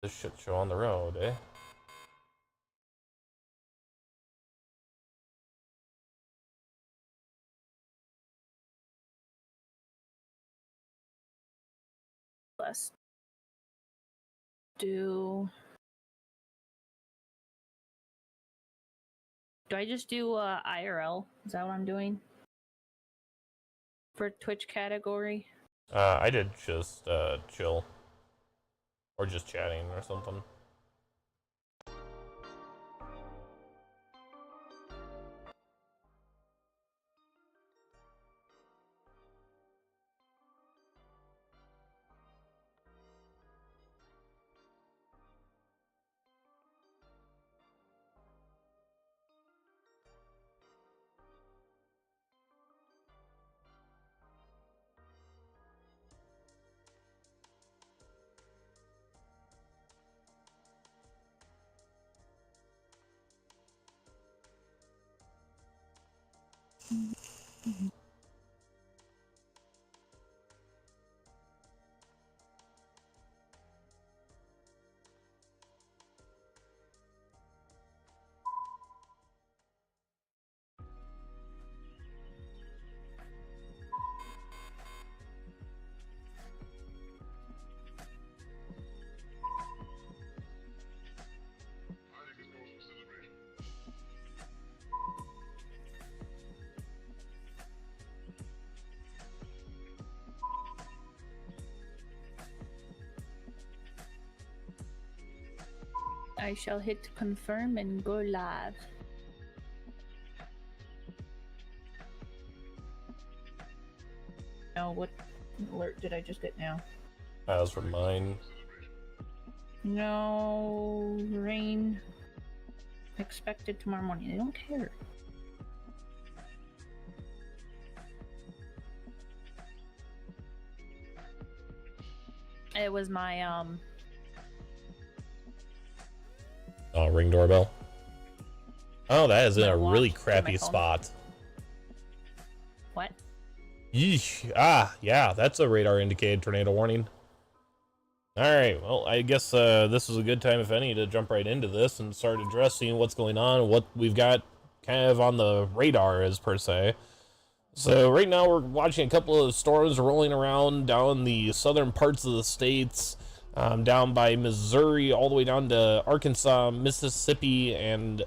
This shit show on the road, eh? Let's do I just do IRL? Is that what I'm doing for Twitch category? I did just chill or just chatting or something. Mm-hmm. I shall hit confirm and go live. Now, what alert did I just get now? That was from mine. No rain expected tomorrow morning. I don't care. It was my Ring doorbell. Oh, that is in a really watch crappy my phone. spot. What? Yeesh. Ah, yeah, that's a radar indicated tornado warning. Alright, well, I guess this is a good time, if any, to jump right into this and start addressing what's going on, what we've got kind of on the radar as per se. So right now we're watching a couple of storms rolling around down the southern parts of the states, down by Missouri, all the way down to Arkansas, Mississippi, and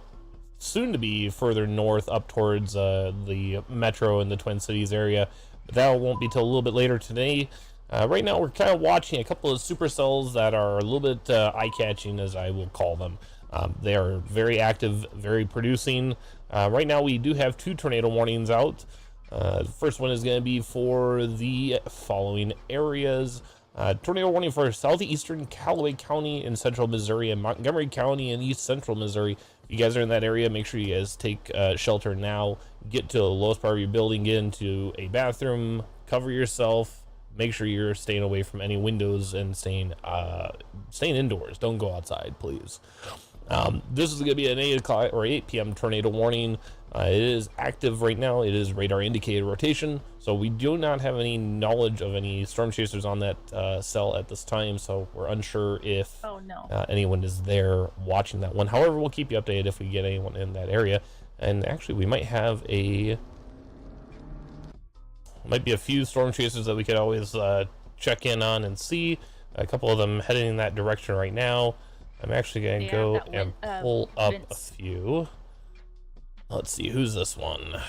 soon to be further north up towards the metro and the Twin Cities area. But that won't be till a little bit later today. Right now we're kind of watching a couple of supercells that are a little bit eye-catching, as I will call them. They are very active, very producing. Right now we do have 2 tornado warnings out. The first one is going to be for the following areas. Tornado warning for southeastern Callaway County in central Missouri and Montgomery County in east central Missouri. If you guys are in that area, make sure you guys take shelter now. Get to the lowest part of your building, get into a bathroom, cover yourself, make sure you're staying away from any windows and staying indoors. Don't go outside, please. This is going to be an 8 o'clock or 8 p.m. tornado warning. It is active right now. It is radar indicated rotation, so we do not have any knowledge of any storm chasers on that cell at this time, so we're unsure if anyone is there watching that one. However, we'll keep you updated if we get anyone in that area. And actually, we might have a few storm chasers that we could always check in on and see. A couple of them heading in that direction right now. I'm actually going to go and pull up a few. Let's see, who's this one?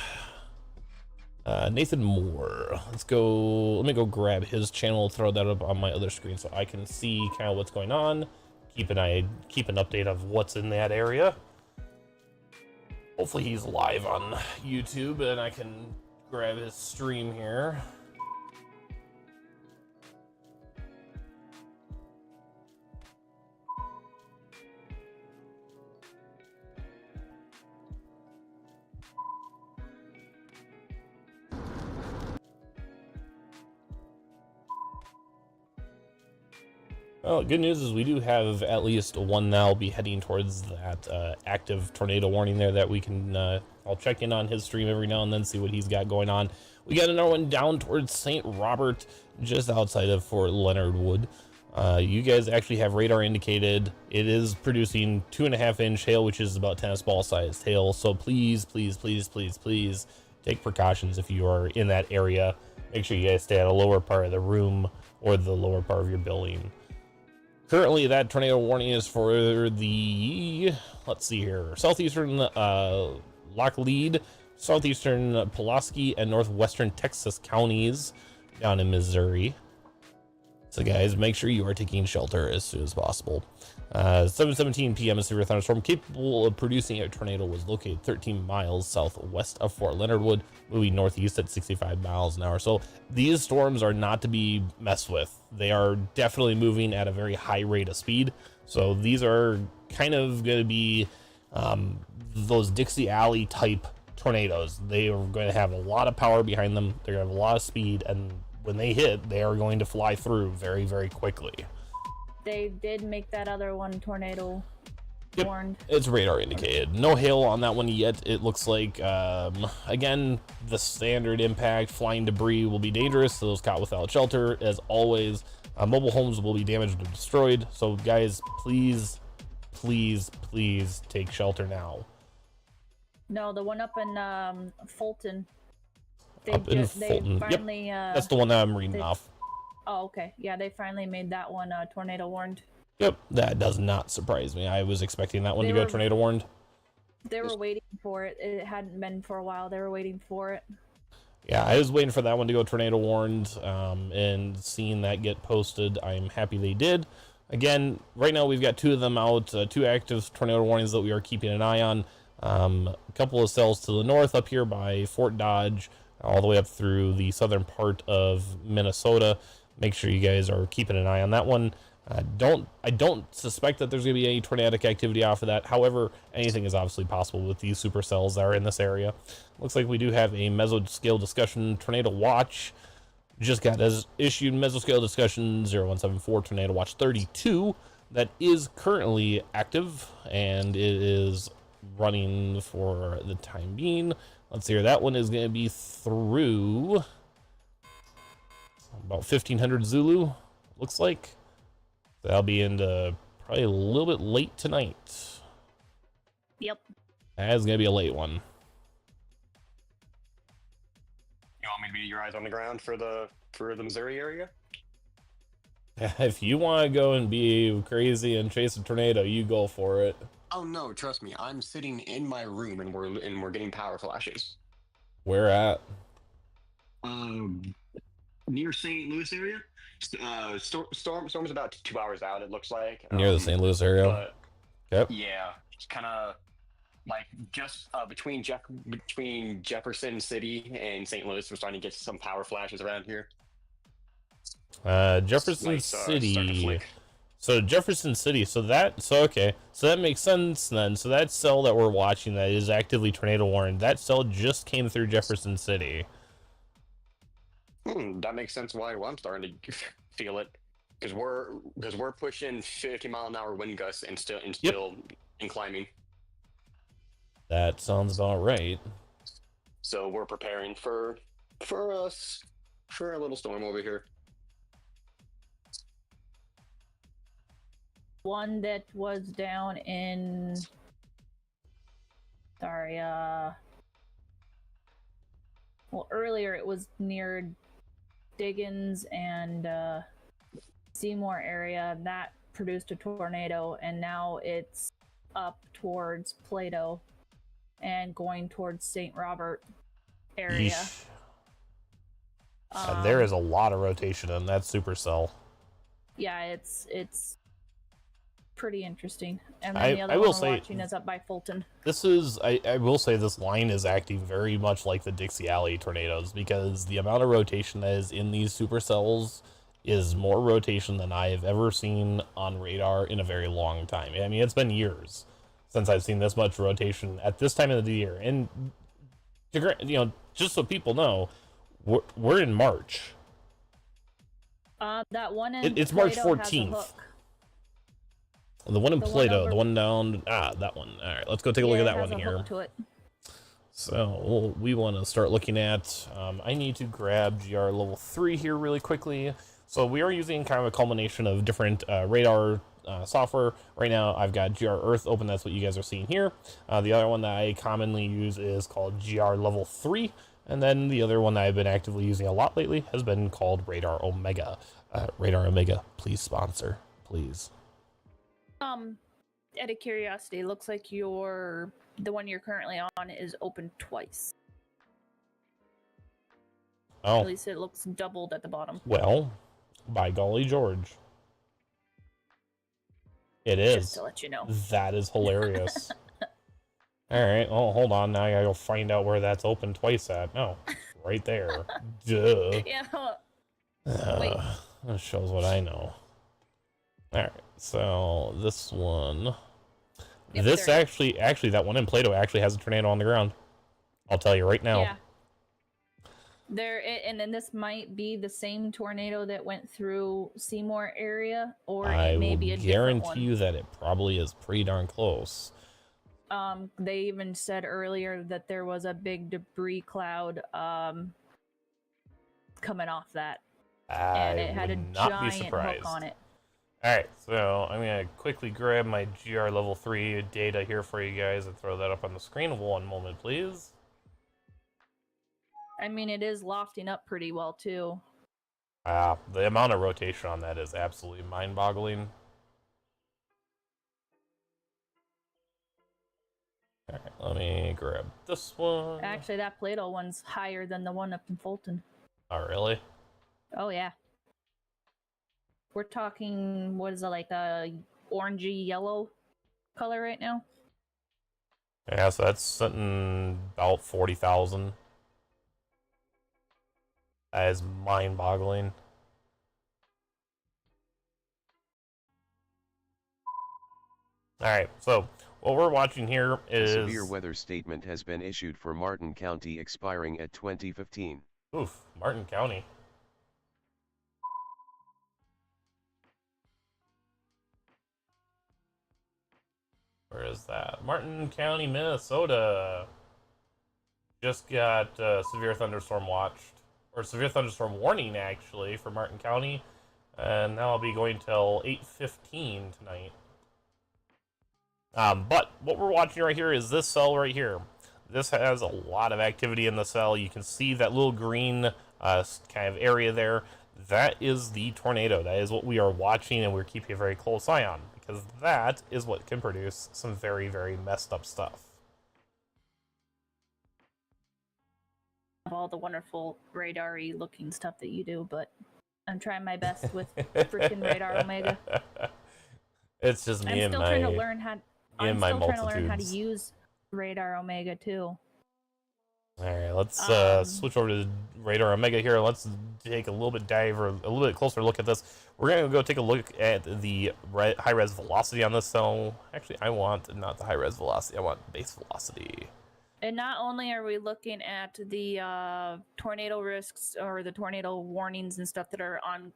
Nathan Moore. Let's go. Let me go grab his channel, throw that up on my other screen so I can see kind of what's going on. Keep an update of what's in that area. Hopefully he's live on YouTube and I can grab his stream here. Well, good news is we do have at least one now be heading towards that active tornado warning there that we can, I'll check in on his stream every now and then, see what he's got going on. We got another one down towards St. Robert, just outside of Fort Leonard Wood. You guys actually have radar indicated. It is producing 2.5-inch hail, which is about tennis ball sized hail. So please, please, please, please, please take precautions if you are in that area. Make sure you guys stay at a lower part of the room or the lower part of your building. Currently, that tornado warning is for the, let's see here, southeastern Locklead, southeastern Pulaski, and northwestern Texas counties down in Missouri. So guys, make sure you are taking shelter as soon as possible. 7:17 p.m. a severe thunderstorm capable of producing a tornado was located 13 miles southwest of Fort Leonard Wood, moving northeast at 65 miles an hour. So these storms are not to be messed with. They are definitely moving at a very high rate of speed. So these are kind of going to be those Dixie Alley type tornadoes. They are going to have a lot of power behind them. They're going to have a lot of speed, and when they hit, they are going to fly through very, very quickly. They did make that other one tornado warned. It's radar indicated. No hail on that one yet. It looks like, again, the standard impact, flying debris will be dangerous to those caught without shelter. As always, mobile homes will be damaged or destroyed. So guys, please, please, please take shelter now. No, the one up in Fulton. They finally, yep. That's the one that I'm reading off. Oh, okay. Yeah, they finally made that one tornado warned. Yep, that does not surprise me. I was expecting that one to go tornado warned. They were waiting for it. It hadn't been for a while. They were waiting for it. Yeah, I was waiting for that one to go tornado warned, and seeing that get posted, I'm happy they did. Again, right now we've got 2 of them out, 2 active tornado warnings that we are keeping an eye on. A couple of cells to the north up here by Fort Dodge, all the way up through the southern part of Minnesota. Make sure you guys are keeping an eye on that one. I don't suspect that there's going to be any tornadic activity off of that. However, anything is obviously possible with these supercells that are in this area. Looks like we do have a mesoscale discussion tornado watch. Just got as issued mesoscale discussion 0174 tornado watch 32 that is currently active, and it is running for the time being. Let's see here. That one is going to be through about 1500 Zulu, looks like. That'll be into probably a little bit late tonight. Yep. That's going to be a late one. You want me to be your eyes on the ground for the Missouri area? If you want to go and be crazy and chase a tornado, you go for it. Oh no, trust me. I'm sitting in my room and we're getting power flashes. Where at? Near St. Louis area. Storm's about 2 hours out. It looks like near the St. Louis area. Yep. Yeah, it's kind of like just between Jefferson City and St. Louis. We're starting to get some power flashes around here. Jefferson City. So Jefferson City. So okay. So that makes sense then. So that cell that we're watching that is actively tornado warned. That cell just came through Jefferson City. That makes sense why I'm starting to feel it, because we're pushing 50-mile-an-hour wind gusts and still in climbing. That sounds about right. So we're preparing for a little storm over here. One that was down in well, earlier it was near Diggins and Seymour area. That produced a tornado, and now it's up towards Plato and going towards St. Robert area. There is a lot of rotation in that supercell. Yeah, it's pretty interesting. And then the other I will one say, we're watching is up by Fulton. This is, I will say this line is acting very much like the Dixie Alley tornadoes, because the amount of rotation that is in these supercells is more rotation than I have ever seen on radar in a very long time. I mean, it's been years since I've seen this much rotation at this time of the year. And, just so people know, we're in March. That one in it's March 14th. The one in Plato, the one down, that one. All right, let's go take a look at that one here. So we want to start looking at, I need to grab GR level 3 here really quickly So we are using kind of a culmination of different radar software. Right now, I've got GR Earth open. That's what you guys are seeing here. The other one that I commonly use is called GR Level 3. And then the other one that I've been actively using a lot lately has been called Radar Omega. Radar Omega, please sponsor, please. Out of curiosity, it looks like the one you're currently on is open twice. Oh. At least it looks doubled at the bottom. Well, by golly George. It is. Just to let you know. That is hilarious. All right. Oh, hold on. Now I gotta go find out where that's open twice at. No, right there. Duh. Yeah. Wait. That shows what I know. All right. So this one, Yep, this there. actually, that one in Plato actually has a tornado on the ground. I'll tell you right now. Yeah. And then this might be the same tornado that went through Seymour area, or I it may will be a different one. guarantee you that it probably is pretty darn close. They even said earlier that there was a big debris cloud coming off that, and it had a giant hook on it. All right, so I'm gonna quickly grab my GR level 3 data here for you guys and throw that up on the screen. One moment, please. I mean, it is lofting up pretty well too. The amount of rotation on that is absolutely mind-boggling. All right, let me grab this one. Actually, that Plato one's higher than the one up in Fulton. Oh, really? Oh yeah. We're talking, what is it, like a orangey yellow color right now? Yeah, so that's something about 40,000. That is mind-boggling. Alright, so what we're watching here is... A severe weather statement has been issued for Martin County expiring at 2015. Oof, Martin County. Where is that? Martin County, Minnesota. Just got severe thunderstorm watched. Or severe thunderstorm warning, actually, for Martin County. And that'll be going till 8:15 tonight. But what we're watching right here is this cell right here. This has a lot of activity in the cell. You can see that little green kind of area there. That is the tornado. That is what we are watching, and we're keeping a very close eye on, because that is what can produce some very, very messed up stuff. All the wonderful radar-y looking stuff that you do, but I'm trying my best with freaking Radar Omega. It's just me and my trying to learn how. I'm my still trying to learn how to multitudes. use Radar Omega too. All right, let's switch over to Radar Omega here. Let's take a little bit closer look at this. We're gonna go take a look at the high res velocity on this cell. Actually, I want not the high res velocity. I want base velocity. And not only are we looking at the tornado risks or the tornado warnings and stuff that are on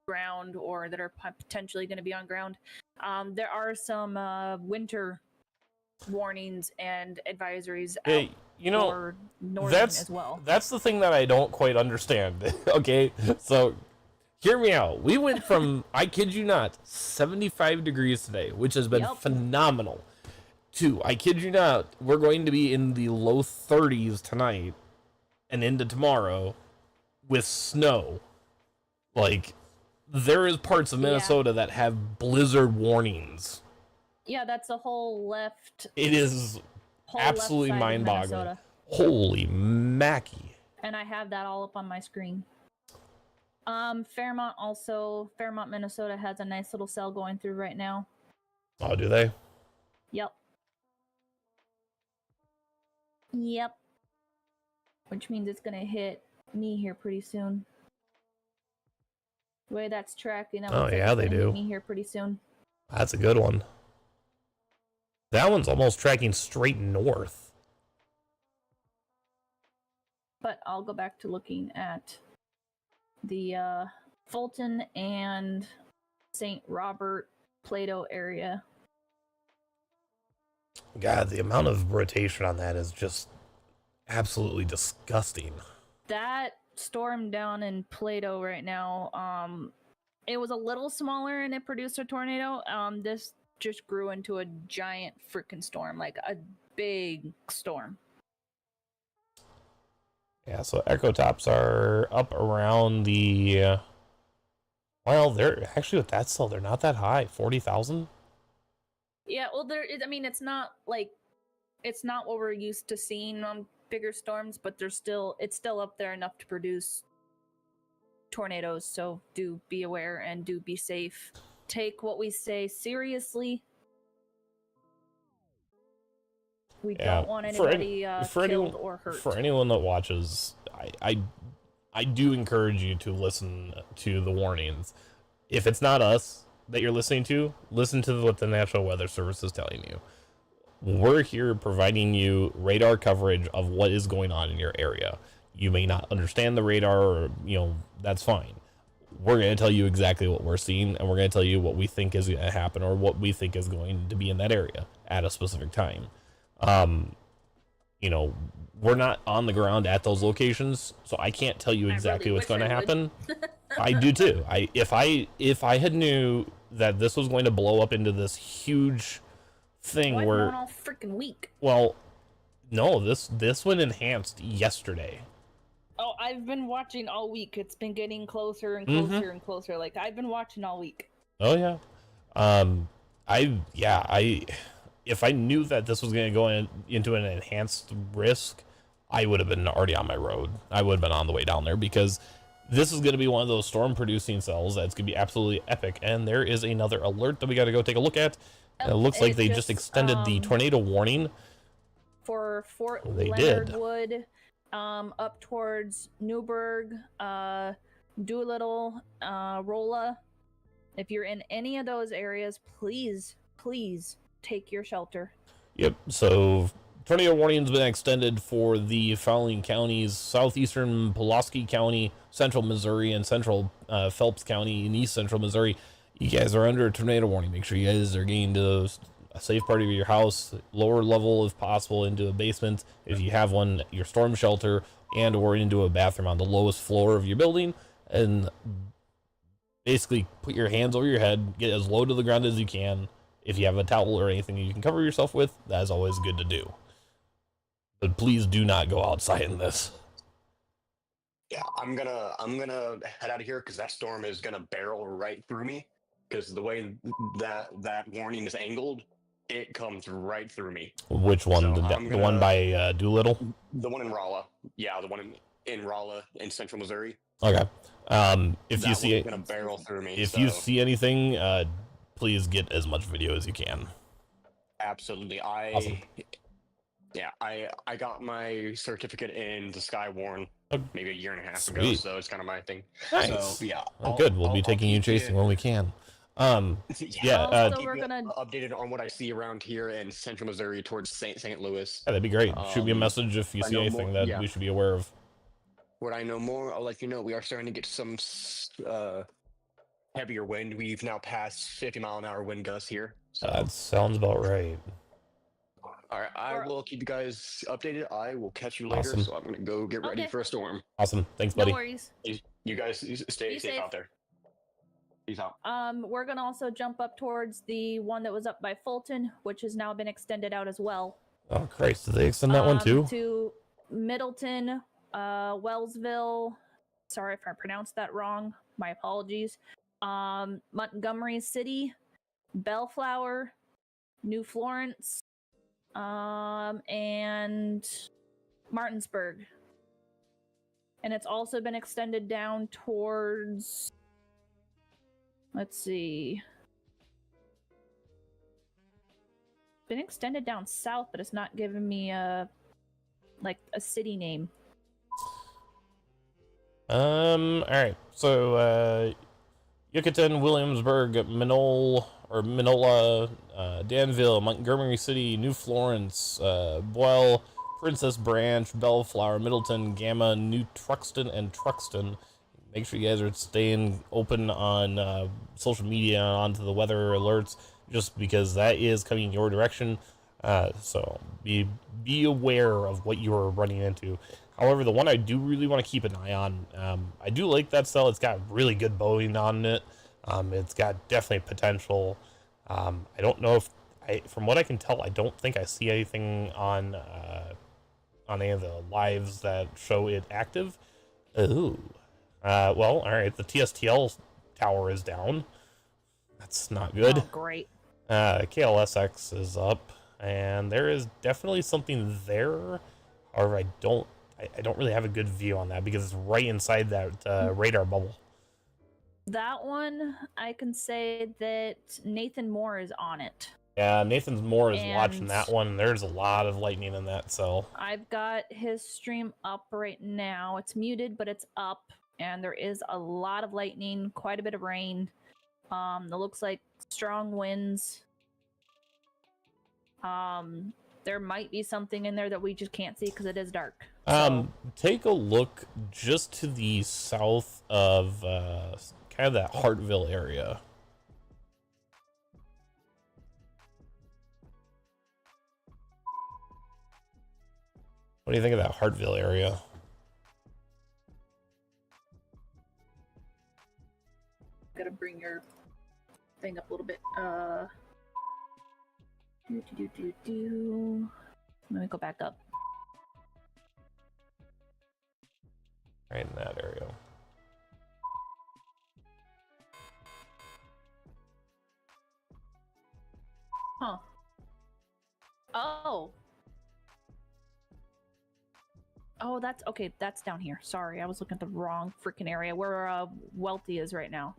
ground or that are potentially going to be on ground, there are some winter warnings and advisories out for northern as well. That's the thing that I don't quite understand. Okay, so hear me out. We went from, I kid you not, 75 degrees today, which has been phenomenal, to, I kid you not, we're going to be in the low 30s tonight and into tomorrow with snow. Like, there is parts of Minnesota that have blizzard warnings. Yeah, that's the whole left. It is absolutely mind-boggling. Holy Mackie. And I have that all up on my screen. Fairmont, Minnesota has a nice little cell going through right now. Oh, do they? Yep. Which means it's gonna hit me here pretty soon. The way that's tracking, that oh yeah, they do. hit me here pretty soon. That's a good one. That one's almost tracking straight north. But I'll go back to looking at the Fulton and St. Robert, Plato area. God, the amount of rotation on that is just absolutely disgusting. That storm down in Plato right now, It was a little smaller and it produced a tornado. This just grew into a giant freaking storm, like a big storm. Yeah, so echo tops are up around the. Well, they're actually with that cell, they're not that high. 40,000. Yeah, well, I mean, it's not what we're used to seeing on bigger storms, but it's still up there enough to produce tornadoes. So do be aware and do be safe. Take what we say seriously. We don't want anybody killed or hurt. For anyone that watches, I do encourage you to listen to the warnings. If it's not us that you're listening to, listen to what the National Weather Service is telling you. We're here providing you radar coverage of what is going on in your area. You may not understand the radar, or that's fine. We're going to tell you exactly what we're seeing, and we're going to tell you what we think is going to happen, or what we think is going to be in that area at a specific time. We're not on the ground at those locations, so I can't tell you exactly what's going to happen. I do too. If I had knew that this was going to blow up into this huge thing where all freaking week. Well, no, this one enhanced yesterday. Oh, I've been watching all week. It's been getting closer and closer and closer. Like, I've been watching all week. Oh yeah. If I knew that this was going to go into an enhanced risk, I would have been already on my road. I would have been on the way down there, because this is going to be one of those storm producing cells that's going to be absolutely epic. And there is another alert that we got to go take a look at. It looks like they just extended the tornado warning for Fort They Leonard did. Wood, up towards Newburgh, Doolittle, Rolla. If you're in any of those areas, please take your shelter. Yep. So tornado warning's been extended for the following counties: southeastern Pulaski County, central Missouri, and central Phelps County in east central Missouri. You guys are under a tornado warning. Make sure you guys are getting to a safe part of your house, lower level if possible, into a basement if you have one, your storm shelter, and or into a bathroom on the lowest floor of your building. And basically put your hands over your head, get as low to the ground as you can. If you have a towel or anything you can cover yourself with, that is always good to do. But please do not go outside in this. Yeah, I'm gonna head out of here because that storm is gonna barrel right through me. Because the way that warning is angled, it comes right through me. Which one? So The one by Doolittle? The one in Rolla. Yeah, the one in Rolla in central Missouri. Okay. If That you see one's it, gonna barrel through me. if you see anything, please get as much video as you can. Absolutely. Awesome. Yeah, I got my certificate in the Skywarn maybe a year and a half ago, Sweet. so it's kind of my thing. Nice. So yeah, Oh, good. We'll be taking you keep chasing when we can. Yeah, Also, keep we're you gonna updated on what I see around here in central Missouri towards St. Louis. that'd be great. Shoot me a Um, message if you I see know anything more- that yeah. we should be aware of. When I know more, I'll let you know. We are starting to get some heavier wind. We've now passed 50-mile-an-hour wind gusts here. So, That sounds about right. all right, I Or- will keep you guys updated. I will catch you later. Awesome. So I'm gonna go get ready Okay. for a storm. Awesome. Thanks, no buddy. worries. You guys stay Be safe safe. out there. Peace out. We're gonna also jump up towards the one that was up by Fulton, which has now been extended out as well. Oh, Christ. Did they extend that one too? To Middleton, Wellsville. Sorry if I pronounced that wrong. My apologies. Montgomery City, Bellflower, New Florence, and Martinsburg. And it's also been extended down towards, let's see, been extended down south, but it's not giving me a city name. All right. So, Yucatan, Williamsburg, Minola, Danville, Montgomery City, New Florence, Boyle, Princess Branch, Bellflower, Middleton, Gamma, New Truxton, and Truxton. Make sure you guys are staying open on social media, onto the weather alerts, just because that is coming your direction. So be aware of what you're running into. However, the one I do really want to keep an eye on, I do like that cell. It's got really good bowing on it. It's got definitely potential. I don't know if from what I can tell, I don't think I see anything on any of the lives that show it active. Ooh. Well, all right. The TSTL tower is down. That's not good. Oh, great. KLSX is up, and there is definitely something there. However, I don't really have a good view on that because it's right inside that radar bubble. That one, I can say that Nathan Moore is on it. Yeah, Nathan's Moore is watching And that one. There's a lot of lightning in that cell. I've got his stream up right now. It's muted, but it's up, and there is a lot of lightning, quite a bit of rain. It looks like strong winds. There might be something in there that we just can't see because it is dark. So, Take a look just to the south of kind of that Hartville area. What do you think of that Hartville area? gotta bring your thing up a little bit. Let me go back up. Right in that area. Huh. Oh. Oh, that's okay. That's down here. Sorry, I was looking at the wrong freaking area where Welty is right now.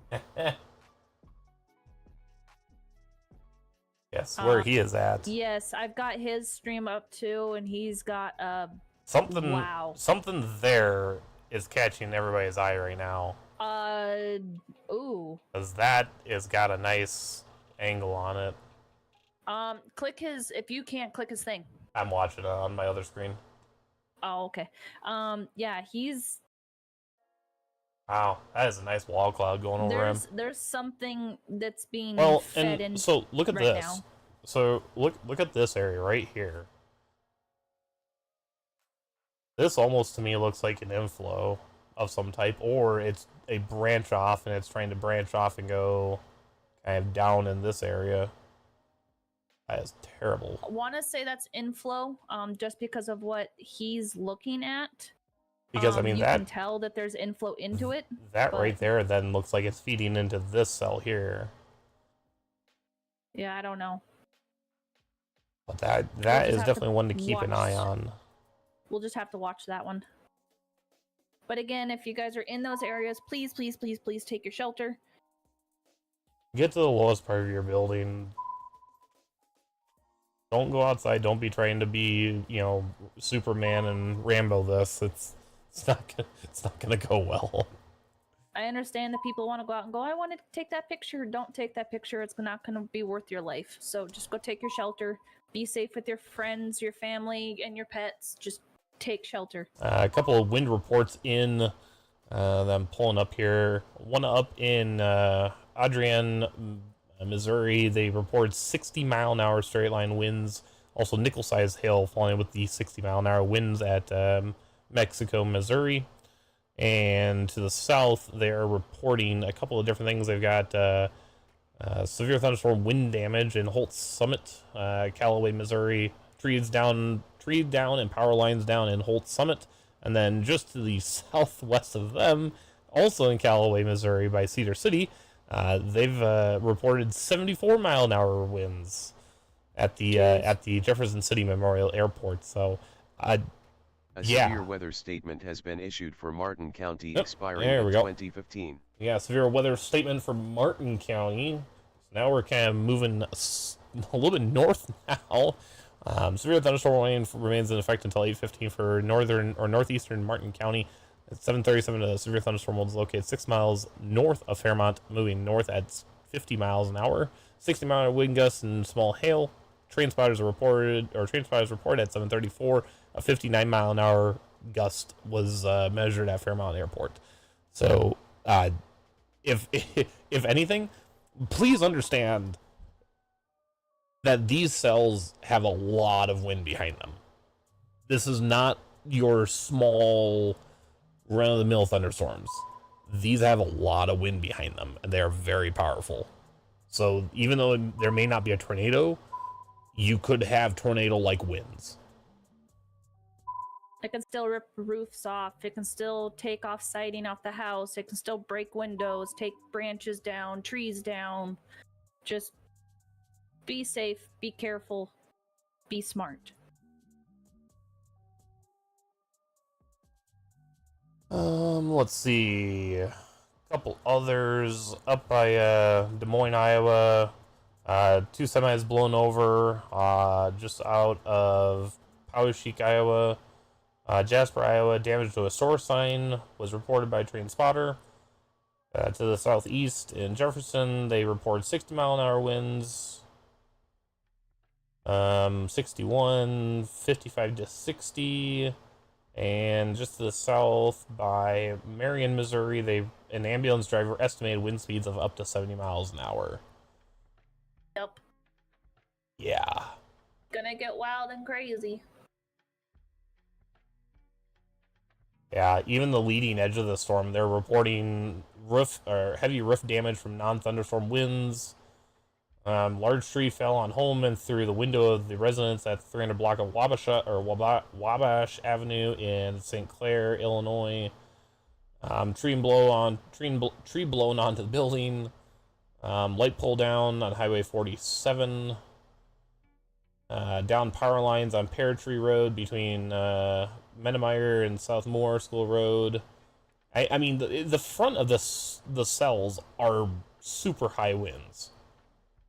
Yes, where he is at. Yes, I've got his stream up too, and he's got Something. wow. Something there is catching everybody's eye right now. Ooh. Because that has got a nice angle on it. Click his. If you can't click his thing. I'm watching it on my other screen. Oh, okay. Yeah, he's. Wow, that is a nice wall cloud going over him. There's something that's being Well, fed in. and so look at right this. now. So look at this area right here. This almost to me looks like an inflow of some type, or it's a branch off and it's trying to branch off and go kind of down in this area. That is terrible. I want to say that's inflow, just because of what he's looking at. Because I mean you that can tell that there's inflow into it. that but- right there then looks like it's feeding into this cell here. Yeah, I don't know. But that just is have to definitely one to keep an eye watch. on. We'll just have to watch that one. But again, if you guys are in those areas, please, please, please, please take your shelter. Get to the lowest part of your building. Don't go outside. Don't be trying to be, Superman and Rambo this. It's not gonna go well. I understand that people want to go out and go, I want to take that picture. Don't take that picture. It's not going to be worth your life. So just go take your shelter. Be safe with your friends, your family, and your pets. Just take shelter. A couple of wind reports in that I'm pulling up here. One up in Adrian, Missouri. They reported 60-mile-an-hour straight line winds. Also nickel-sized hail falling with the 60-mile-an-hour winds at Mexico, Missouri. And to the south, they're reporting a couple of different things. They've got severe thunderstorm wind damage in Holt Summit, Callaway, Missouri. Trees down and power lines down in Holt Summit. And then just to the southwest of them, also in Callaway, Missouri, by Cedar City, they've reported 74-mile-an-hour winds at the Jefferson City Memorial Airport. So, A yeah. severe weather statement has been issued for Martin County Yep, expiring there in we go. 2015. yeah, severe weather statement for Martin County. So now we're kind of moving a little bit north now. Severe thunderstorm warning remains in effect until 8:15 for northern or northeastern Martin County. At 7:37, a severe thunderstorm will locate 6 miles north of Fairmont, moving north at 50 miles an hour. 60-mile wind gusts and small hail. Train spotters reported at 7:34. A 59-mile-an-hour gust was measured at Fairmont Airport. So, if anything, please understand that these cells have a lot of wind behind them. This is not your small run-of-the-mill thunderstorms. these have a lot of wind behind them, and they are very powerful. So even though there may not be a tornado, you could have tornado-like winds. It can still rip roofs off. It can still take off siding off the house. It can still break windows, take branches down, trees down. Just be safe, be careful, be smart. Let's see. A couple others up by Des Moines, Iowa. 2 semis blown over just out of Poweshiek, Iowa. Jasper, Iowa, damage to a source sign was reported by Train Spotter. To the southeast in Jefferson, they report 60-mile-an-hour winds. 61, 55 to 60. And just to the south by Marion, Missouri, an ambulance driver estimated wind speeds of up to 70 miles an hour. Yep. Yeah. Gonna get wild and crazy. Yeah, even the leading edge of the storm, they're reporting heavy roof damage from non-thunderstorm winds. Large tree fell on home and through the window of the residence at 300 block of Wabash Avenue in St. Clair, Illinois. Tree blown onto the building. Light pole down on Highway 47. Down power lines on Pear Tree Road between Menemeyer and South Moore School Road. I mean, the front of the cells are super high winds.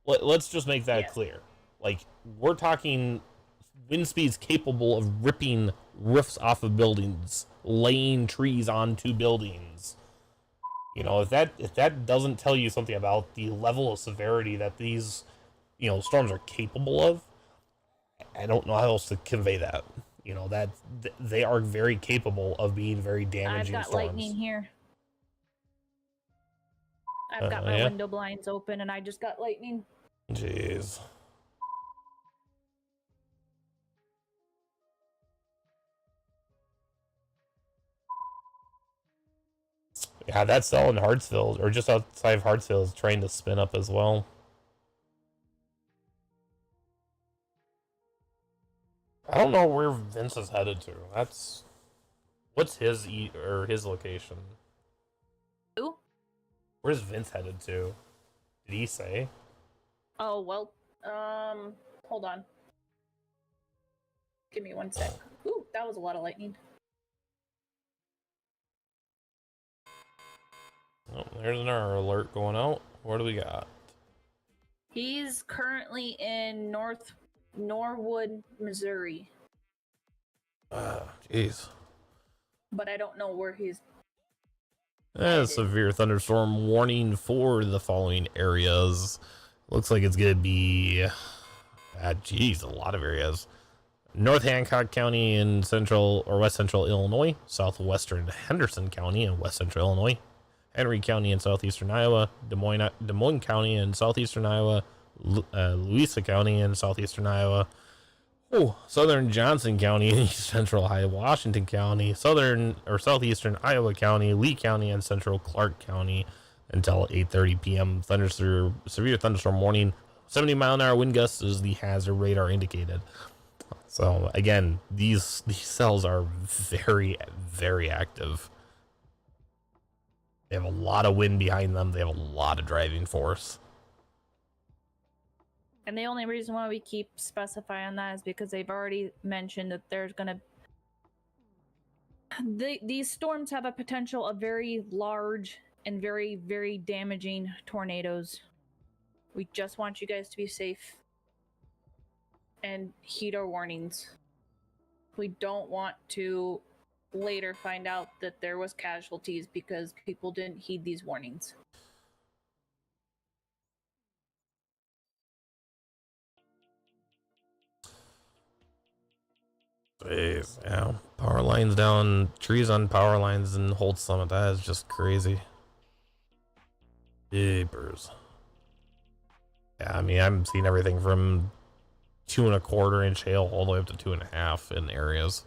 Let's just make that clear. Like, we're talking wind speeds capable of ripping roofs off of buildings, laying trees onto buildings. You know, if that doesn't tell you something about the level of severity that these, storms are capable of, I don't know how else to convey that. You know, that they are very capable of being very damaging I've got storms. lightning here. I've got my window blinds open and I just got lightning. Jeez. Yeah, that cell in Hartsville, or just outside of Hartsville, is trying to spin up as well. I don't know where Vince is headed to. What's his location? Who? Where's Vince headed to? Did he say? Oh, well, hold on. Give me 1 sec. Ooh, that was a lot of lightning. Oh, there's another alert going out. What do we got? He's currently in Norwood, Missouri. Jeez. But I don't know where he's... Severe thunderstorm warning for the following areas. Looks like it's going to be... a lot of areas. North Hancock County in central or west central Illinois. Southwestern Henderson County in west central Illinois. Henry County in southeastern Iowa. Des Moines County in southeastern Iowa. Louisa County in southeastern Iowa. Southern Johnson County in east central Iowa. Washington County. Southern or southeastern Iowa County. Lee County and central Clark County until 8:30 p.m. Severe thunderstorm warning. 70-mile-an-hour wind gusts is the hazard radar indicated. So again, these cells are very, very active. They have a lot of wind behind them. They have a lot of driving force. And the only reason why we keep specifying that is because they've already mentioned that there's gonna... These storms have a potential of very large and very, very damaging tornadoes. We just want you guys to be safe and heed our warnings. We don't want to later find out that there was casualties because people didn't heed these warnings. Jeez, yeah. Power lines down, trees on power lines in Holt Summit. That is just crazy. Jeepers. Yeah, I mean, I'm seeing everything from 2 1/4 inch hail all the way up to 2.5 in areas.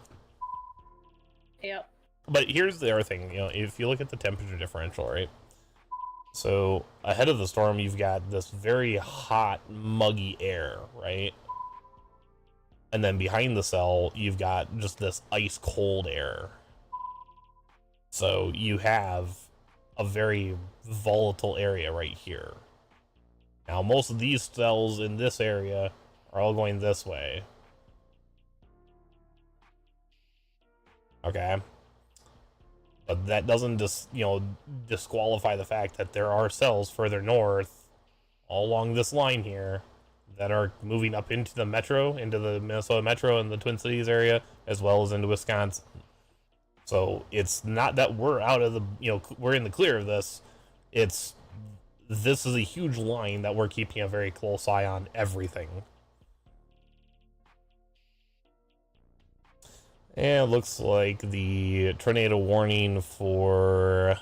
Yep. But here's the other thing, if you look at the temperature differential, right? So ahead of the storm, you've got this very hot, muggy air, right? And then behind the cell, you've got just this ice cold air. So you have a very volatile area right here. Now, most of these cells in this area are all going this way. Okay. But that doesn't disqualify the fact that there are cells further north, all along this line here, that are moving up into the metro, into the Minnesota metro and the Twin Cities area, as well as into Wisconsin. So it's not that we're out of the, we're in the clear of this. This is a huge line that we're keeping a very close eye on everything. And it looks like the tornado warning for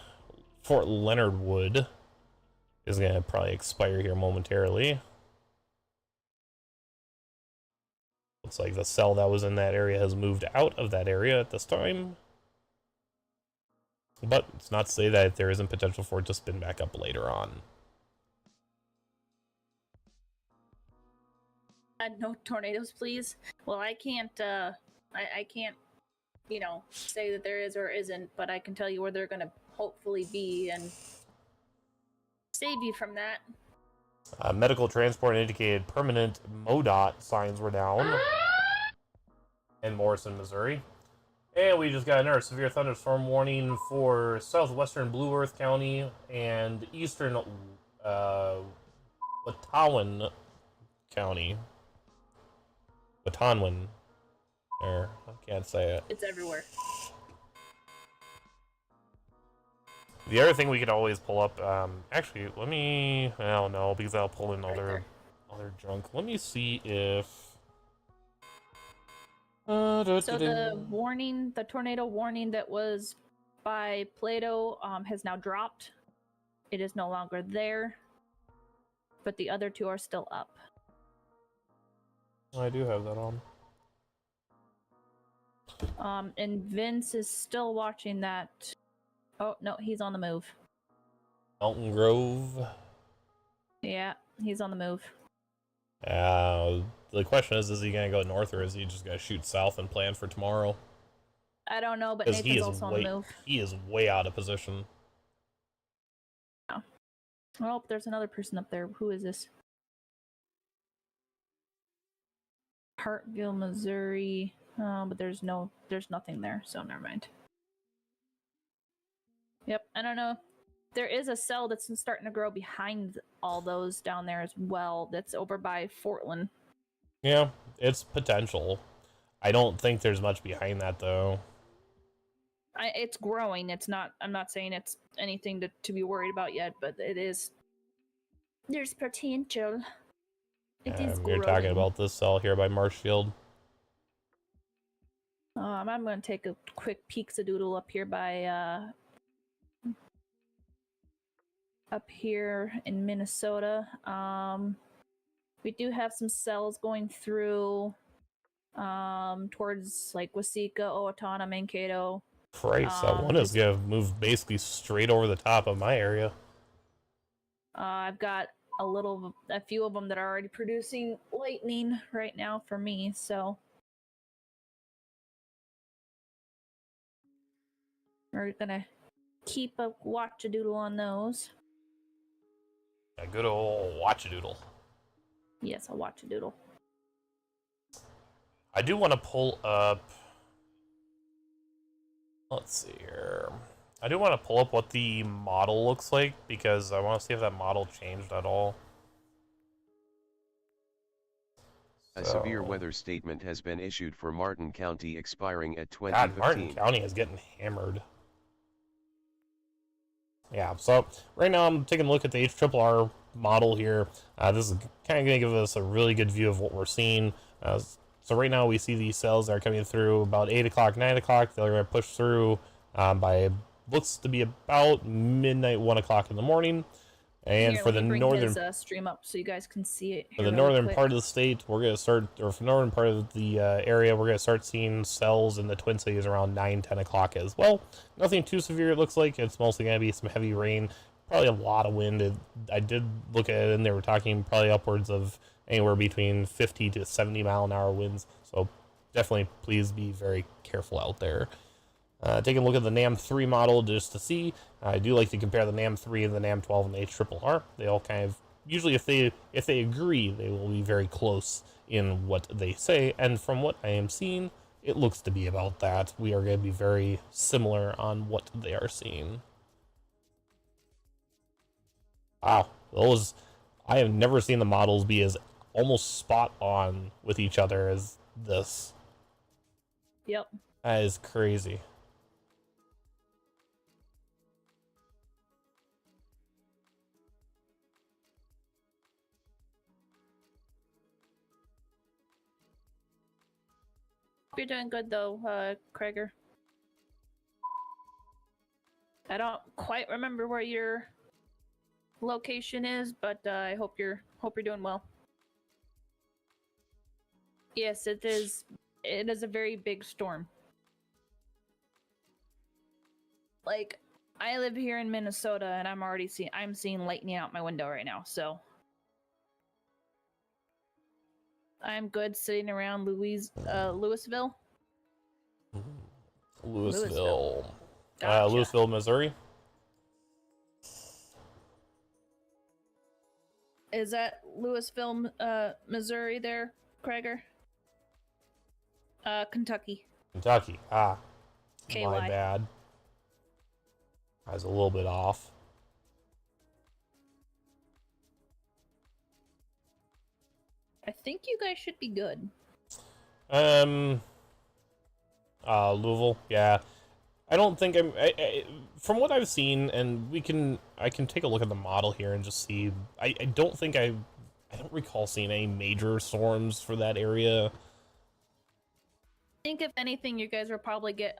Fort Leonard Wood is going to probably expire here momentarily. Looks like the cell that was in that area has moved out of that area at this time. But it's not to say that there isn't potential for it to spin back up later on. No tornadoes, please. Well, I can't, I can't, say that there is or isn't, but I can tell you where they're going to hopefully be and save you from that. Medical transport indicated permanent MoDOT signs were down in Morrison, Missouri. And we just got another severe thunderstorm warning for southwestern Blue Earth County and eastern Watonwan County. Watonwan. There, I can't say it. It's everywhere. The other thing we could always pull up, actually, let me, I don't know, because I'll pull in other junk. Let me see if... So the tornado warning that was by Plato has now dropped. It is no longer there, but the other two are still up. I do have that on. And Vince is still watching that. Oh, no, he's on the move. Elton Grove. Yeah, he's on the move. The question is he going to go north or is he just going to shoot south and plan for tomorrow? I don't know, but Nathan's also on the move. He is way out of position. Oh, there's another person up there. Who is this? Hartville, Missouri. But there's nothing there, so never mind. Yep, I don't know. There is a cell that's starting to grow behind all those down there as well. That's over by Fortland. Yeah, it's potential. I don't think there's much behind that though. It's growing. It's not. I'm not saying it's anything to be worried about yet, but it is. There's potential. It is growing. You're talking about this cell here by Marshfield. I'm going to take a quick peek-a-doodle up here by up here in Minnesota. We do have some cells going through towards like Waseca, Owatonna, Mankato. Christ, that one is gonna move basically straight over the top of my area. I've got a few of them that are already producing lightning right now for me, so we're gonna keep a watch-a-doodle on those. A good old watch-a-doodle. Yes, a watch-a-doodle. I do want to pull up... Let's see here. I do want to pull up what the model looks like, because I want to see if that model changed at all. A severe weather statement has been issued for Martin County expiring at 2015. God, Martin County is getting hammered. Yeah, so right now I'm taking a look at the HRRR model here. This is kind of going to give us a really good view of what we're seeing. So right now we see these cells that are coming through about 8 o'clock, 9 o'clock. They're going to push through by looks to be about midnight, 1 o'clock in the morning. And Here, for let the me bring northern his stream up so you guys can see it. for here the really northern quick. part of the state, we're gonna start, or for the northern part of the area, we're gonna start seeing cells in the Twin Cities around 9-10 o'clock as well. Nothing too severe, it looks like. It's mostly gonna be some heavy rain, probably a lot of wind. I did look at it, and they were talking probably upwards of anywhere between 50 to 70 mile an hour winds. So definitely, please be very careful out there. Taking a look at the NAM 3 model just to see. I do like to compare the NAM 3 and the NAM 12 and the HRRR. They all kind of, usually if they agree, they will be very close in what they say. And from what I am seeing, it looks to be about that. We are going to be very similar on what they are seeing. Wow, those, I have never seen the models be as almost spot on with each other as this. Yep. That is crazy. You're doing good though, Krager. I don't quite remember where your location is, but I hope you're doing well. Yes, it is. It is a very big storm. Like, I live here in Minnesota, and I'm seeing lightning out my window right now. So I'm good sitting around Louisville. Louisville. Gotcha. Louisville, Missouri. Is that Louisville, Missouri there, Krager? Kentucky. Kentucky. Ah, KY. my bad. I was a little bit off. I think you guys should be good. Louisville. Yeah. I don't think from what I've seen, and I can take a look at the model here and just see. I don't think I don't recall seeing any major storms for that area. I think if anything, you guys will probably get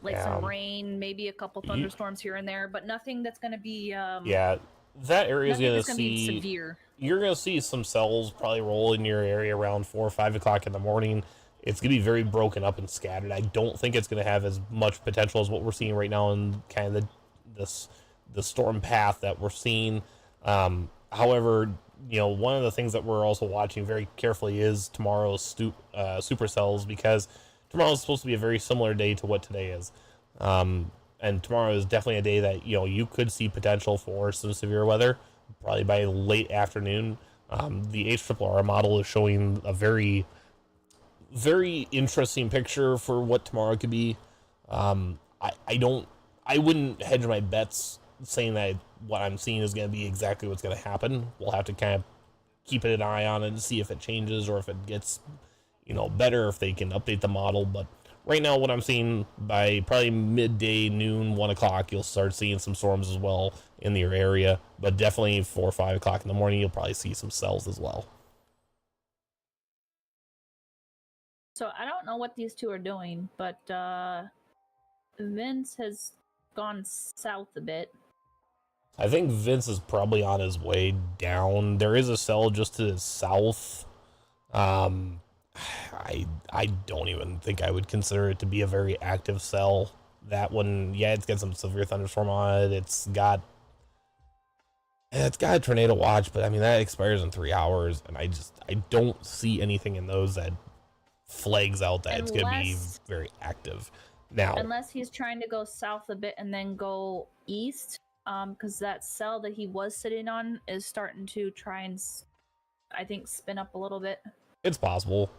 like Yeah. some rain, maybe a couple thunderstorms here and there, but nothing that's gonna be Yeah, that area is nothing gonna that's gonna be see. severe. You're gonna see some cells probably roll in your area around 4 or 5 o'clock in the morning. It's gonna be very broken up and scattered. I don't think it's gonna have as much potential as what we're seeing right now in kind of the storm path that we're seeing. However, you know, one of the things that we're also watching very carefully is tomorrow's supercells, because tomorrow is supposed to be a very similar day to what today is. And tomorrow is definitely a day that, you know, you could see potential for some severe weather, probably by late afternoon. The HRRR model is showing a very, very interesting picture for what tomorrow could be. I wouldn't hedge my bets saying that what I'm seeing is going to be exactly what's going to happen. We'll have to kind of keep an eye on it and see if it changes or if it gets, you know, better, if they can update the model. But right now, what I'm seeing, by probably midday, noon, 1 o'clock, you'll start seeing some storms as well in your area. But definitely 4 or 5 o'clock in the morning, you'll probably see some cells as well. So I don't know what these two are doing, but Vince has gone south a bit. I think Vince is probably on his way down. There is a cell just to the south. I don't even think I would consider it to be a very active cell. That one, yeah, it's got some severe thunderstorm on it. It's got a tornado watch, but I mean that expires in 3 hours, and I don't see anything in those that flags out that it's going to be very active. Now, Unless he's trying to go south a bit and then go east, because that cell that he was sitting on is starting to try and, I think, spin up a little bit. it's possible.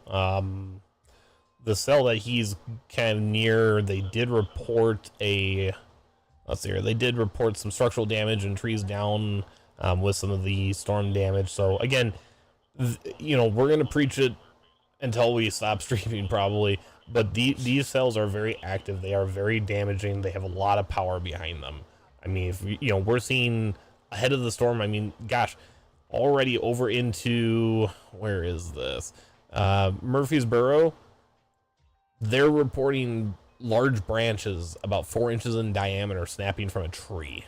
The cell that he's kind of near, they did report they did report some structural damage and trees down with some of the storm damage. So again, you know, we're going to preach it until we stop streaming probably, but these cells are very active. They are very damaging. They have a lot of power behind them. I mean, if you know, we're seeing ahead of the storm, I mean, gosh, already over into, where is this? Murfreesboro, they're reporting large branches about 4 inches in diameter snapping from a tree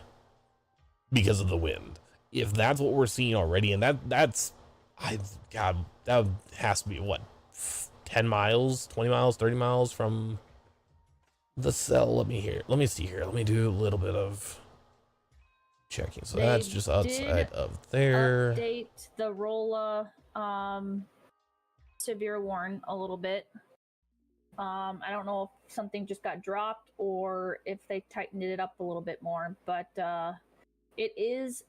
because of the wind. if that's what we're seeing already, and that's, God, that has to be what, 10 miles, 20 miles, 30 miles from the cell. Let me see here. Let me do a little bit of checking. So They that's just outside of there. Update the Rolla severe warn a little bit. I don't know if something just got dropped or if they tightened it up a little bit more, but it is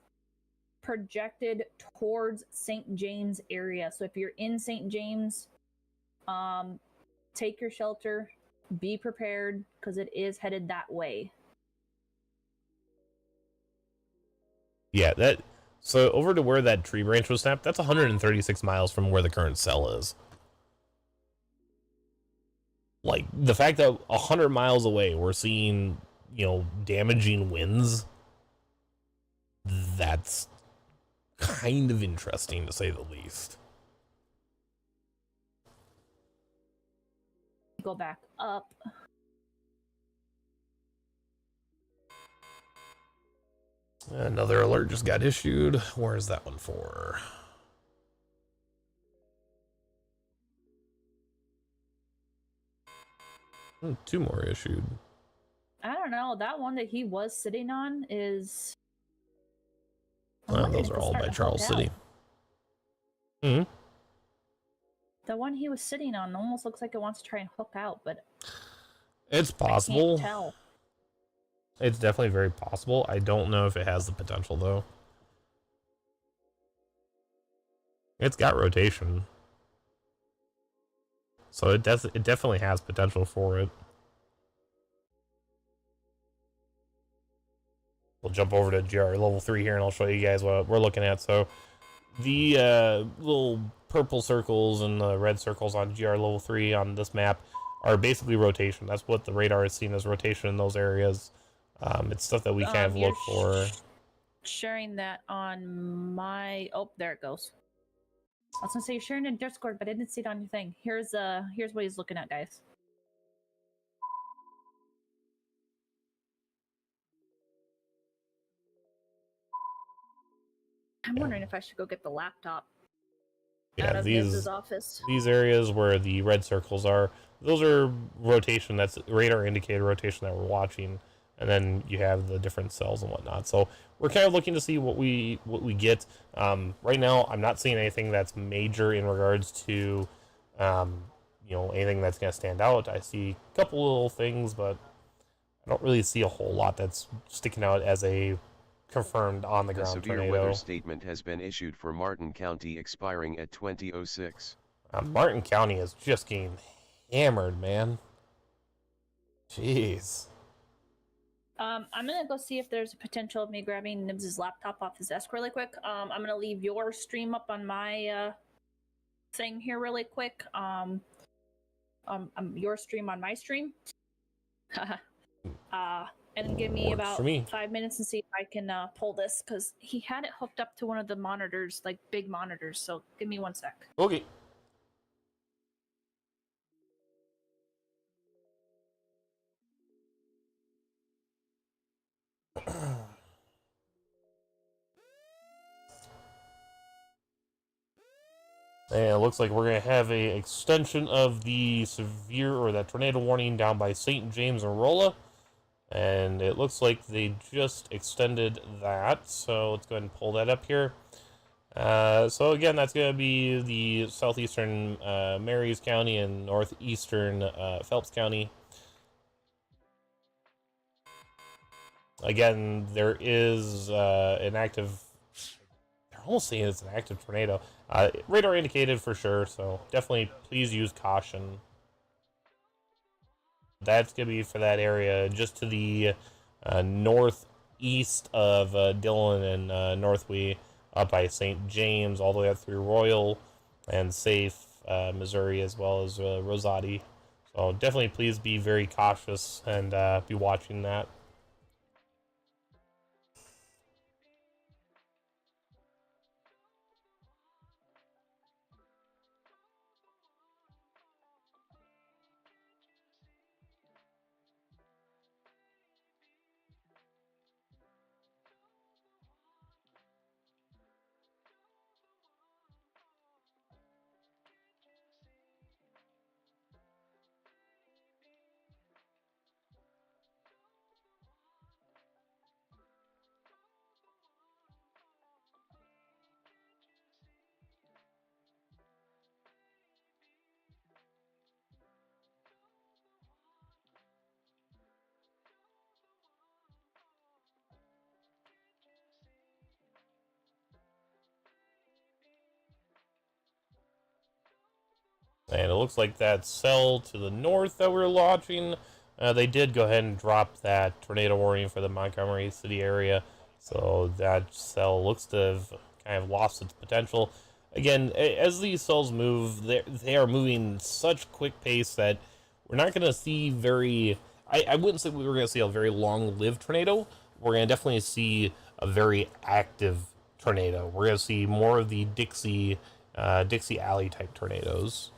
projected towards St. James area. So if you're in St. James, take your shelter, be prepared, because it is headed that way. Yeah, so over to where that tree branch was snapped, that's 136 miles from where the current cell is. Like, the fact that 100 miles away we're seeing, damaging winds, that's kind of interesting, to say the least. Go back up. Another alert just got issued. Where is that one for? Two more issued. I don't know. That one that he was sitting on is. Those are all by Charles City. Hmm. The one he was sitting on almost looks like it wants to try and hook out, but it's possible. I can't tell. It's definitely very possible. I don't know if it has the potential though. It's got rotation, so it definitely has potential for it. We'll jump over to GR level 3 here and I'll show you guys what we're looking at. So the little purple circles and the red circles on GR level 3 on this map are basically rotation. That's what the radar is seeing as rotation in those areas. It's stuff that we kind of look for. Sharing that on my... Oh, there it goes. I was gonna say you're sharing in Discord, but I didn't see it on your thing. Here's what he's looking at, guys. I'm wondering if I should go get the laptop out of Nibs' office. These areas where the red circles are, those are rotation. That's radar indicated rotation that we're watching, and then you have the different cells and whatnot. So we're kind of looking to see what we get. Right now, I'm not seeing anything that's major in regards to, anything that's going to stand out. I see a couple little things, but I don't really see a whole lot that's sticking out as a confirmed on the ground tornado. A severe weather statement has been issued for Martin County expiring at 20:06. Martin County is just getting hammered, man. Jeez. I'm gonna go see if there's a potential of me grabbing Nibs' laptop off his desk really quick. I'm gonna leave your stream up on my thing here really quick. Your stream on my stream. And give me about 5 minutes and see if I can pull this, because he had it hooked up to one of the monitors, like big monitors. So give me 1 sec. Okay. And it looks like we're going to have a extension of the severe or that tornado warning down by St. James and Rolla. And it looks like they just extended that. So let's go ahead and pull that up here. So again, that's going to be the southeastern Marys County and northeastern Phelps County. Again, there is an active... They're almost saying it's an active tornado. Radar indicated for sure, so definitely please use caution. That's going to be for that area just to the northeast of Dillon and Northwee, up by St. James, all the way up through Royal and Safe, Missouri, as well as Rosati. So definitely please be very cautious and be watching that. And it looks like that cell to the north that we're launching, they did go ahead and drop that tornado warning for the Montgomery City area. So that cell looks to have kind of lost its potential. Again, as these cells move, they are moving such quick pace that we're not going to see very... I wouldn't say we were going to see a very long-lived tornado. We're going to definitely see a very active tornado. We're going to see more of the Dixie Alley type tornadoes.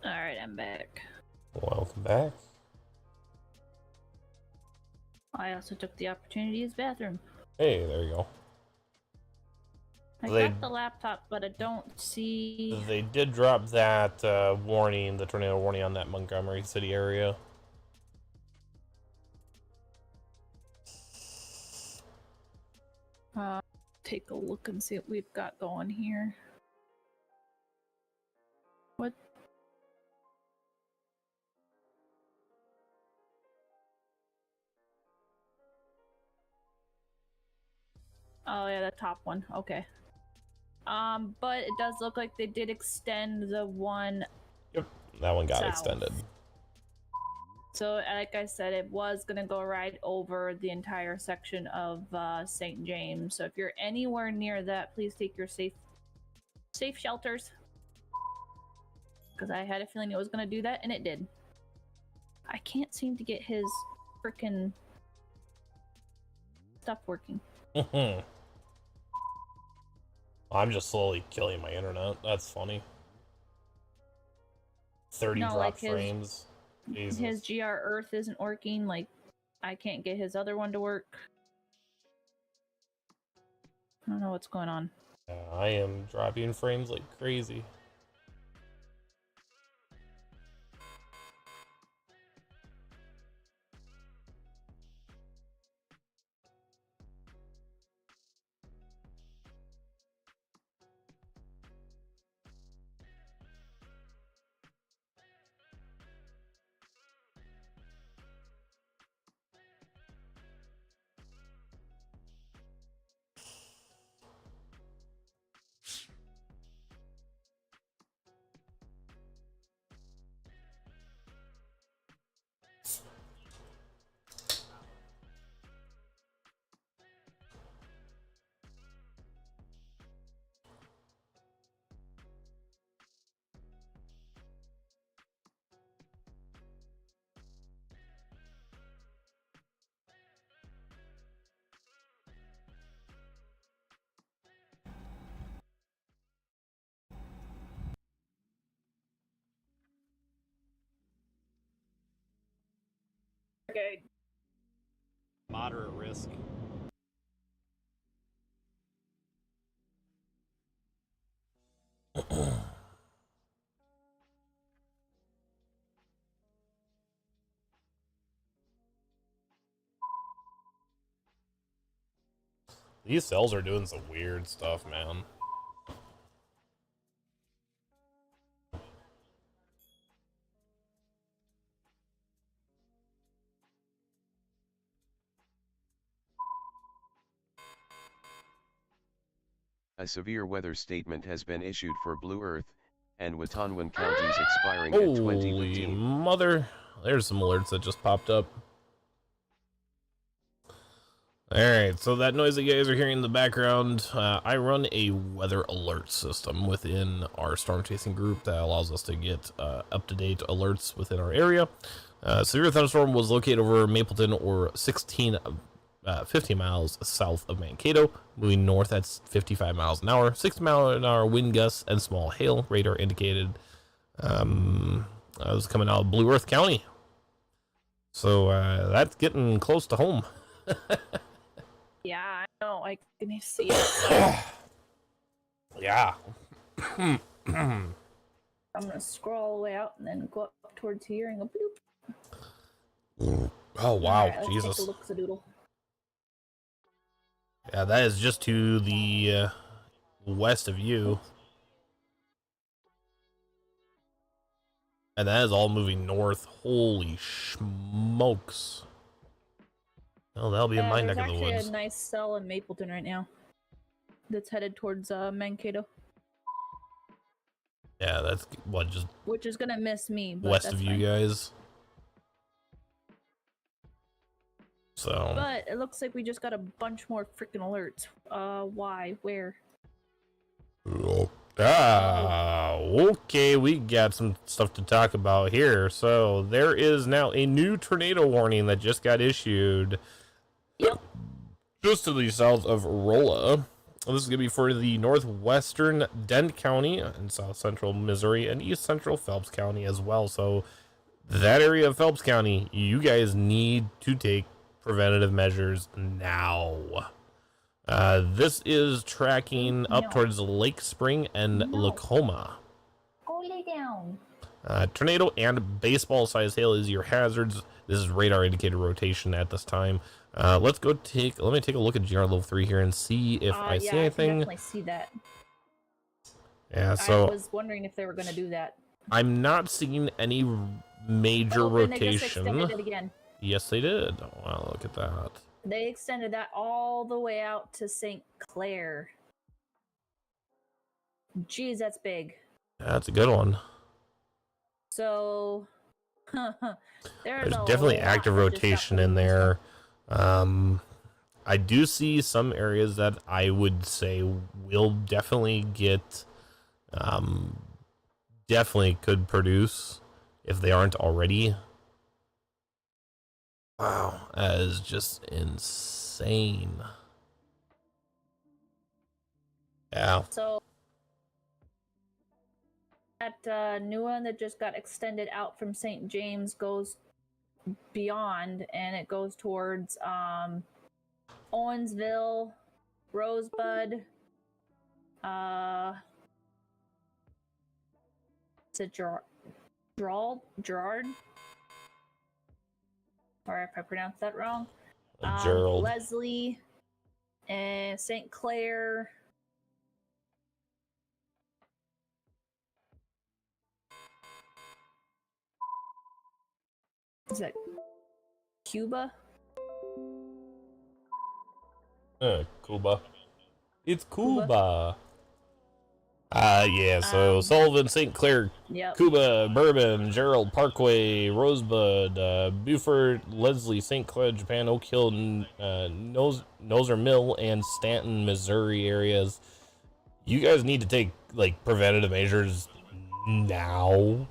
Alright, I'm back. Welcome back. I also took the opportunity to use the bathroom. Hey, there you go. I They- got the laptop, but I don't see... They did drop that warning, the tornado warning on that Montgomery City area. Take a look and see what we've got going here. What? Oh yeah, the top one. Okay. But it does look like they did extend the one. Yep, that one got South. extended. So, like I said, it was gonna go right over the entire section of St. James. So, if you're anywhere near that, please take your safe shelters. Because I had a feeling it was gonna do that, and it did. I can't seem to get his freaking stuff working. I'm just slowly killing my internet. That's funny. 30 No, drop like his- frames. Jesus. His GR Earth isn't working. Like, I can't get his other one to work. I don't know what's going on. Yeah, I am dropping frames like crazy. Okay. Moderate risk. These cells are doing some weird stuff, man. A severe weather statement has been issued for Blue Earth and Watonwan counties expiring at Holy 2015. mother. There's some alerts that just popped up. Alright, so that noise that you guys are hearing in the background, I run a weather alert system within our storm chasing group that allows us to get up-to-date alerts within our area. Severe thunderstorm was located over Mapleton or 15 miles south of Mankato, moving north at 55 miles an hour, 60-mile-an-hour wind gusts, and small hail. Radar indicated I was coming out of Blue Earth County. So that's getting close to home. Yeah, I know. I can see it. Yeah. I'm gonna scroll all the way out and then go up towards here and go bloop. Oh wow, Alright, let's Jesus. take a look-a-doodle. Yeah, that is just to the west of you. And that is all moving north. Holy smokes. Well, that'll be in my There's neck of the actually woods. a nice cell in Mapleton right now that's headed towards Mankato, Yeah, that's what, just which is gonna miss me. But west that's of you fine. guys. So But it looks like we just got a bunch more freaking alerts. Why? Where? Okay, we got some stuff to talk about here. So there is now a new tornado warning that just got issued. Yep. Just to the south of Rolla. This is going to be for the northwestern Dent County and south central Missouri and east central Phelps County as well. So that area of Phelps County, you guys need to take preventative measures now. This is tracking up No. towards Lake Spring and No. Lacoma. Go lay down. Tornado and baseball-sized hail is your hazards. This is radar indicated rotation at this time. Let me take a look at GR level 3 here and see if I Yeah, see I can anything. definitely see that. Yeah, I so was wondering if they were gonna do that. I'm not seeing any major Oh, then they just rotation. extended it again. Yes, they did. Wow, look at that. They extended that all the way out to St. Clair. Geez, that's big. That's a good one. So There's definitely active rotation in there. I do see some areas that I would say will definitely get, definitely could produce if they aren't already. Wow, that is just insane. Yeah. So That new one that just got extended out from St. James goes beyond, and it goes towards Owensville, Rosebud. Is it Gerard? Or if I pronounced that wrong. Gerald. Leslie, and St. Clair. Is that Cuba? Cuba. It's Cuba. Cuba. Yeah, so Sullivan, St. Clair, Yep. Cuba, Bourbon, Gerald, Parkway, Rosebud, Buford, Leslie, St. Clair, Japan, Oak Hill, Noser Mill, and Stanton, Missouri areas. You guys need to take, like, preventative measures now.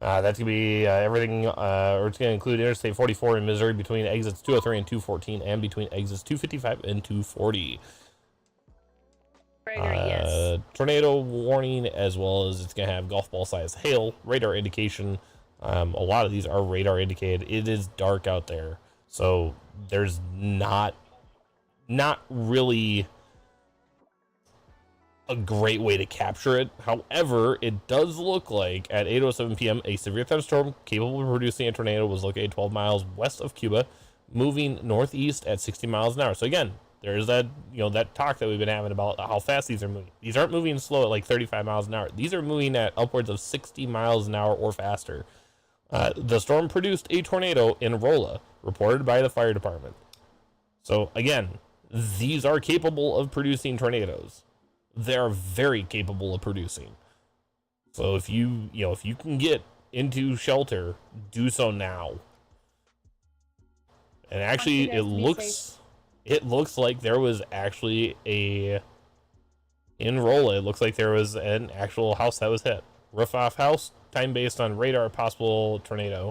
That's going to be everything, or it's going to include Interstate 44 in Missouri between exits 203 and 214, and between exits 255 and 240. Yes. Tornado warning, as well as it's going to have golf ball size hail, radar indication. A lot of these are radar indicated. It is dark out there, so there's not really a great way to capture it. However, it does look like at 8:07 p.m. a severe thunderstorm capable of producing a tornado was located 12 miles west of Cuba, moving northeast at 60 miles an hour. So again, there's that, that talk that we've been having about how fast these are moving. These aren't moving slow at like 35 miles an hour. These are moving at upwards of 60 miles an hour or faster. The storm produced a tornado in Rolla, reported by the fire department. So again, these are capable of producing tornadoes. They're very capable of producing. So if you can get into shelter, do so now. And actually, it looks like there was actually in Rolla, it looks like there was an actual house that was hit. Roof off house, time based on radar, possible tornado.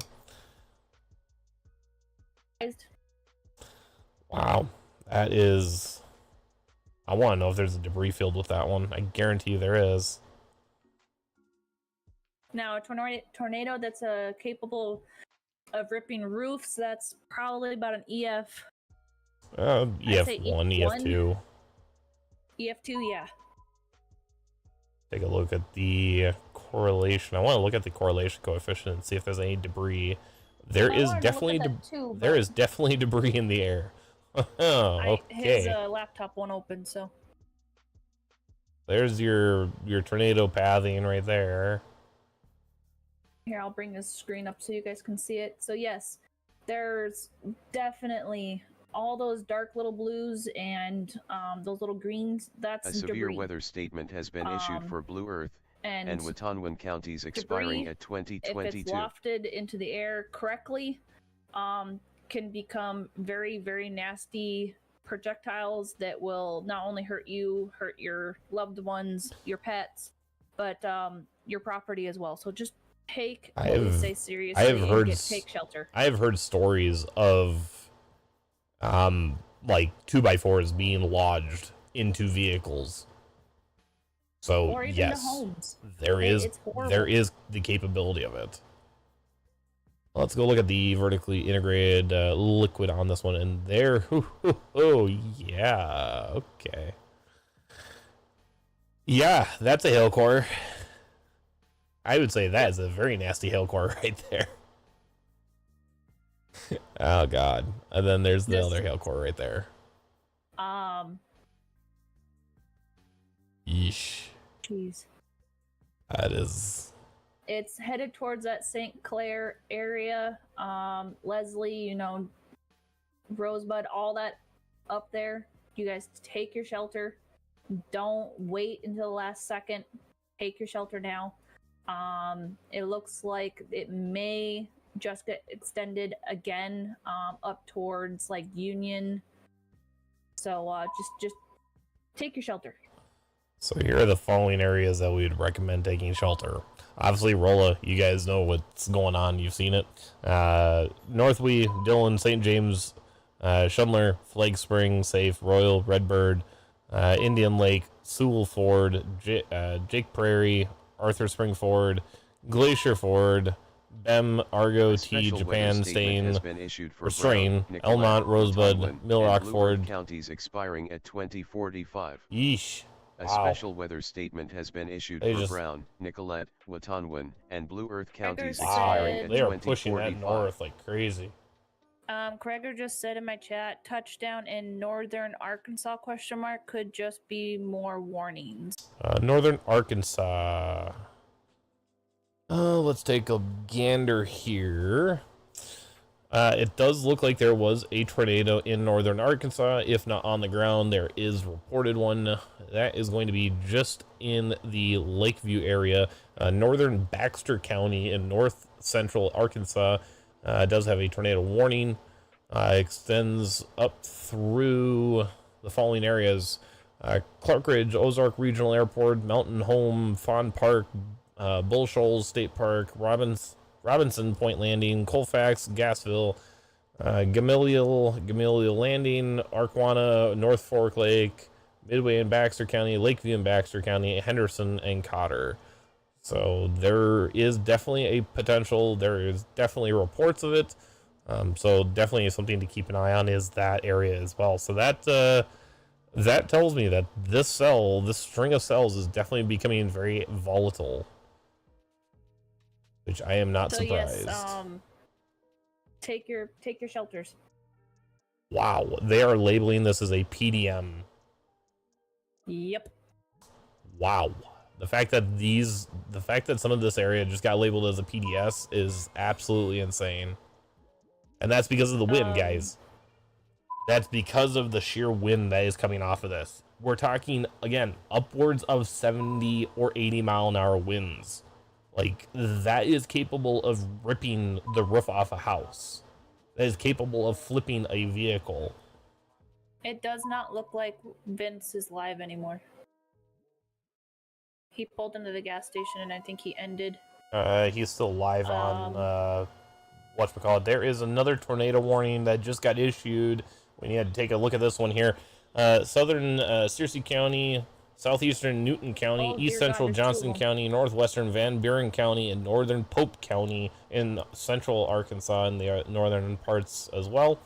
Wow, that is... I want to know if there's a debris field with that one. I guarantee you there is. Now, a tornado that's capable of ripping roofs, that's probably about an EF. EF1, EF2. EF2, yeah. Take a look at the correlation. I want to look at the correlation coefficient and see if there's any debris. There is definitely debris in the air. Oh, okay. His laptop won't open, so. There's your tornado pathing right there. Here, I'll bring this screen up so you guys can see it. So yes, there's definitely all those dark little blues and those little greens. That's a severe debris. Weather statement has been issued for Blue Earth and Watonwan counties expiring debris, at 2022. If it's lofted into the air correctly, can become very, very nasty projectiles that will not only hurt you, hurt your loved ones, your pets, but your property as well. So just take what we say seriously. Take shelter. I have heard stories of like 2x4s being lodged into vehicles. So or even yes, to homes. there is the capability of it. Let's go look at the vertically integrated liquid on this one, and there, oh yeah, okay. Yeah, that's a hail core. I would say that is a very nasty hail core right there. Oh god. And then there's the other hail core right there. Yeesh. Jeez. That is... It's headed towards that St. Clair area. Leslie, Rosebud, all that up there. You guys take your shelter. Don't wait until the last second. Take your shelter now. It looks like it may just get extended again up towards like Union. So just take your shelter. So here are the following areas that we would recommend taking shelter. Obviously, Rolla, you guys know what's going on. You've seen it. Northwee, Dillon, St. James, Schindler, Flag Spring, Safe, Royal, Redbird, Indian Lake, Sewell Ford, Jake Prairie, Arthur Spring Ford, Glacier Ford, Bem, Argo, A T, special weather Japan, statement has Stain, been issued for Restrain, Brown, Elmont, Nicollet, Rosebud, Watonwan, Millrock and Blue Earth Ford. counties expiring at 2045. Yeesh. A Wow. special weather statement has been issued They for just- Brown, Nicollet, Watonwan, and Blue Earth counties Wow, expiring said- at They are pushing that 2045. north like crazy. Kreger just said in my chat, touchdown in northern Arkansas question mark could just be more warnings. Northern Arkansas. Let's take a gander here. It does look like there was a tornado in northern Arkansas. If not on the ground, there is reported one. That is going to be just in the Lakeview area. Northern Baxter County in north central Arkansas does have a tornado warning. Extends up through the following areas: Clark Ridge, Ozark Regional Airport, Mountain Home, Fawn Park, Bull Shoals State Park, Robinson Point Landing, Colfax, Gassville, Gamaliel Landing, Arquana, North Fork Lake, Midway and Baxter County, Lakeview and Baxter County, Henderson and Cotter. So there is definitely a potential. There is definitely reports of it. So definitely something to keep an eye on is that area as well. So that tells me that this string of cells is definitely becoming very volatile, which I am not surprised. Yes, take your shelters. Wow, they are labeling this as a PDM. Yep. Wow. The fact that some of this area just got labeled as a PDS is absolutely insane. And that's because of the wind, guys. That's because of the sheer wind that is coming off of this. We're talking, again, upwards of 70 or 80 mile an hour winds. Like, that is capable of ripping the roof off a house. That is capable of flipping a vehicle. It does not look like Vince is live anymore. He pulled into the gas station and I think he ended. He's still live on whatchamacallit. There is another tornado warning that just got issued. We need to take a look at this one here. Southern Searcy County, southeastern Newton County, east central Johnson County, northwestern Van Buren County, and northern Pope County in central Arkansas and the northern parts as well.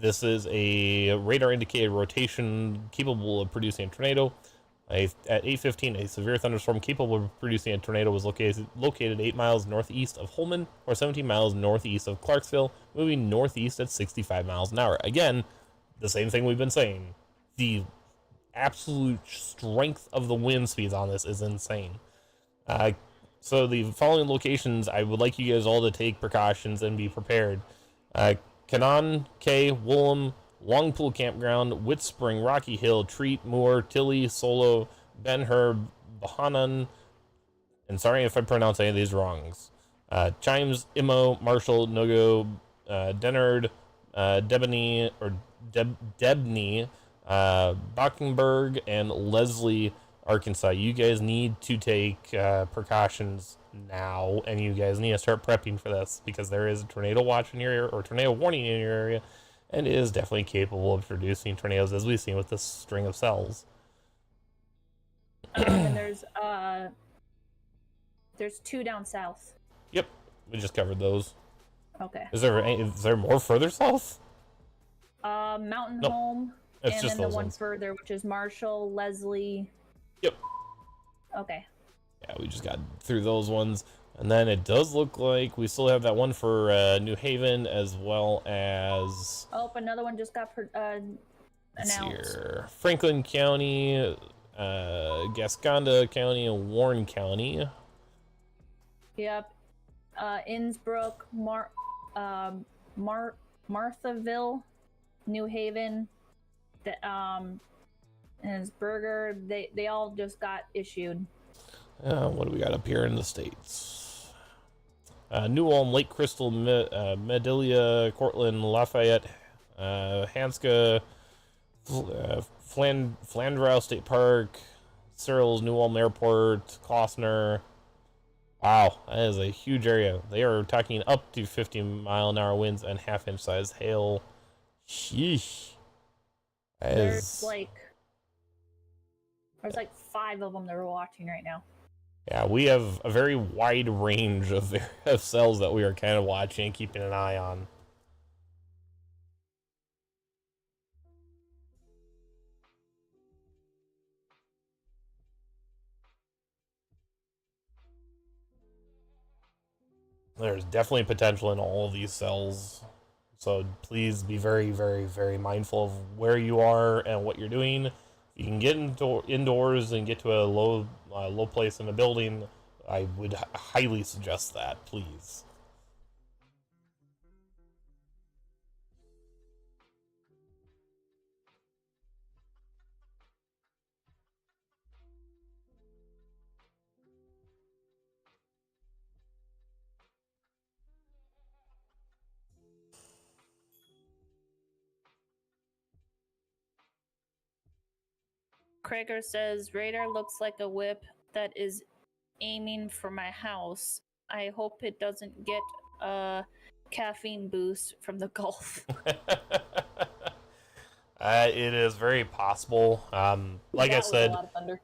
This is a radar indicated rotation capable of producing a tornado. At 8:15, a severe thunderstorm capable of producing a tornado was located 8 miles northeast of Holman or 17 miles northeast of Clarksville, moving northeast at 65 miles an hour. Again, the same thing we've been saying. The absolute strength of the wind speeds on this is insane. So the following locations, I would like you guys all to take precautions and be prepared. Canaan, K, Woolham, Longpool Campground, Witt Spring, Rocky Hill, Treat, Moore, Tilly, Solo, Ben Herb, Bahanan, and sorry if I pronounce any of these wrongs. Chimes, Imo, Marshall, Nogo, Dennard, Debney, Bockenberg, and Leslie, Arkansas. You guys need to take precautions now, and you guys need to start prepping for this because there is a tornado watch in your area or tornado warning in your area, and it is definitely capable of producing tornadoes, as we've seen with this string of cells. And there's two down south. Yep, we just covered those. Okay. Is there more further south? Mountain Nope. Home, It's and just then the those one ones. further, which is Marshall, Leslie. Yep. Okay. Yeah, we just got through those ones. And then it does look like we still have that one for New Haven, as well as... Oh, another one just got announced. Here. Franklin County, Gasconda County, and Warren County. Yep. Innsbruck, Marthaville, New Haven, and Berger. They all just got issued. What do we got up here in the States? New Ulm, Lake Crystal, Medilia, Cortland, Lafayette, Hanska, Flandreau State Park, Searles, New Ulm Airport, Klossner. Wow, that is a huge area. They are talking up to 50-mile-an-hour winds and half-inch size hail. Sheesh. There's like 5 of them that we're watching right now. Yeah, we have a very wide range of cells that we are kind of watching and keeping an eye on. There's definitely potential in all of these cells. So please be very, very, very mindful of where you are and what you're doing. If you can get indoors and get to a low place in the building, I would highly suggest that, please. Krager says radar looks like a whip that is aiming for my house. I hope it doesn't get a caffeine boost from the Gulf. It is very possible. Like That I was a said, lot of thunder.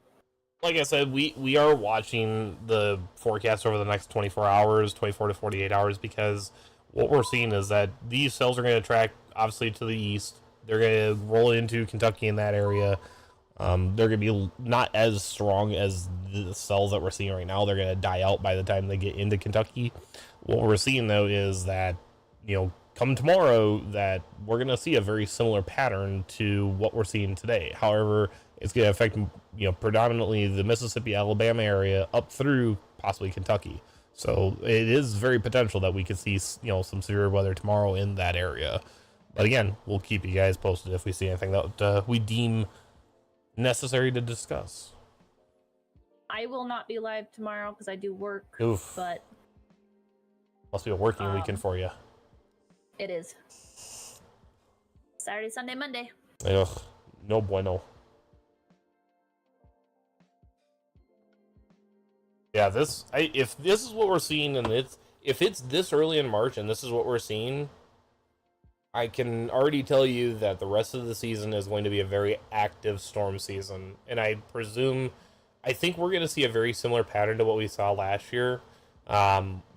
we are watching the forecast over the next 24 hours, 24 to 48 hours, because what we're seeing is that these cells are going to track obviously to the east. They're going to roll into Kentucky in that area. They're going to be not as strong as the cells that we're seeing right now. They're going to die out by the time they get into Kentucky. What we're seeing though is that, come tomorrow, that we're going to see a very similar pattern to what we're seeing today. However, it's going to affect, predominantly the Mississippi, Alabama area up through possibly Kentucky. So it is very potential that we could see, some severe weather tomorrow in that area. But again, we'll keep you guys posted if we see anything that we deem necessary to discuss. I will not be live tomorrow because I do work. Oof. But must be a working weekend for you. It is. Saturday, Sunday, Monday. Ugh, no bueno. Yeah, if this is what we're seeing, and if it's this early in March and this is what we're seeing, I can already tell you that the rest of the season is going to be a very active storm season, and I think we're going to see a very similar pattern to what we saw last year,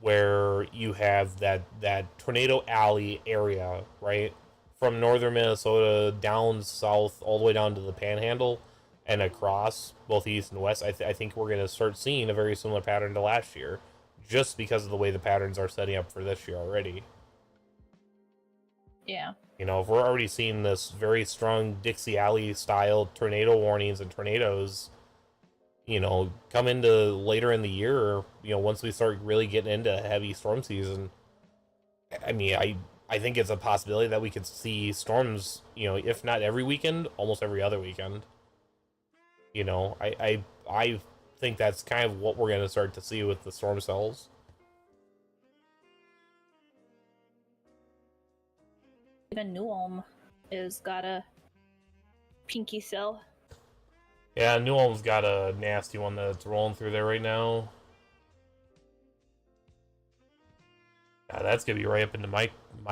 where you have that tornado alley area, right, from northern Minnesota down south all the way down to the Panhandle and across both east and west. I think we're going to start seeing a very similar pattern to last year, just because of the way the patterns are setting up for this year already. Yeah. If we're already seeing this very strong Dixie Alley style tornado warnings and tornadoes, come into later in the year, once we start really getting into heavy storm season, I mean, I think it's a possibility that we could see storms, if not every weekend, almost every other weekend. I think that's kind of what we're going to start to see with the storm cells. Even New Ulm is got a pinky cell. Yeah, New Ulm's got a nasty one that's rolling through there right now. Yeah, that's gonna be right up into my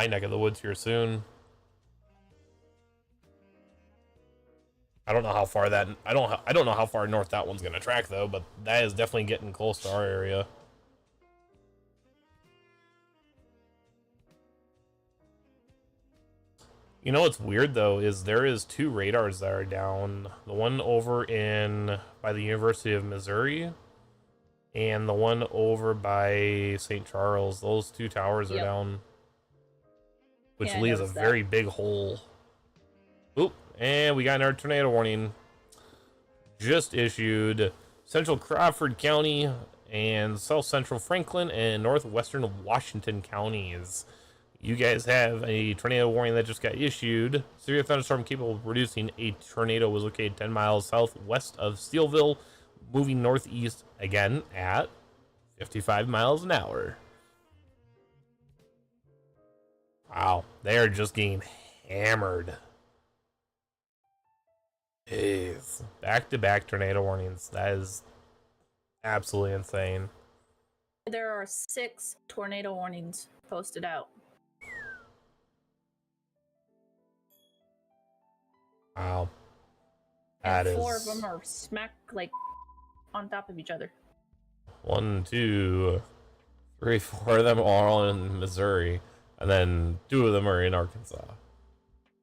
neck of the woods here soon. I don't know how far I don't know how far north that one's gonna track though, but that is definitely getting close to our area. What's weird though is there is 2 radars that are down. The one over by the University of Missouri, and the one over by St. Charles. Those 2 towers are down, which leaves a very big hole. Oop, and we got another tornado warning just issued. Central Crawford County and South Central Franklin and Northwestern Washington counties. You guys have a tornado warning that just got issued. Severe thunderstorm capable of producing a tornado was located 10 miles southwest of Steelville, moving northeast again at 55 miles an hour. Wow, they are just getting hammered. Jeez. Back-to-back tornado warnings. That is absolutely insane. There are 6 tornado warnings posted out. Wow. And 4 of them are smack on top of each other. 1, 2, 3, 4 of them are all in Missouri, and then 2 of them are in Arkansas.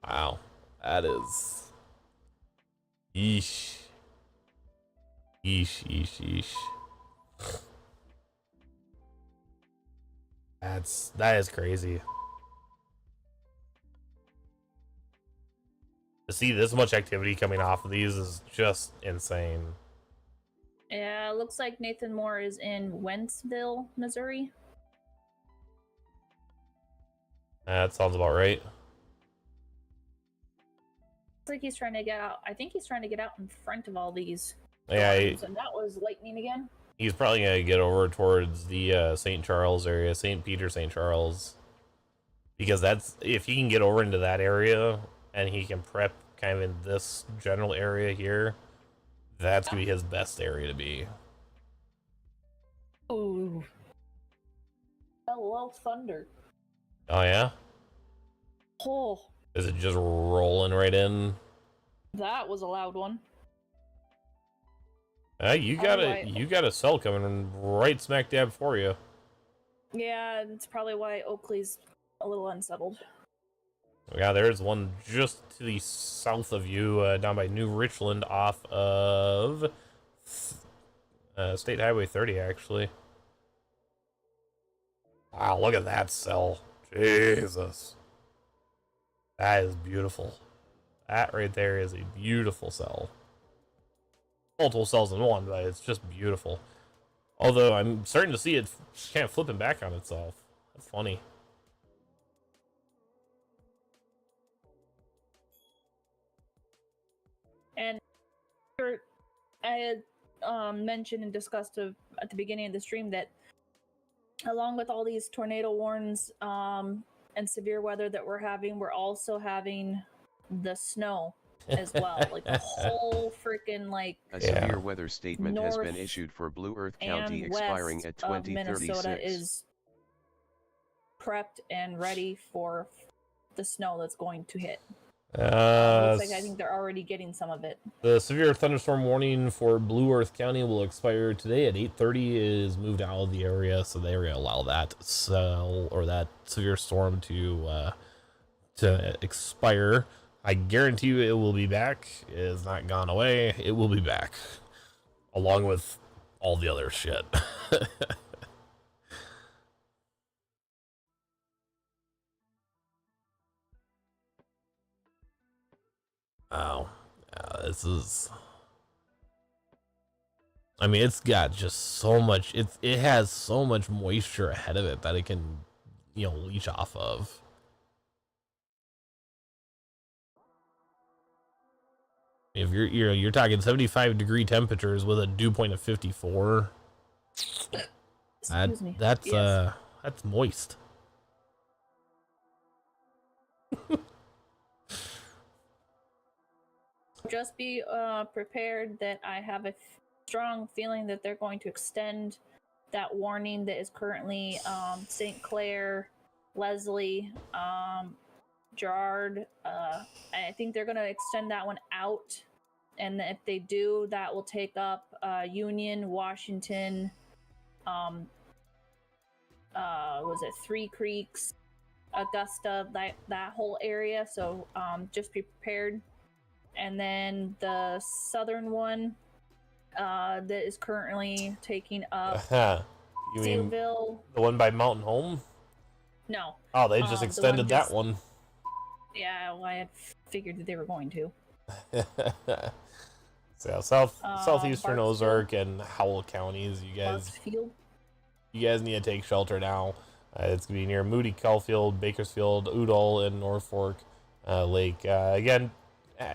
Wow, that is... Yeesh. Yeesh, yeesh, yeesh. That is crazy. To see this much activity coming off of these is just insane. Yeah, looks like Nathan Moore is in Wentzville, Missouri. That sounds about right. Looks like he's trying to get out. I think he's trying to get out in front of all these. Yeah, and that was lightning again. he's probably gonna get over towards the St. Charles area, St. Peter, St. Charles, because that's if he can get over into that area and he can prep kind of in this general area here, that's gonna be his best area to be. Ooh. Hello, thunder. Oh yeah, Oh, is it just rolling right in? that was a loud one. You got a cell coming right smack dab for you. Yeah, that's probably why Oakley's a little unsettled. Yeah, there's one just to the south of you, down by New Richland, off of State Highway 30, actually. Wow, look at that cell. Jesus. That is beautiful. That right there is a beautiful cell. Multiple cells in one, but it's just beautiful. Although I'm starting to see it kind of flipping back on itself. That's funny. And I had mentioned and discussed at the beginning of the stream that along with all these tornado warns and severe weather that we're having, we're also having the snow as well. Like the whole freaking like a severe weather statement has been issued for Blue Earth County expiring at 2036. Minnesota is prepped and ready for the snow that's going to hit. Looks like I think they're already getting some of it. The severe thunderstorm warning for Blue Earth County will expire today at 8:30. Is moved out of the area, so they're going to allow that cell or that severe storm to expire. I guarantee you it will be back. It has not gone away. It will be back, along with all the other shit. Wow. This is... I mean, it's got just so much... It has so much moisture ahead of it that it can, leach off of. If you're talking 75-degree temperatures with a dew point of 54, that's moist. Just be prepared that I have a strong feeling that they're going to extend that warning that is currently St. Clair, Leslie, Gerard. I think they're going to extend that one out, and if they do, that will take up Union, Washington, was it Three Creeks, Augusta, that whole area. So just be prepared. And then the southern one that is currently taking up You mean Sealville. The one by Mountain Home? No. Oh, they just extended that one. Yeah, well, I had figured that they were going to. So southeastern Barksville. Ozark and Howell counties. You guys need to take shelter now. It's gonna be near Moody, Caulfield, Bakersfield, Udall, and Norfolk Lake. Again,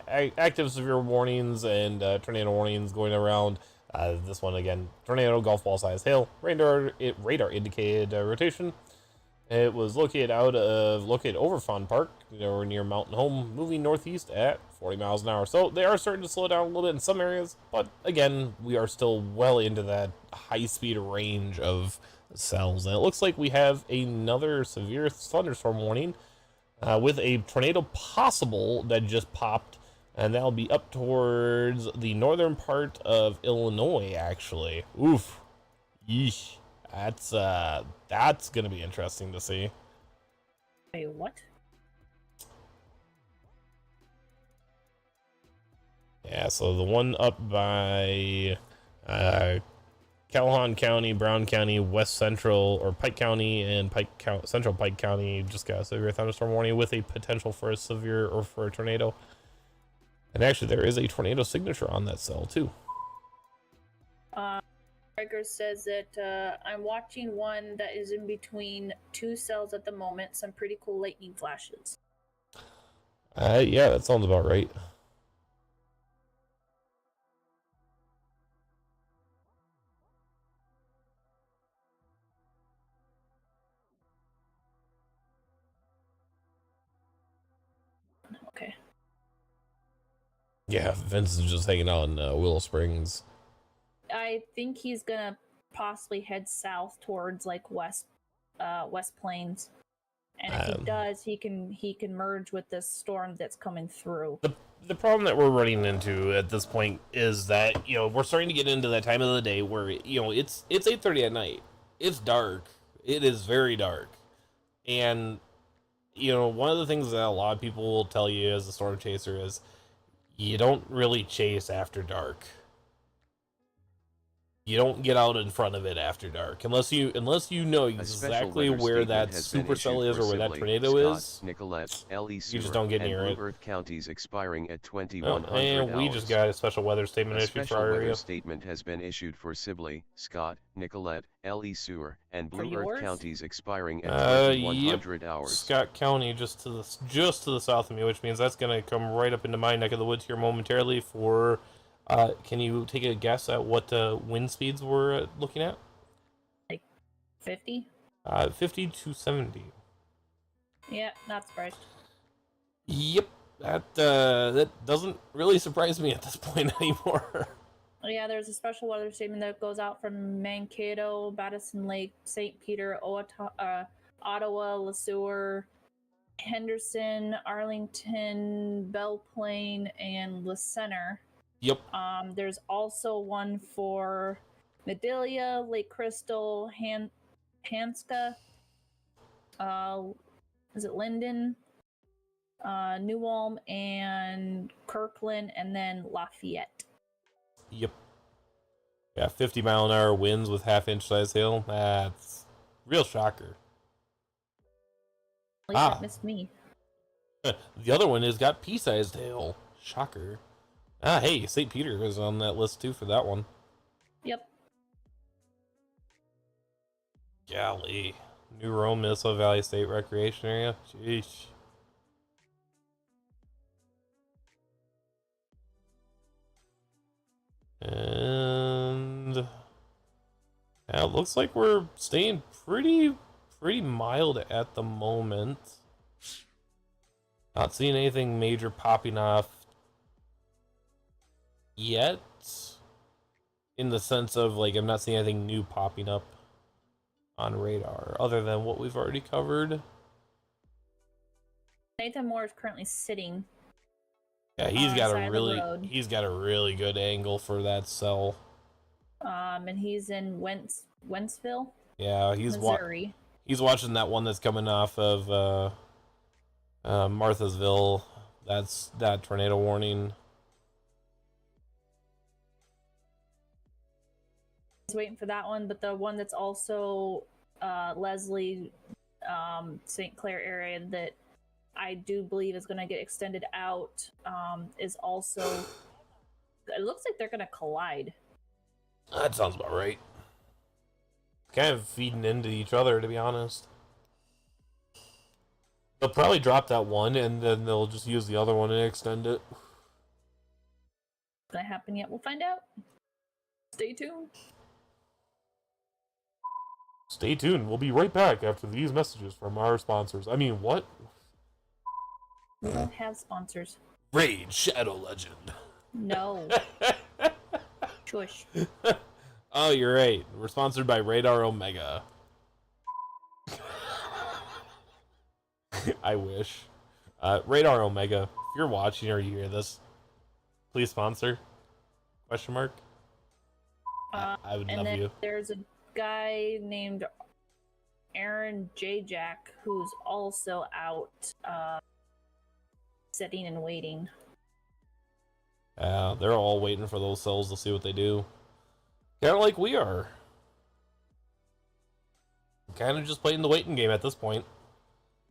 active severe warnings and tornado warnings going around. This one again, tornado, golf ball size hail, radar indicated rotation. It was located over Fawn Park, near Mountain Home, moving northeast at 40 miles an hour. So they are starting to slow down a little bit in some areas, but again, we are still well into that high-speed range of cells. And it looks like we have another severe thunderstorm warning with a tornado possible that just popped, and that'll be up towards the northern part of Illinois, actually. Oof. Yeesh. That's gonna be interesting to see. Wait, what? Yeah, so the one up by Calhoun County, Brown County, West Central, or Pike County, and Central Pike County just got a severe thunderstorm warning with a potential for a severe or for a tornado. And actually, there is a tornado signature on that cell too. Riker says that I'm watching one that is in between two cells at the moment. Some pretty cool lightning flashes. Yeah, that sounds about right. Okay. Yeah, Vince is just hanging out in Willow Springs. I think he's gonna possibly head south towards like West Plains, and if he does, he can merge with this storm that's coming through. The problem that we're running into at this point is that we're starting to get into that time of the day where it's 8:30 at night. It's dark. It is very dark, and one of the things that a lot of people will tell you as a storm chaser is you don't really chase after dark. You don't get out in front of it after dark unless you know exactly where that supercell is or where that tornado is. Nicolette, you just don't get near it. Earth counties expiring at 2100 and we just got a special weather statement issued for our area. A special weather statement has been issued for Sibley, Scott, Nicolette, L.E. Sewer, and Blue Earth counties expiring at 2100 hours. Scott County just to the south of me, which means that's going to come right up into my neck of the woods here momentarily for. Can you take a guess at what wind speeds we're looking at? Like 50? 50 to 70. Yeah, not surprised. Yep, that doesn't really surprise me at this point anymore. Yeah, there's a special weather statement that goes out from Mankato, Madison Lake, St. Peter, Ottawa, Le Sueur, Henderson, Arlington, Belle Plaine, and Le Center. Yep. There's also one for Medelia, Lake Crystal, Hanska, is it Linden, New Ulm, and Kirkland, and then Lafayette. Yep. Yeah, 50-mile-an-hour winds with half-inch size hail. That's real shocker. At least that missed me. The other one has got pea-sized hail. Shocker. Hey, St. Peter is on that list too for that one. Yep. Golly. New Rome, Minnesota Valley State Recreation Area. Jeez. And yeah, it looks like we're staying pretty mild at the moment. Not seeing anything major popping off yet, in the sense of like I'm not seeing anything new popping up on radar other than what we've already covered. Nathan Moore is currently sitting. Yeah, he's got a really good angle for that cell. And he's in Wentzville. Yeah, Missouri. He's watching that one that's coming off of Marthasville. That's that tornado warning. Waiting for that one, but the one that's also Leslie, St. Clair area that I do believe is going to get extended out is also, it looks like they're going to collide. That sounds about right. Kind of feeding into each other, to be honest. They'll probably drop that one and then they'll just use the other one and extend it. Going to happen yet? We'll find out. Stay tuned. Stay tuned. We'll be right back after these messages from our sponsors. I mean, what? We don't have sponsors. Raid Shadow Legend. No. Shush. Oh, you're right. We're sponsored by Radar Omega. I wish. Radar Omega, if you're watching or you hear this, please sponsor. Question mark? I would love you. There's guy named Aaron J. Jack, who's also out sitting and waiting. They're all waiting for those cells to see what they do. Kind of like we are. Kind of just playing the waiting game at this point.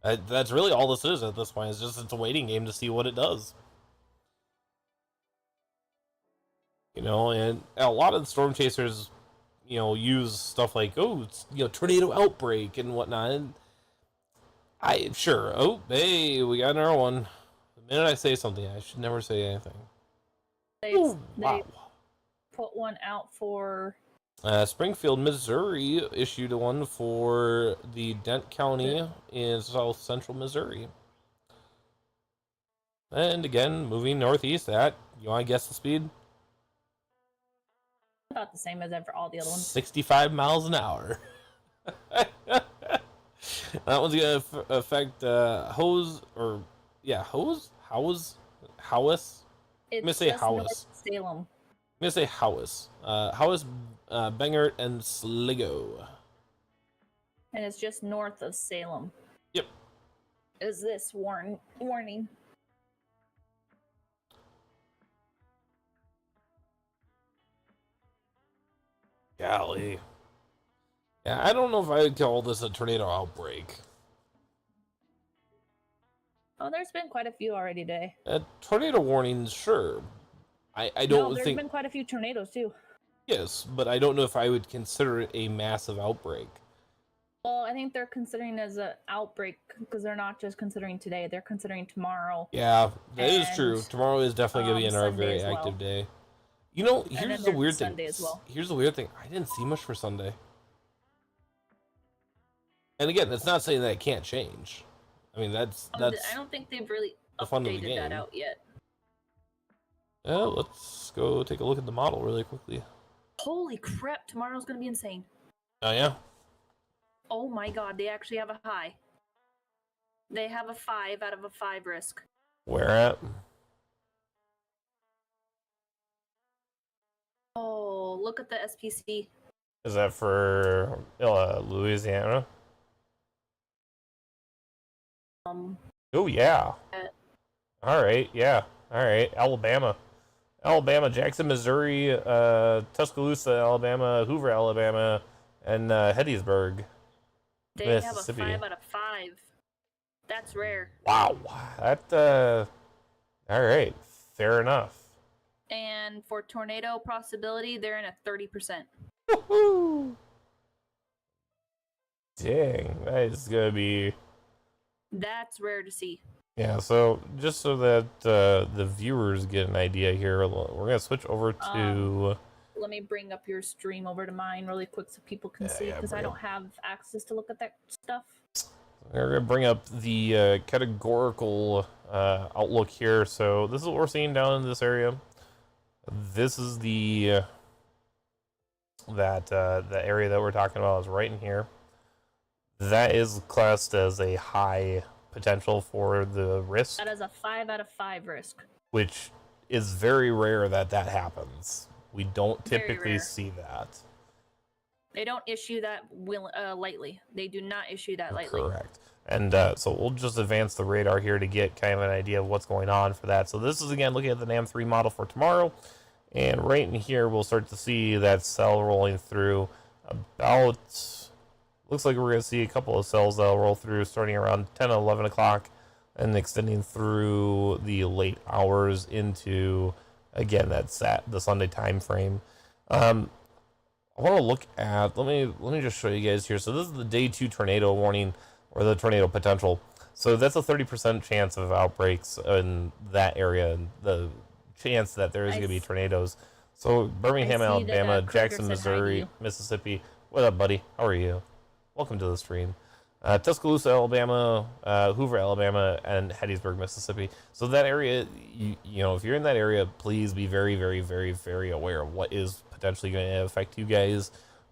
That's really all this is at this point. It's a waiting game to see what it does. You know, and a lot of the storm chasers, you know, use stuff like, oh, it's, you know, tornado outbreak and whatnot. And oh, hey, we got another one. The minute I say something, I should never say anything. They put one out for Springfield, Missouri issued one for the Dent County in south central Missouri. And again, moving northeast at, you want to guess the speed? About the same as ever all the other ones. 65 miles an hour. That one's going to affect Howes. I'm going to say Howes. Salem. I'm going to say Howes. Howes, Bengert, and Sligo. And it's just north of Salem. Yep. Is this warning? Golly. Yeah, I don't know if I would call this a tornado outbreak. Oh, there's been quite a few already today. Tornado warnings, sure. I don't there's think... been quite a few tornadoes too. Yes, but I don't know if I would consider it a massive outbreak. Well, I think they're considering it as an outbreak because they're not just considering today; they're considering tomorrow. Yeah, that is true. Tomorrow is definitely going to be another Sunday very as well. active day. You know, here's the weird thing. Sunday as well. Here's the weird thing. I didn't see much for Sunday. And again, that's not saying that it can't change. I mean, that's I don't think they've really the fun of the updated game. that out yet. Let's go take a look at the model really quickly. Holy crap! Tomorrow's gonna be insane. Oh yeah. Oh my god! They actually have a high. They have a 5 out of a 5 risk. Where at? Oh, look at the SPC. Is that for Louisiana? Oh yeah. All right, yeah. All right, Alabama, Jackson, Missouri, Tuscaloosa, Alabama, Hoover, Alabama, and Gettysburg, They have a Mississippi. 5 out of 5. That's rare. Wow. That all right, fair enough. And for tornado possibility, they're in a 30%. Woohoo! Dang, that is gonna be. That's rare to see. Yeah, so just so that the viewers get an idea here, we're going to switch over to... Let me bring up your stream over to mine really quick so people can see, because I don't have access to look at that stuff. We're going to bring up the categorical outlook here. So this is what we're seeing down in this area. This is the area that we're talking about is right in here. That is classed as a high potential for the risk. That is a 5 out of 5 risk. Which is very rare that happens. We don't typically see that. They don't issue that lightly. They do not issue that lightly. Correct. And so we'll just advance the radar here to get kind of an idea of what's going on for that. So this is, again, looking at the NAM3 model for tomorrow. And right in here, we'll start to see that cell rolling through about... Looks like we're going to see a couple of cells that'll roll through starting around 10 or 11 o'clock and extending through the late hours into, again, that's the Sunday time frame. I want to look at, let me just show you guys here. So this is the day 2 tornado warning, or the tornado potential. So that's a 30% chance of outbreaks in that area, and the chance that there is going to be tornadoes. So Birmingham, Alabama, Jackson, Missouri, Mississippi. What up, buddy? How are you? Welcome to the stream. Tuscaloosa, Alabama, Hoover, Alabama, and Gettysburg, Mississippi. So that area, you know, if you're in that area, please be very, very, very, very aware of what is potentially going to affect you guys.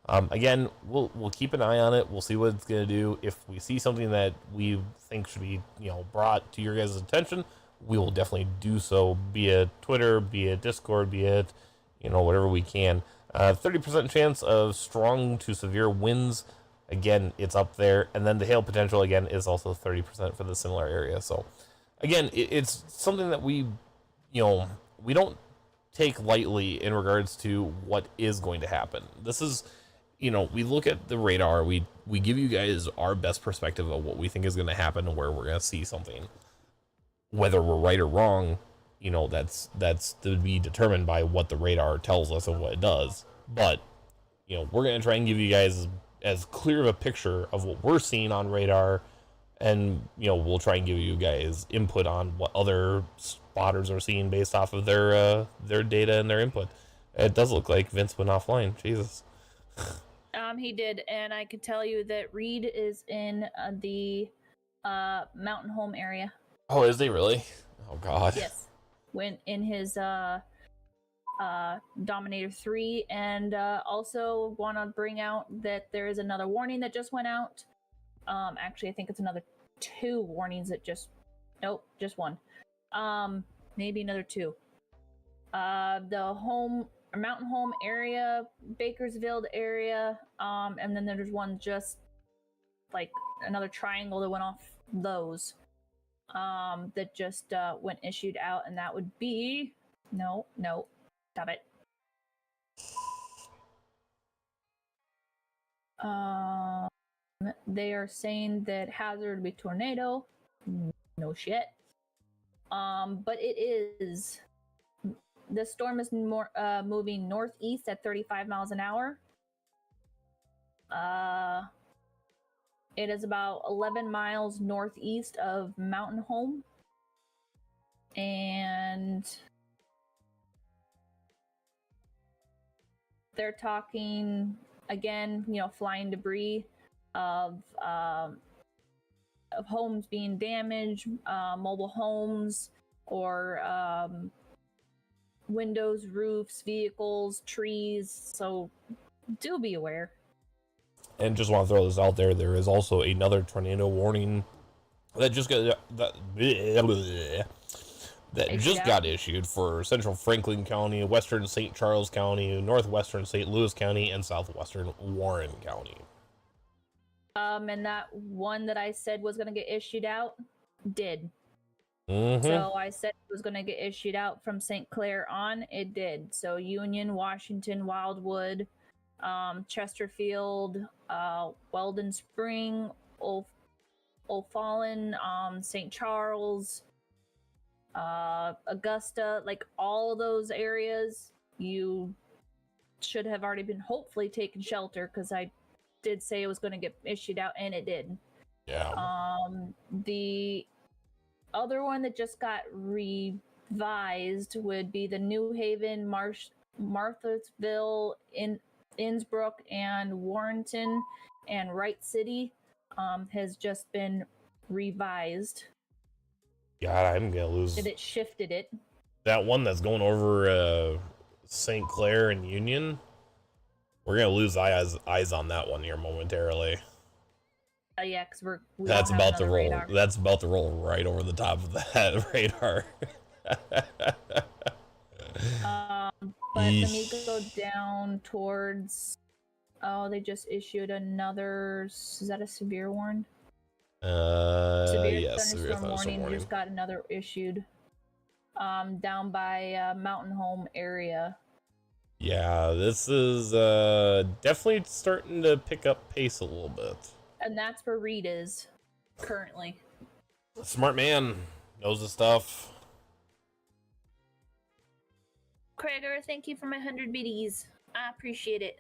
Again, we'll keep an eye on it. We'll see what it's going to do. If we see something that we think should be, you know, brought to your guys' attention, we will definitely do so, be it Twitter, be it Discord, be it, you know, whatever we can. 30% chance of strong to severe winds. Again, it's up there. And then the hail potential, again, is also 30% for the similar area. So, again, it's something that we don't take lightly in regards to what is going to happen. This is, we look at the radar. We give you guys our best perspective of what we think is going to happen and where we're going to see something. Whether we're right or wrong, that's to be determined by what the radar tells us and what it does. But, we're going to try and give you guys as clear of a picture of what we're seeing on radar, and, we'll try and give you guys input on what other spotters are seeing based off of their data and their input. It does look like Vince went offline. Jesus. He did, and I could tell you that Reed is in the Mountain Home area. Oh, is he really? Oh, God. Yes. Went in his Dominator 3, and also want to bring out that there is another warning that just went out. Actually, I think it's another 2 warnings that just one. Maybe another 2. The Mountain Home area, Bakersfield area, and then there's one just like another triangle that went off those. That just went issued out, and that would be no, stop it. They are saying that hazard would be tornado. No shit. But it is. The storm is moving northeast at 35 miles an hour. It is about 11 miles northeast of Mountain Home. And they're talking, again, flying debris of homes being damaged, mobile homes, or windows, roofs, vehicles, trees. So do be aware. And just want to throw this out there. There is also another tornado warning that just got issued for Central Franklin County, Western St. Charles County, Northwestern St. Louis County, and Southwestern Warren County. And that one that I said was going to get issued out did. Mm-hmm. So I said it was going to get issued out from St. Clair on. It did. So Union, Washington, Wildwood, Chesterfield, Weldon Spring, O'Fallon, St. Charles, Augusta, like all those areas, you should have already been hopefully taken shelter, because I did say it was going to get issued out, and it did. Yeah. The other one that just got revised would be the New Haven, Marthasville, Innsbrook, and Warrenton, and Wright City has just been revised. God, I'm gonna lose. It shifted it. That one that's going over St. Clair and Union. We're gonna lose eyes on that one here momentarily. Yeah, because that's about to roll. Radar. That's about to roll right over the top of that radar. But let me go down towards. Oh, they just issued another. Is that a severe warning? Yes, severe thunderstorm warning. Just got another issued. Down by Mountain Home area. Yeah, this is definitely starting to pick up pace a little bit. And that's where Reed is currently. Smart man, knows the stuff. Krager, thank you for my 100 biddies. I appreciate it.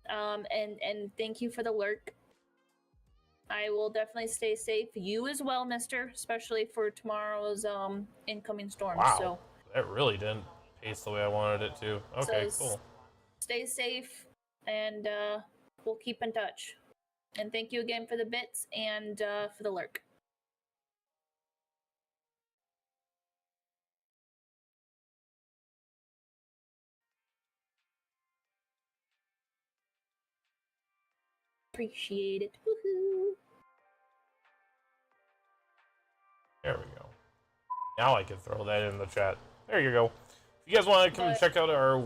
And thank you for the lurk. I will definitely stay safe. You as well, mister, especially for tomorrow's incoming storm. Wow, so that really didn't pace the way I wanted it to. Okay, so cool. Stay safe, and we'll keep in touch. And thank you again for the bits and for the lurk. Appreciate it. Woohoo! There we go. Now I can throw that in the chat. There you go. If you guys want to come and check out our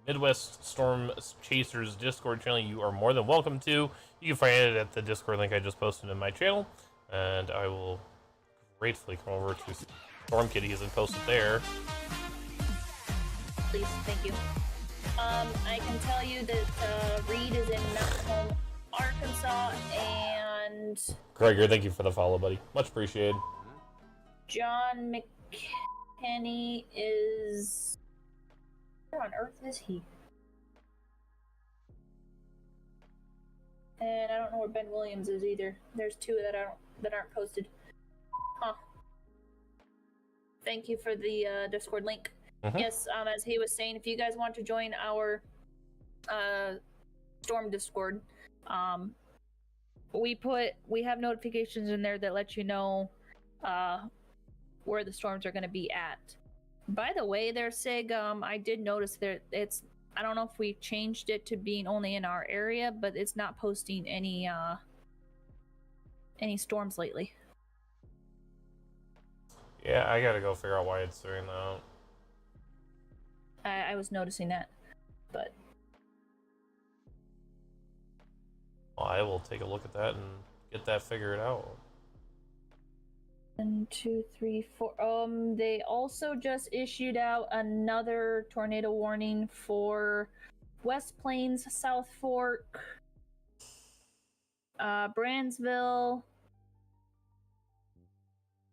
Midwest Storm Chasers Discord channel, you are more than welcome to. You can find it at the Discord link I just posted in my channel, and I will gratefully come over to Storm Kitties and post it there. Please, thank you. I can tell you that Reed is in Mountain Home, Arkansas, and Gregor, thank you for the follow, buddy. Much appreciated. John McKinney is... Where on earth is he? And I don't know where Ben Williams is either. There's two that aren't posted. Huh. Thank you for the Discord link. Mm-hmm. Yes, as he was saying, if you guys want to join our Storm Discord, we have notifications in there that let you know where the storms are going to be at. By the way, there, Sig, I did notice there I don't know if we changed it to being only in our area, but it's not posting any storms lately. Yeah, I gotta go figure out why it's doing that. I was noticing that, but Well, I will take a look at that and get that figured out. 1, 2, 3, 4. They also just issued out another tornado warning for West Plains, South Fork, Brandsville,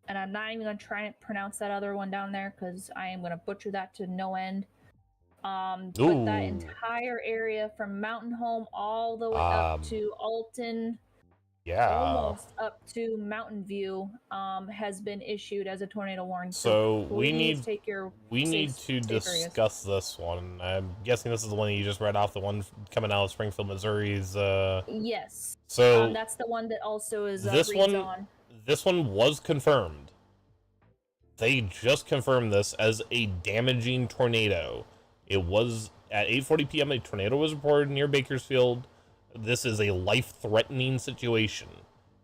and I'm not even gonna try and pronounce that other one down there because I am gonna butcher that to no end. But that entire area from Mountain Home all the way up to Alton, almost up to Mountain View, has been issued as a tornado warning. So we need to areas. discuss this one. I'm guessing this is the one that you just read off, the one coming out of Springfield, Missouri's. Yes. So that's the one that also is this reads one. On. This one was confirmed. They just confirmed this as a damaging tornado. It was at 8:40 p.m. A tornado was reported near Bakersfield. This is a life-threatening situation.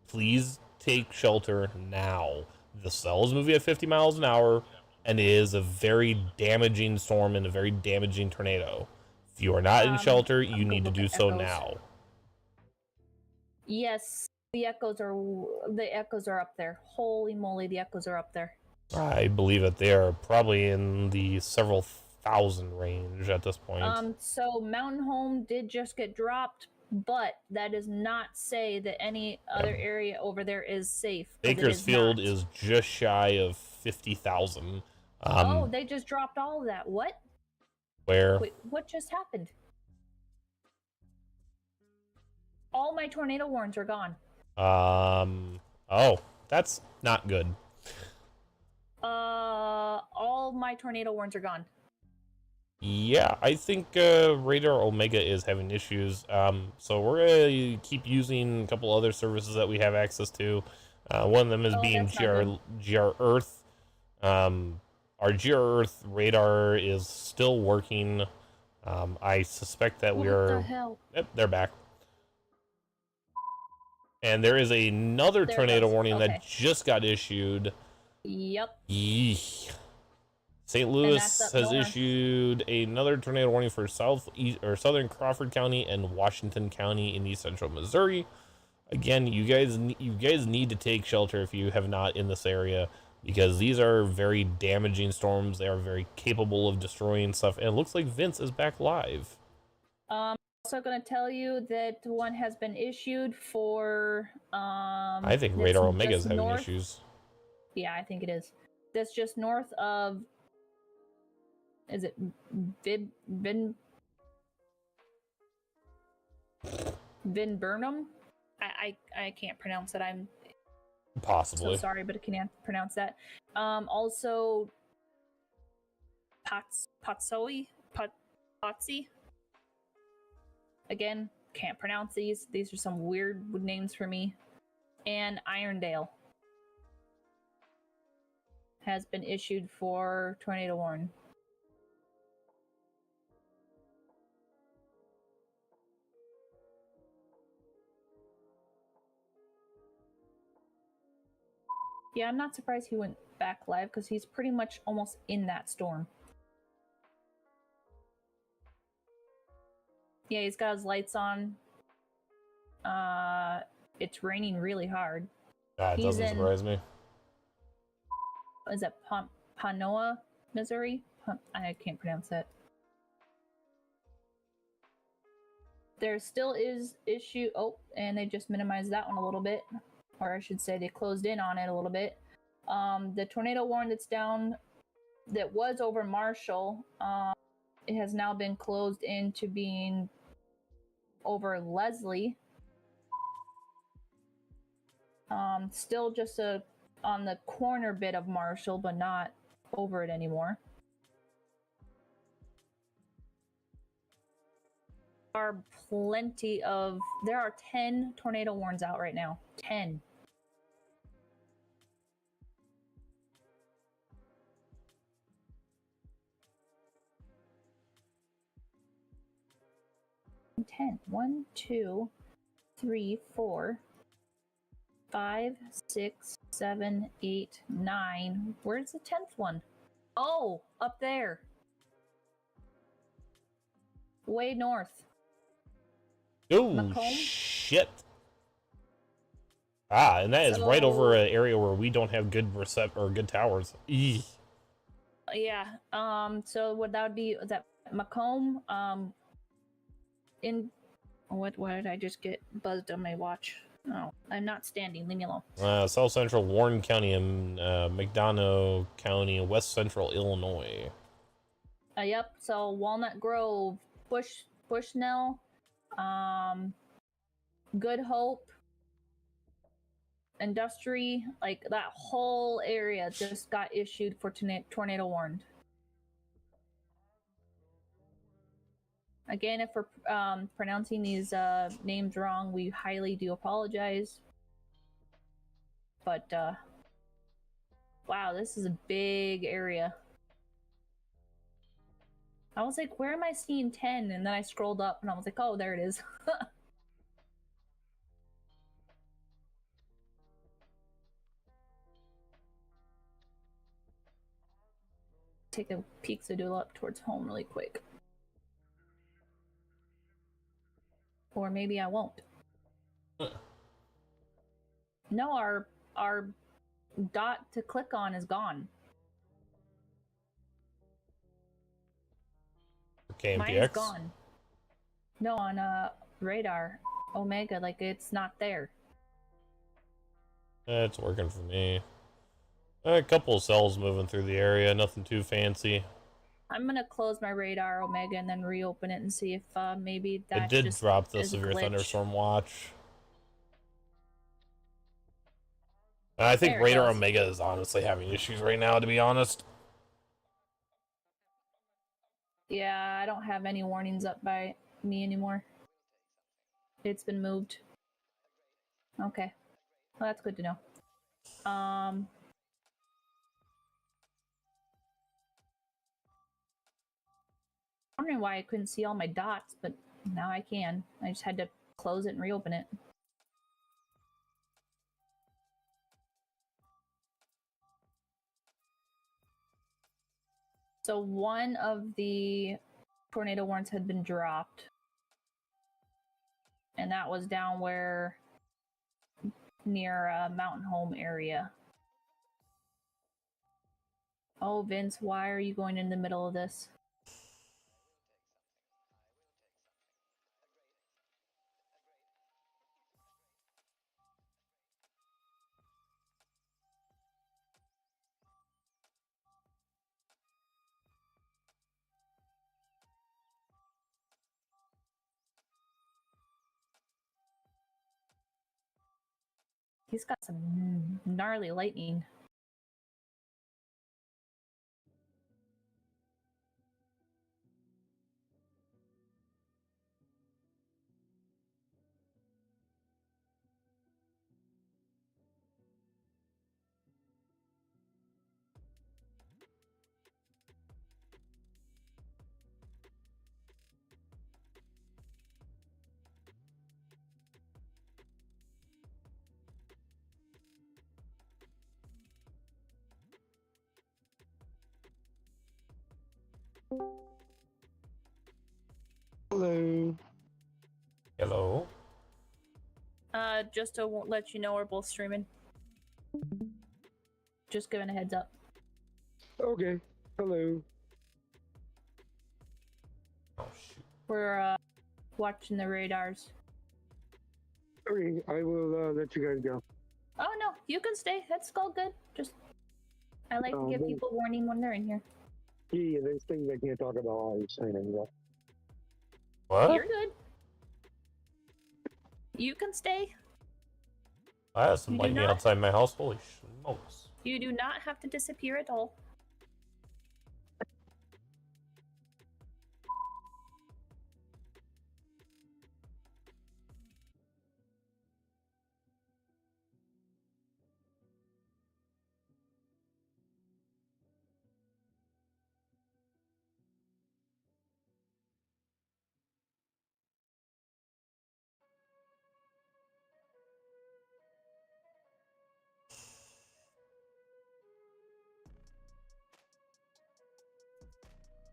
Please take shelter now. The cell is moving at 50 miles an hour, and it is a very damaging storm and a very damaging tornado. If you are not in shelter, you need to do so now. Yes, the echoes are up there. Holy moly, the echoes are up there. I believe that they are probably in the several thousand range at this point. So Mountain Home did just get dropped, but that does not say that any other area over there is safe. Bakersfield is just shy of 50,000. They just dropped all of that. What? Where? Wait, what just happened? All my tornado warns are gone. Oh, that's not good. All my tornado warns are gone. Yeah, I think Radar Omega is having issues. So we're gonna keep using a couple other services that we have access to. One of them is being GR Earth. Our GR Earth radar is still working. I suspect that we are. What the hell? Yep, they're back. And there is another tornado warning that just got issued. Yep. Yeesh. St. Louis has issued another tornado warning for southern Crawford County and Washington County in east central Missouri. Again, you guys need to take shelter if you have not in this area, because these are very damaging storms. They are very capable of destroying stuff. And it looks like Vince is back live. Also going to tell you that one has been issued for I think Radar Omega is having issues. Yeah, I think it is. That's just north of, is it Vinburnum? I can't pronounce it. I'm possibly so sorry, but I can't pronounce that. Also Potsy. Again, can't pronounce these. These are some weird names for me. And Irondale has been issued for tornado warning. Yeah, I'm not surprised he went back live because he's pretty much almost in that storm. Yeah, he's got his lights on. It's raining really hard. Ah, it doesn't surprise me. Is it Panoa, Missouri? I can't pronounce that. There still is issue. Oh, and they just minimized that one a little bit, or I should say, they closed in on it a little bit. The tornado warning that's down, that was over Marshall, it has now been closed into being over Leslie. Still just on the corner bit of Marshall, but not over it anymore. There are 10 tornado warns out right now. 10. One, two, three, 4, 5, 6, 7, 8, 9. Where's the 10th one? Oh, up there. Way north. Oh, Macomb? shit. Ah, and that is right over an area where we don't have good good towers. Eesh. Yeah. So what that would be, is that Macomb? What did I just get buzzed on my watch? Oh, I'm not standing. Leave me alone. South Central Warren County and McDonough County, West Central Illinois. Yep. So Walnut Grove, Bushnell, Good Hope, Industry, like that whole area just got issued for tornado warned. Again, if we're pronouncing these names wrong, we highly do apologize. But wow, this is a big area. I was like, where am I seeing 10? And then I scrolled up and I was like, oh, there it is. Take a peek-a-doodle up towards home really quick. Or maybe I won't. No, our dot to click on is gone. KMPX? Mine's gone. No, on radar Omega, like it's not there. It's working for me. A couple of cells moving through the area, nothing too fancy. I'm gonna close my radar Omega and then reopen it and see if maybe that it did just drop the is a severe glitch. thunderstorm watch. I think There it Radar goes. Omega is honestly having issues right now, to be honest. Yeah, I don't have any warnings up by me anymore. It's been moved. Okay. Well, that's good to know. I'm wondering why I couldn't see all my dots, but now I can. I just had to close it and reopen it. So one of the tornado warrants had been dropped. And that was down where near Mountain Home area. Oh, Vince, why are you going in the middle of this? He's got some gnarly lightning. Hello. just to let you know we're both streaming. Just giving a heads up. Okay. Hello. Oh shoot. We're watching the radars. Okay, I will let you guys go. Oh no, you can stay. That's all good. Just I like to give people warning when they're in here. Yeah, there's things I can't talk about while you're signing up. What? You're good. You can stay. I have some You do lightning not- outside my house. Holy smokes. You do not have to disappear at all.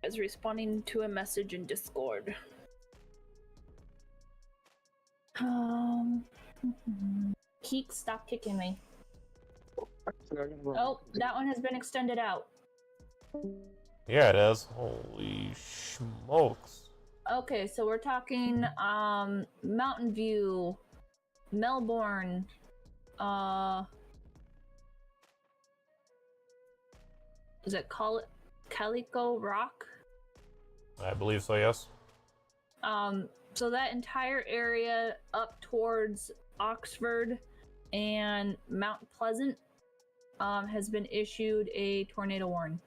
Is responding to a message in Discord. Keek, stop kicking me. Oh, that one has been extended out. Yeah, it is. Holy smokes. Okay, so we're talking Mountain View, Melbourne, is it Calico Rock? I believe so, yes. So that entire area up towards Oxford and Mount Pleasant has been issued a tornado warning.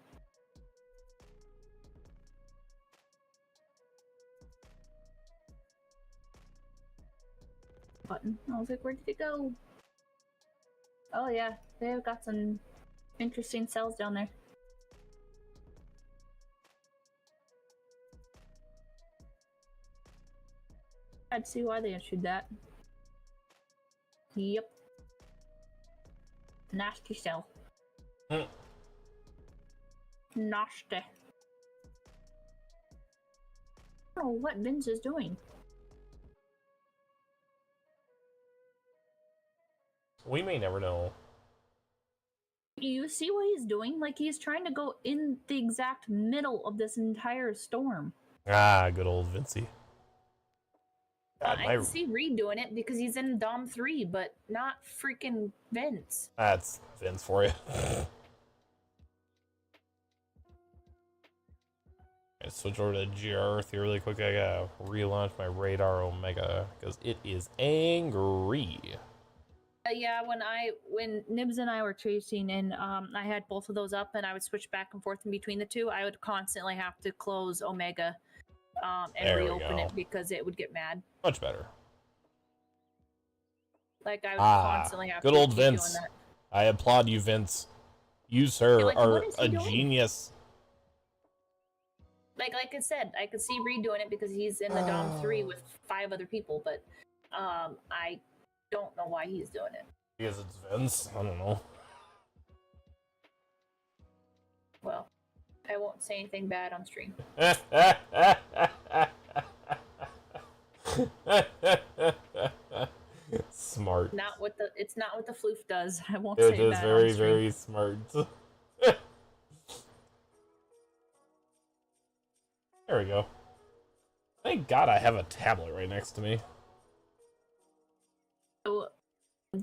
Button. I was like, where did it go? Oh yeah, they've got some interesting cells down there. I'd see why they issued that. Yep. Nasty cell. Nasty. I don't know what Vince is doing. We may never know. You see what he's doing? Like, he's trying to go in the exact middle of this entire storm. Ah, good old Vincey. God, I can see Reed doing it because he's in Dom 3, but not freaking Vince. That's Vince for you. I switch over to GR here really quick. I gotta relaunch my Radar Omega because it is angry. Yeah, when Nibs and I were chasing and I had both of those up and I would switch back and forth in between the two, I would constantly have to close Omega and There we reopen go. it because it would get mad. Much better. Like, I would constantly have good to old keep doing Vince. that. I applaud you, Vince. You, sir, Like, are what is he a doing? genius. Like I said, I could see Reed doing it because he's in the Dom 3 with 5 other people, but I don't know why he's doing it. Because it's Vince. I don't know. Well, I won't say anything bad on stream. Smart. It's not what the floof does. I won't It say is that very, on stream. very smart. There we go. Thank God I have a tablet right next to me. So,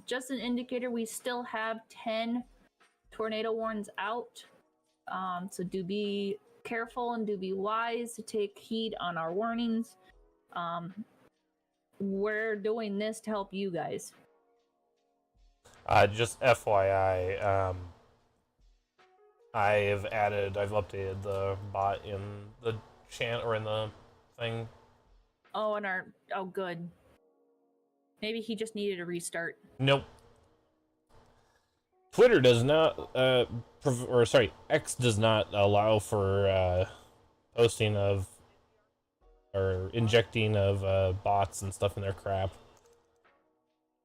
just an indicator, we still have 10 tornado warns out. So do be careful and do be wise to take heed on our warnings. We're doing this to help you guys. Just FYI, I've updated the bot in the chant or in the thing. Oh, good. Maybe he just needed a restart. Nope. Twitter does not, X does not allow for posting of or injecting of bots and stuff in their crap.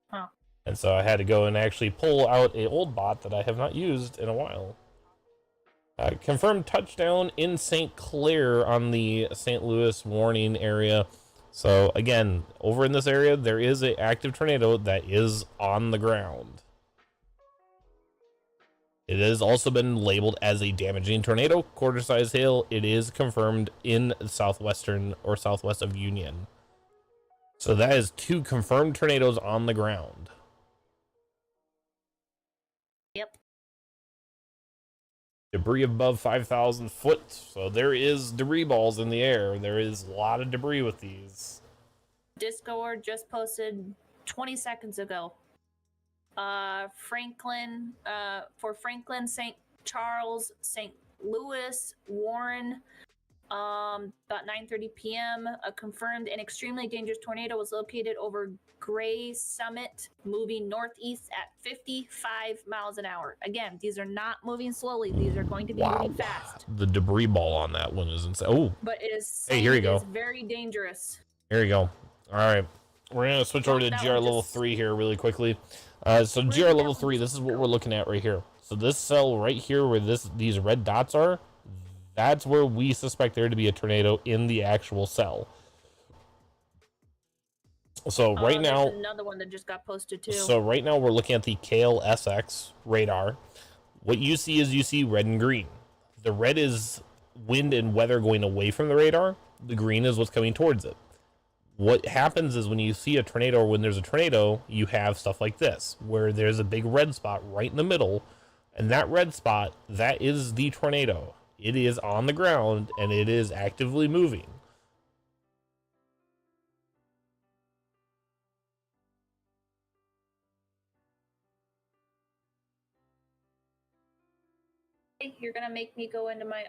Huh. And so I had to go and actually pull out an old bot that I have not used in a while. Confirmed touchdown in St. Clair on the St. Louis warning area. So again, over in this area, there is an active tornado that is on the ground. It has also been labeled as a damaging tornado, quarter-size hail. It is confirmed in southwestern or southwest of Union. So that is 2 confirmed tornadoes on the ground. Yep. Debris above 5,000 foot. So there is debris balls in the air. There is a lot of debris with these. Discord just posted 20 seconds ago. Franklin, for Franklin, St. Charles, St. Louis, Warren, about 9:30 p.m. A confirmed and extremely dangerous tornado was located over Gray Summit, moving northeast at 55 miles an hour. Again, these are not moving slowly. These are going to be moving fast. The debris ball on that one is insane. Oh, but it is. Hey, here you go. It's very dangerous. Here you go. All right, we're gonna switch over to GR level 3 here really quickly. So GR level 3, this is what we're looking at right here. So this cell right here where these red dots are, that's where we suspect there to be a tornado in the actual cell. So right now, another one that just got posted too. So right now we're looking at the KLSX radar. What you see red and green. The red is wind and weather going away from the radar. The green is what's coming towards it. What happens is when you see a tornado or when there's a tornado, you have stuff like this, where there's a big red spot right in the middle, and that red spot, that is the tornado. It is on the ground, and it is actively moving. You're gonna make me go into my...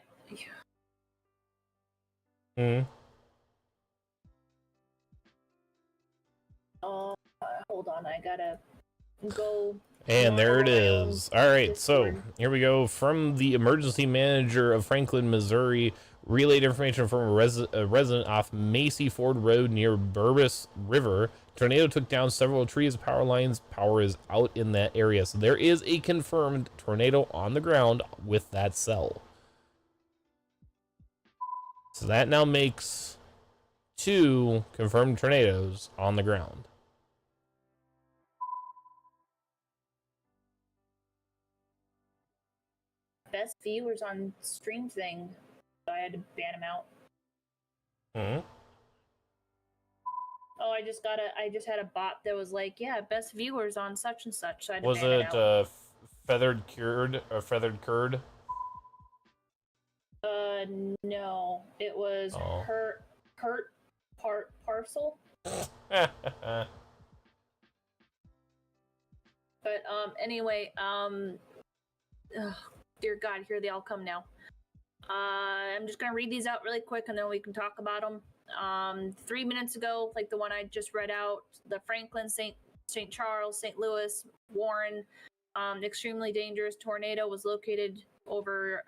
hold on, I gotta go. And there it is. All right, so here we go. From the emergency manager of Franklin, Missouri, relayed information from a resident off Macy Ford Road near Burbus River. Tornado took down several trees, power lines. Power is out in that area. So there is a confirmed tornado on the ground with that cell. So that now makes 2 confirmed tornadoes on the ground. Best viewers on stream thing, so I had to ban him out. Oh, I just had a bot that was like, yeah, best viewers on such and such. So I had to ban it out. Feathered Curd or Feathered Curd? No, it was Parcel. But anyway, dear God, here they all come now. I'm just gonna read these out really quick and then we can talk about them. 3 minutes ago, like the one I just read out, the Franklin, St. Charles, St. Louis, Warren, extremely dangerous tornado was located over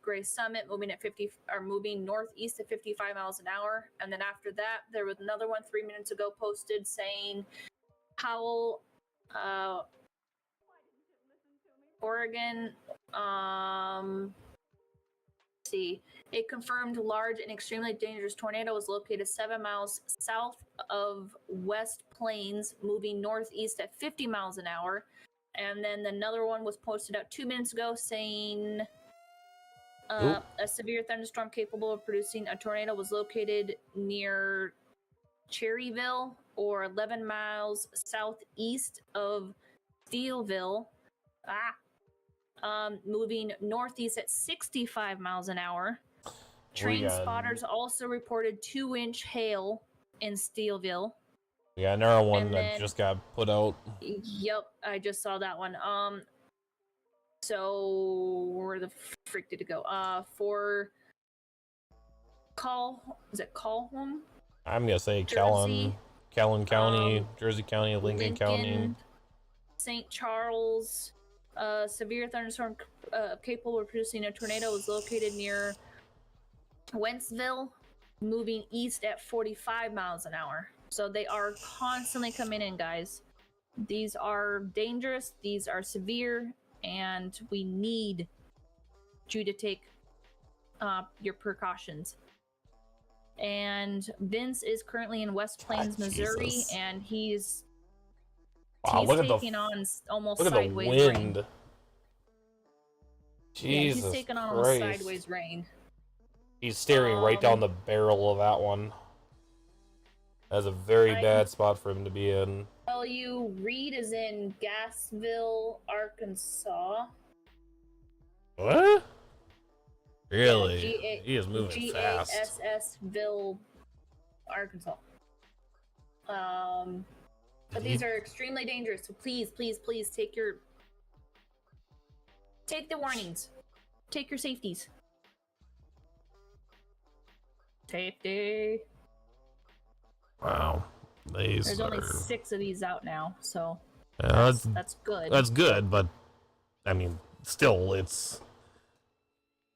Gray Summit, moving northeast at 55 miles an hour. And then after that, there was another one 3 minutes ago posted saying Powell, Oregon, see, a confirmed large and extremely dangerous tornado was located 7 miles south of West Plains, moving northeast at 50 miles an hour. And then another one was posted out 2 minutes ago saying a severe thunderstorm capable of producing a tornado was located near Cherryville or 11 miles southeast of Steelville. Moving northeast at 65 miles an hour. Train spotters also reported 2-inch hail in Steelville. Yeah, another one that just got put out. Yep, I just saw that one. So where the frick did it go? For Calhoun? I'm gonna say Callan County, Jersey County, Lincoln County, St. Charles. Severe thunderstorm capable of producing a tornado was located near Wentzville, moving east at 45 miles an hour. So they are constantly coming in, guys. These are dangerous, these are severe, and we need you to take your precautions. And Vince is currently in West Plains, Missouri, Jesus. and he's Wow, look at taking on almost look at the sideways wind. rain. Jesus Yeah, he's taking on almost Christ. sideways rain. He's staring right down the barrel of that one. That's a very bad spot for him to be in. Tell you, Reed is in Gassville, Arkansas. What? Really? Yeah, he is moving fast. Gassville, Arkansas. But these are extremely dangerous, so please, please, please take the warnings. Take your safeties. Safety. Wow. There's only 6 of these out now, so that's good. That's good, but I mean, still, it's,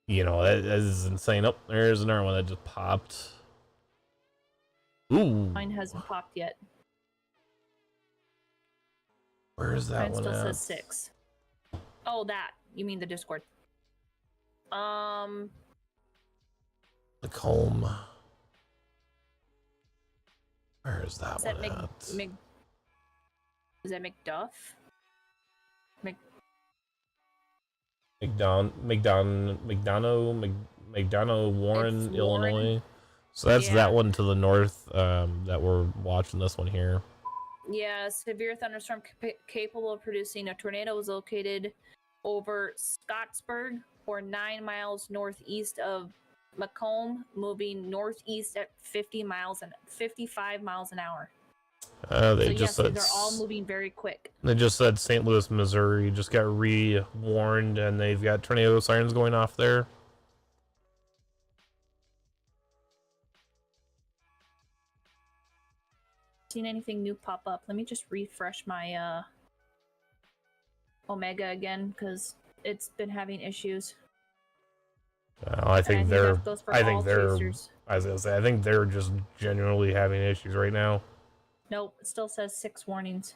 you know, that is insane. Oh, there's another one that just popped. Ooh. Mine hasn't popped yet. Where is that Mine one still at? says 6. Oh, that. You mean the Discord. Macomb. Where is that Is that one at? is that McDuff? McDonough, Warren, It's Illinois. Warren. So that's Yeah. that one to the north that we're watching this one here. Yeah, severe thunderstorm capable of producing a tornado was located over Scottsburg, or 9 miles northeast of Macomb, moving northeast at 55 miles an hour. They so just yes, said they're all moving very quick. They just said St. Louis, Missouri just got re-warned, and they've got tornado sirens going off there. Seen anything new pop up? Let me just refresh my Omega again, because it's been having issues. I think they're. that goes for I all think they're. chasers. I was gonna say. I think they're just genuinely having issues right now. Nope, it still says 6 warnings.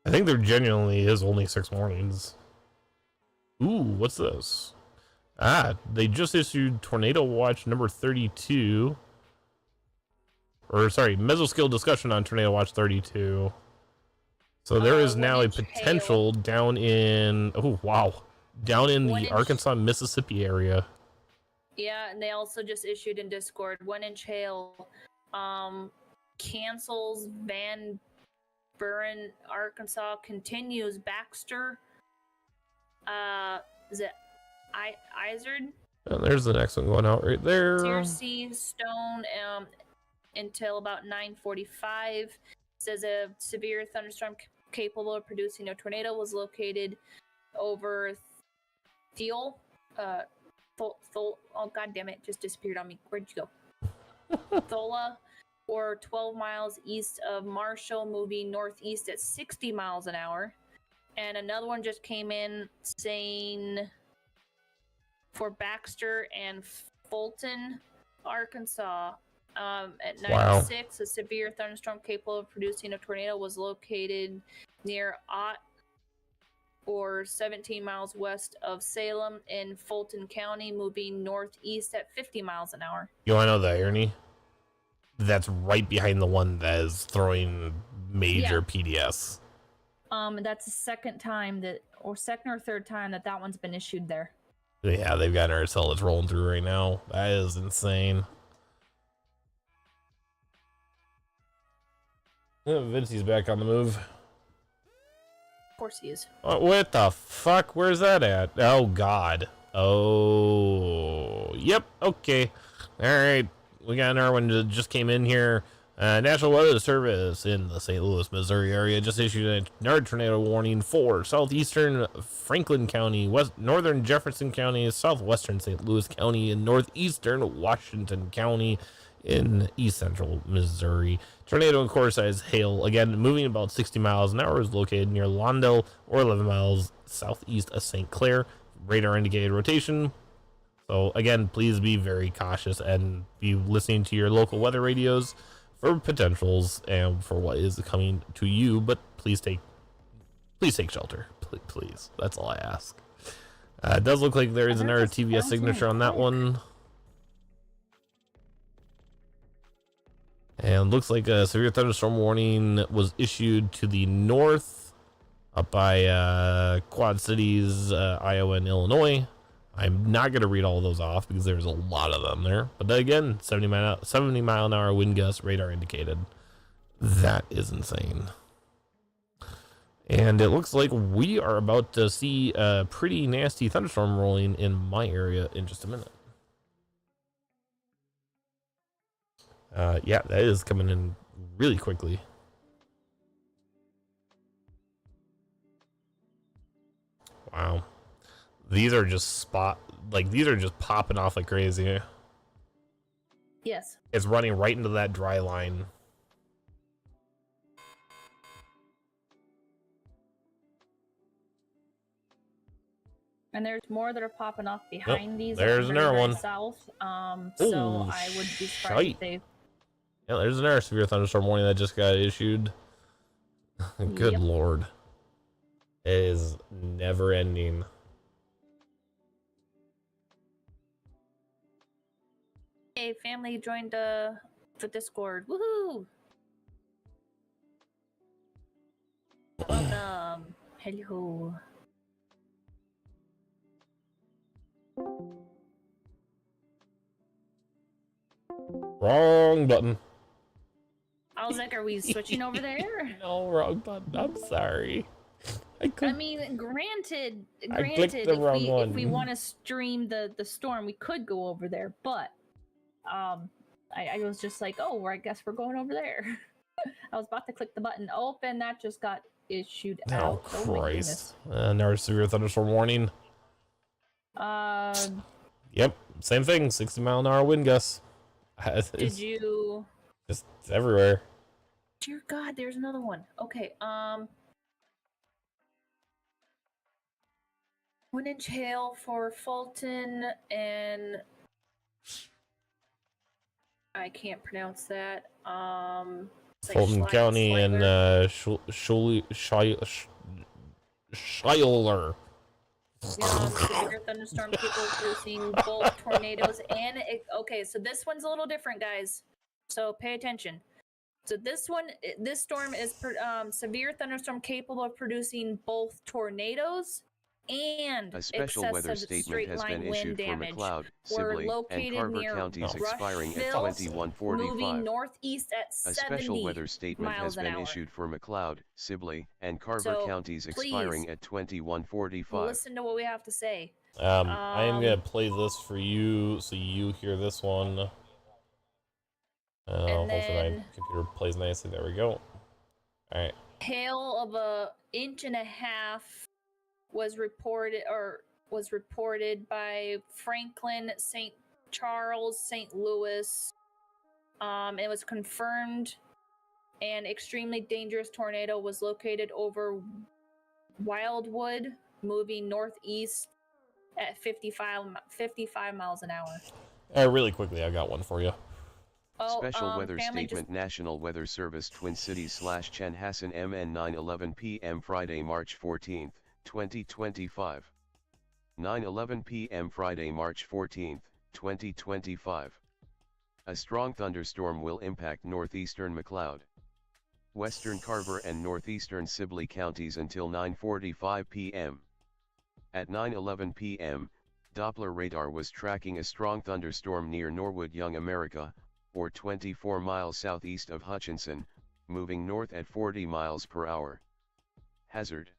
I think there genuinely is only 6 warnings. Ooh, what's this? They just issued Tornado Watch number 32. Or, sorry, Mesoscale discussion on Tornado Watch 32. So there is now a potential down in... Oh, wow. Down in the Arkansas, Mississippi area. Yeah, and they also just issued in Discord 1-inch hail. Cancels Van Buren, Arkansas, continues Baxter. Is it Izard? And there's the next one going out right there. TRC Stone until about 9:45. Says a severe thunderstorm capable of producing a tornado was located over Thiel. Oh god damn it, just disappeared on me. Where'd you go? Thola, or 12 miles east of Marshall, moving northeast at 60 miles an hour. And another one just came in saying for Baxter and Fulton, Arkansas, at 96, a severe thunderstorm capable of producing a tornado was located near Ott, or 17 miles west of Salem in Fulton County, moving northeast at 50 miles an hour. You want to know the irony? That's right behind the one that is throwing major PDS. That's the second or third time that one's been issued there. Yeah, they've got an RSL that's rolling through right now. That is insane. Vincey's back on the move. Of course he is. What the fuck? Where's that at? Oh, God. Oh, yep. Okay. All right. We got another one that just came in here. National Weather Service in the St. Louis, Missouri area just issued another tornado warning for southeastern Franklin County, northern Jefferson County, southwestern St. Louis County, and northeastern Washington County in east central Missouri. Tornado and core size hail, again, moving about 60 miles an hour, is located near Lawndale, or 11 miles southeast of St. Clair. Radar indicated rotation. So, again, please be very cautious and be listening to your local weather radios for potentials and for what is coming to you. But please take shelter. Please. That's all I ask. It does look like there is I heard another this TVS bouncing signature on that quick. one. And looks like a severe thunderstorm warning was issued to the north up by Quad Cities, Iowa and Illinois. I'm not going to read all those off because there's a lot of them there. But again, 70 mile an hour wind gust, radar indicated. That is insane. And it looks like we are about to see a pretty nasty thunderstorm rolling in my area in just a minute. Yeah, that is coming in really quickly. Wow. These are just these are just popping off like crazy. Yes. It's running right into that dry line. And there's more that are popping off behind these. There's very, another very one. South. Ooh, So I would be surprised if they. Yeah, there's another severe thunderstorm warning that just got issued. Good Yep. Lord. It is never ending. Hey, family joined the Discord. Woohoo! Welcome. Hello. Wrong button. I was like, are we switching over there? No, wrong button. I'm sorry. I mean, granted, I clicked the wrong if we one. want to stream the storm, we could go over there. But I was just like, oh, I guess we're going over there. I was about to click the button. Oh, and that just got issued Oh, out. Christ. Another severe thunderstorm warning. Yep, same thing. 60 mile an hour wind gusts. Did you? Just everywhere. Dear God, there's another one. Okay. 1 inch hail for Fulton and I can't pronounce that. It's like Fulton County and Schuyler. Severe thunderstorm capable of producing both tornadoes and okay, so this one's a little different, guys. So pay attention. So this storm is severe thunderstorm capable of producing both tornadoes and a special weather statement has been issued for McLeod, Sibley, and Carver counties expiring at 21:45. Moving northeast at 70 a special weather statement has been issued for McLeod, Sibley, and Carver counties expiring at 21:45. Listen to what we have to say. I am gonna play this for you so you hear this one. Hopefully my computer plays nicely. There we go. All right. Hail of 1.5 inches was reported by Franklin, St. Charles, St. Louis. It was confirmed an extremely dangerous tornado was located over Wildwood, moving northeast at 55 miles an hour. Really quickly, I got one for you. Special weather statement. National Weather Service, Twin Cities / Chanhassen, MN 9:11 p.m. Friday, March 14th, 2025. 9:11 p.m. Friday, March 14th, 2025. A strong thunderstorm will impact northeastern McLeod, western Carver and northeastern Sibley counties until 9:45 p.m. At 9:11 p.m., Doppler radar was tracking a strong thunderstorm near Norwood, Young America, or 24 miles southeast of Hutchinson, moving north at 40 miles per hour. Hazard: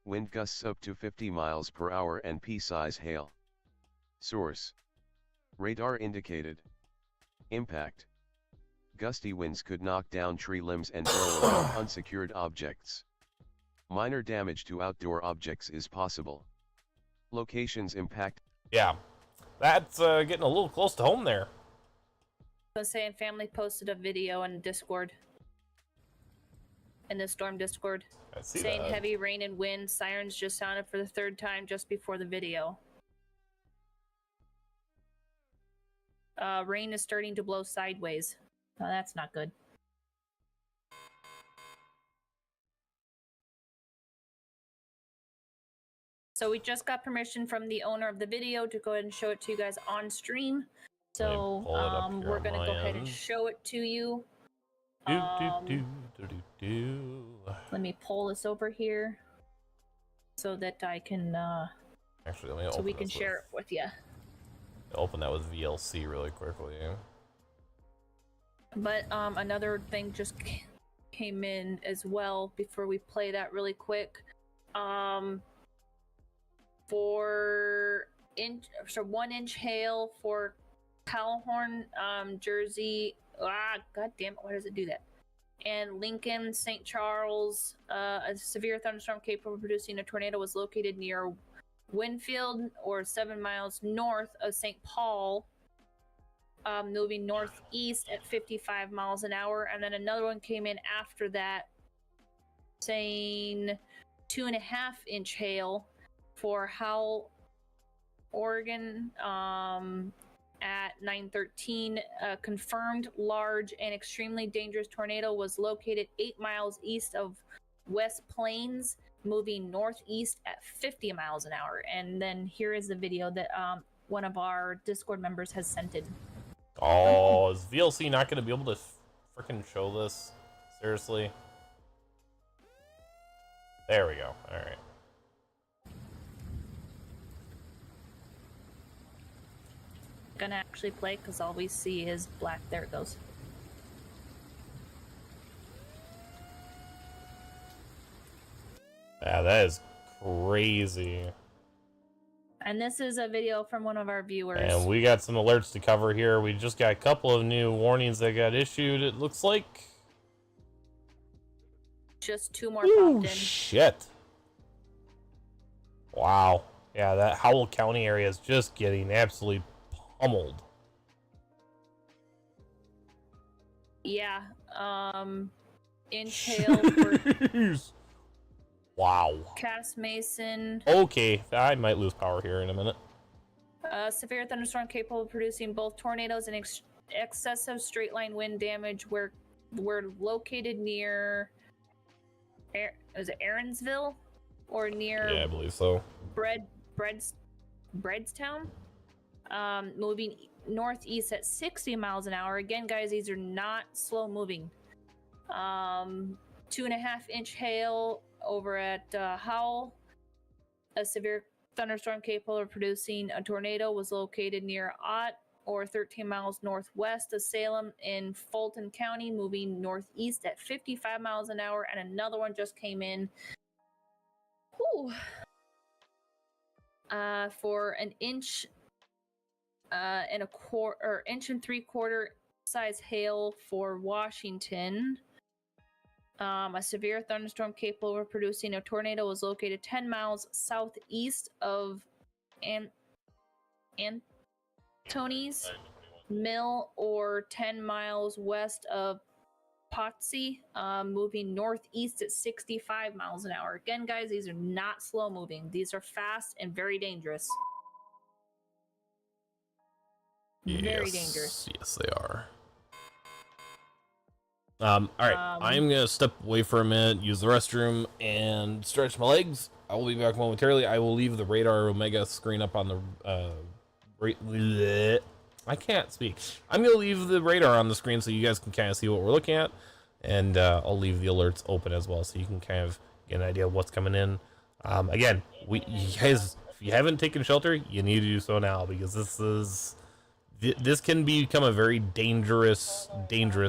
wind gusts up to 50 miles per hour and pea-size hail. Source: radar indicated. Impact: gusty winds could knock down tree limbs and blow around unsecured objects. Minor damage to outdoor objects is possible. Locations impact. Yeah, that's getting a little close to home there. I was saying, family posted a video in Discord. In the storm Discord. I see saying that. Heavy rain and wind. Sirens just sounded for the 3rd time just before the video. Rain is starting to blow sideways. Oh, that's not good. So we just got permission from the owner of the video to go ahead and show it to you guys on stream. Let me So pull it up here we're on gonna my go ahead and end. show it to you. Let me pull this over here so that I can Actually, let me so we can share it with you. Open that with VLC really quickly. But another thing just came in as well before we play that really quick. For 1 inch hail for Calhoun, Jersey. God damn it! Why does it do that? And Lincoln, St. Charles, a severe thunderstorm capable of producing a tornado was located near Winfield, or 7 miles north of St. Paul, moving northeast at 55 miles an hour. And then another one came in after that, saying 2.5 inch hail for Howell, Oregon, at 9:13. A confirmed large and extremely dangerous tornado was located 8 miles east of West Plains, moving northeast at 50 miles an hour. And then here is the video that one of our Discord members has sent in. Oh, is VLC not going to be able to freaking show this? Seriously? There we go. All right. Gonna actually play because all we see is black. There it goes. Yeah, that is crazy. And this is a video from one of our viewers. And we got some alerts to cover here. We just got a couple of new warnings that got issued, it looks like. Just 2 more popped in. Shit. Wow. Yeah, that Howell County area is just getting absolutely pummeled. Yeah. Inch hail for Wow. Cass Mason. Okay, I might lose power here in a minute. Severe thunderstorm capable of producing both tornadoes and excessive straight line wind damage. We're located near. Is it Aaronsville or near? Yeah, I believe so. Breadstown. Moving northeast at 60 miles an hour. Again, guys, these are not slow moving. 2.5 inch hail over at Howell. A severe thunderstorm capable of producing a tornado was located near Ott, or 13 miles northwest of Salem in Fulton County, moving northeast at 55 miles an hour. And another one just came in. Whew. For an inch and a quarter, or inch and 3/4 size hail for Washington. A severe thunderstorm capable of producing a tornado was located 10 miles southeast of Anthony's Mill, or 10 miles west of Potsy, moving northeast at 65 miles an hour. Again, guys, these are not slow moving. These are fast and very dangerous. Very dangerous. Yes, they are. All right, I'm gonna step away for a minute, use the restroom, and stretch my legs. I will be back momentarily. I will leave the Radar Omega screen up on the I can't speak. I'm gonna leave the radar on the screen so you guys can kind of see what we're looking at, and I'll leave the alerts open as well so you can kind of get an idea of what's coming in. Again, you guys, if you haven't taken shelter, you need to do so now, because this can become a very dangerous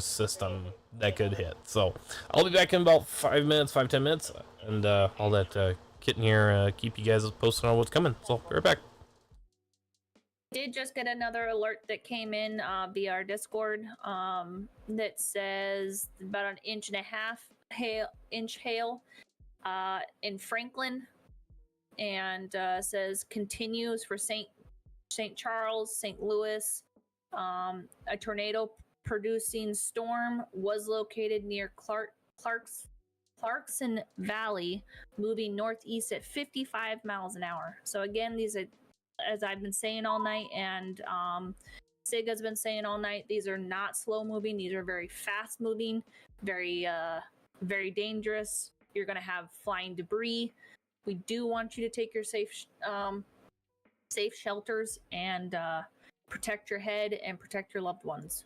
system that could hit. So I'll be back in about 5 minutes, 5-10 minutes, and I'll let Kitten here keep you guys posted on what's coming. So be right back. Did just get another alert that came in via our Discord that says about an 1.5 inch hail in Franklin, and says continues for St. Charles, St. Louis. A tornado producing storm was located near Clarkson Valley, moving northeast at 55 miles an hour. So again, these are, as I've been saying all night, and Sig has been saying all night, these are not slow moving. These are very fast moving, very dangerous. You're going to have flying debris. We do want you to take your safe shelters and protect your head and protect your loved ones.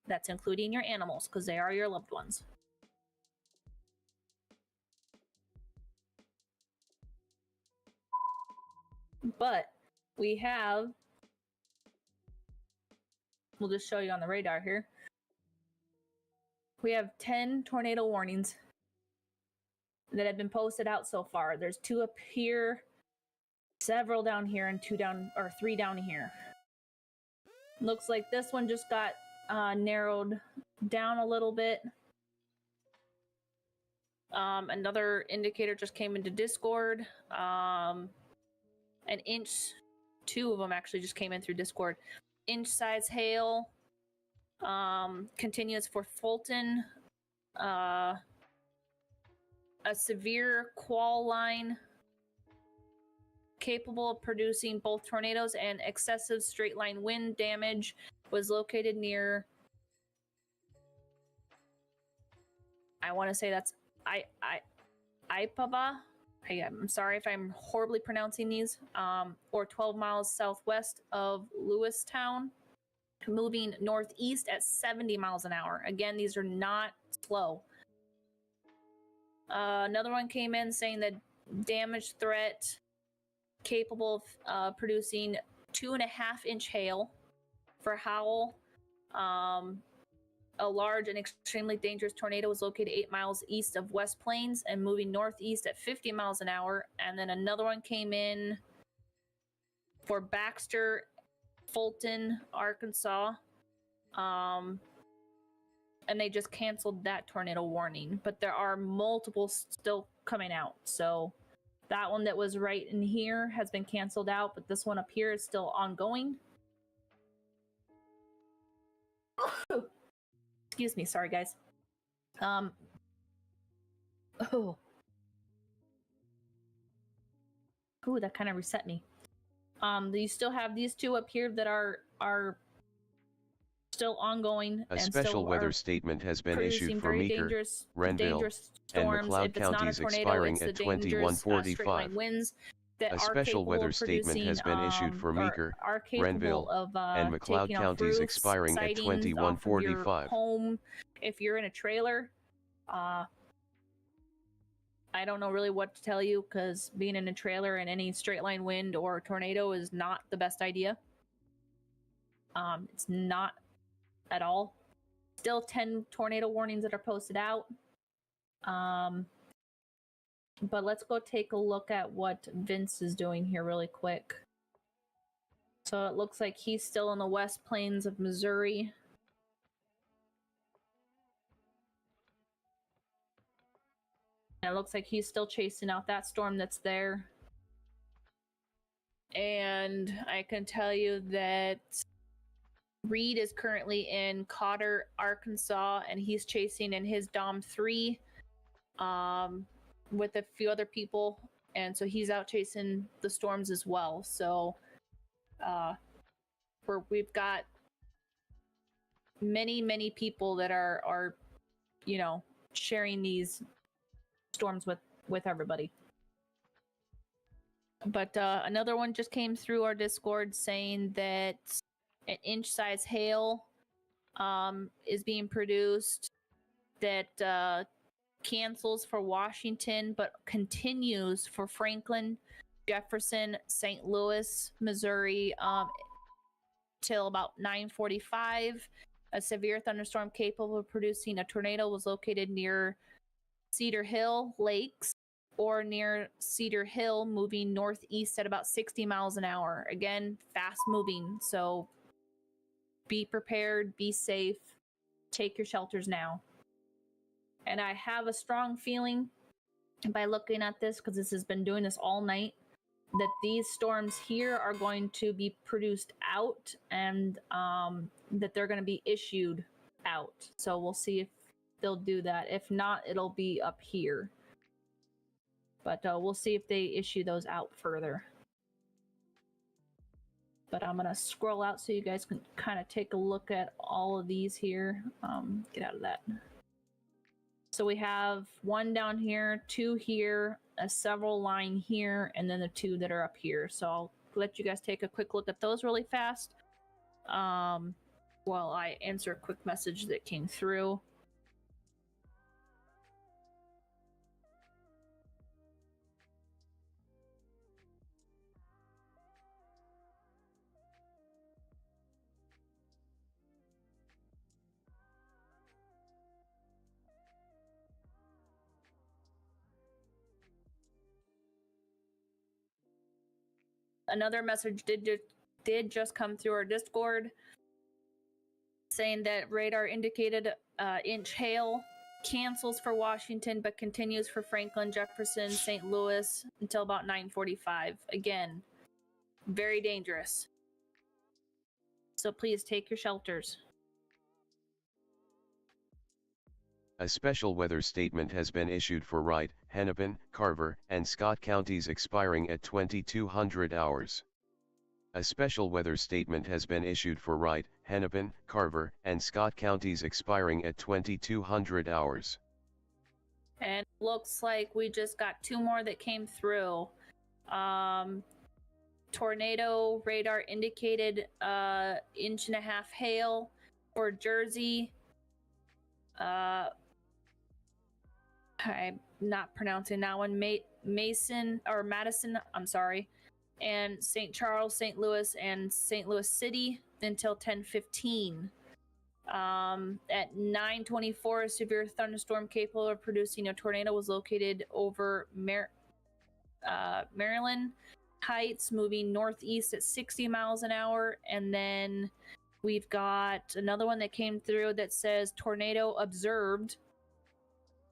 That's including your animals, because they are your loved ones. But we have, we'll just show you on the radar here. We have 10 tornado warnings that have been posted out so far. There's 2 up here, several down here, and 3 down here. Looks like this one just got narrowed down a little bit. Another indicator just came into Discord. An inch, 2 of them actually just came in through Discord. Inch size hail continues for Fulton. A severe qual line capable of producing both tornadoes and excessive straight line wind damage was located near, I want to say that's Ipava. I'm sorry if I'm horribly pronouncing these, or 12 miles southwest of Lewistown, moving northeast at 70 miles an hour. Again, these are not slow. Another one came in saying that damage threat capable of producing 2.5-inch hail for Howell. A large and extremely dangerous tornado was located 8 miles east of West Plains and moving northeast at 50 miles an hour. And then another one came in for Baxter, Fulton, Arkansas. And they just canceled that tornado warning. But there are multiple still coming out. So that one that was right in here has been canceled out, but this one up here is still ongoing. Excuse me, sorry guys. Ooh, that kind of reset me. You still have these 2 up here that are still ongoing. A special weather statement has been issued for Meeker, Renville, and McLeod counties expiring at 21:45. A special weather statement has been issued for Meeker, Renville, and McLeod counties expiring at 21:45. Home, if you're in a trailer, I don't know really what to tell you, because being in a trailer in any straight line wind or tornado is not the best idea. It's not at all. Still 10 tornado warnings that are posted out. But let's go take a look at what Vince is doing here really quick. So it looks like he's still in the West Plains of Missouri. And it looks like he's still chasing out that storm that's there. And I can tell you that Reed is currently in Cotter, Arkansas, and he's chasing in his Dom 3 with a few other people. And so he's out chasing the storms as well. So we've got many people that are sharing these storms with everybody. But another one just came through our Discord saying that an inch size hail is being produced that cancels for Washington but continues for Franklin, Jefferson, St. Louis, Missouri till about 9:45. A severe thunderstorm capable of producing a tornado was located near Cedar Hill Lakes or near Cedar Hill, moving northeast at about 60 miles an hour. Again, fast moving, so be prepared, be safe, take your shelters now. And I have a strong feeling by looking at this, because this has been doing this all night, that these storms here are going to be produced out and that they're going to be issued out. So we'll see if they'll do that. If not, it'll be up here. But we'll see if they issue those out further. But I'm going to scroll out so you guys can kind of take a look at all of these here. Get out of that. So we have one down here, two here, a several line here, and then the 2 that are up here. So I'll let you guys take a quick look at those really fast. While I answer a quick message that came through. Another message did just come through our Discord saying that radar indicated inch hail, cancels for Washington but continues for Franklin, Jefferson, St. Louis until about 9:45. Again, very dangerous. So please take your shelters. A special weather statement has been issued for Wright, Hennepin, Carver, and Scott counties expiring at 2200 hours. A special weather statement has been issued for Wright, Hennepin, Carver, and Scott counties expiring at 2200 hours. And looks like we just got 2 more that came through. Tornado radar indicated 1.5 inch hail for Jersey. I'm not pronouncing that one. Madison, I'm sorry. And St. Charles, St. Louis, and St. Louis City until 10:15. At 9:24, a severe thunderstorm capable of producing a tornado was located over Maryland Heights, moving northeast at 60 miles an hour. And then we've got another one that came through that says tornado observed,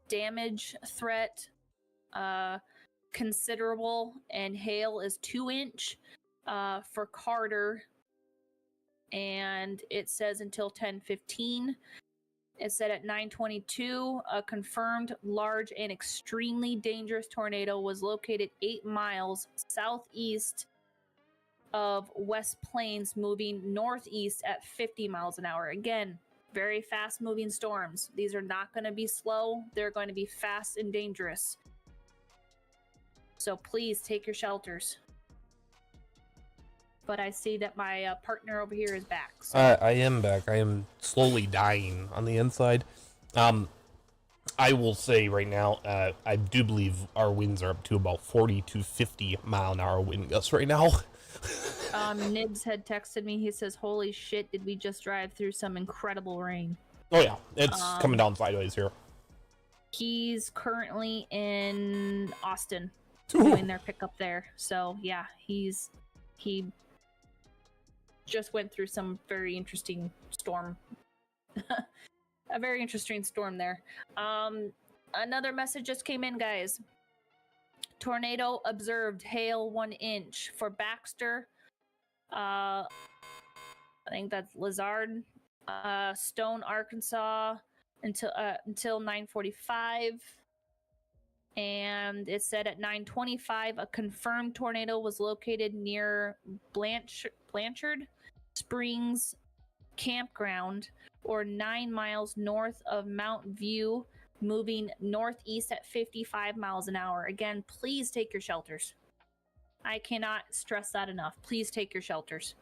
damage threat considerable, and hail is 2 inch for Carter, and it says until 10:15. It said at 9:22, a confirmed large and extremely dangerous tornado was located 8 miles southeast of West Plains, moving northeast at 50 miles an hour. Again, very fast moving storms. These are not going to be slow. They're going to be fast and dangerous. So please take your shelters. But I see that my partner over here is back. So. I am back. I am slowly dying on the inside. I will say right now, I do believe our winds are up to about 40 to 50 mile an hour wind gusts right now. Nibs had texted me. He says, "Holy shit, did we just drive through some incredible rain?" Oh yeah, it's coming down sideways here. He's currently in Austin doing their pickup there. So yeah, he just went through some very interesting storm. A very interesting storm there. Another message just came in, guys. Tornado observed, hail 1 inch for Baxter. I think that's Lizard, Stone, Arkansas, until 9:45. And it said at 9:25, a confirmed tornado was located near Blanchard Springs Campground, or 9 miles north of Mount View, moving northeast at 55 miles an hour. Again, please take your shelters. I cannot stress that enough. Please take your shelters.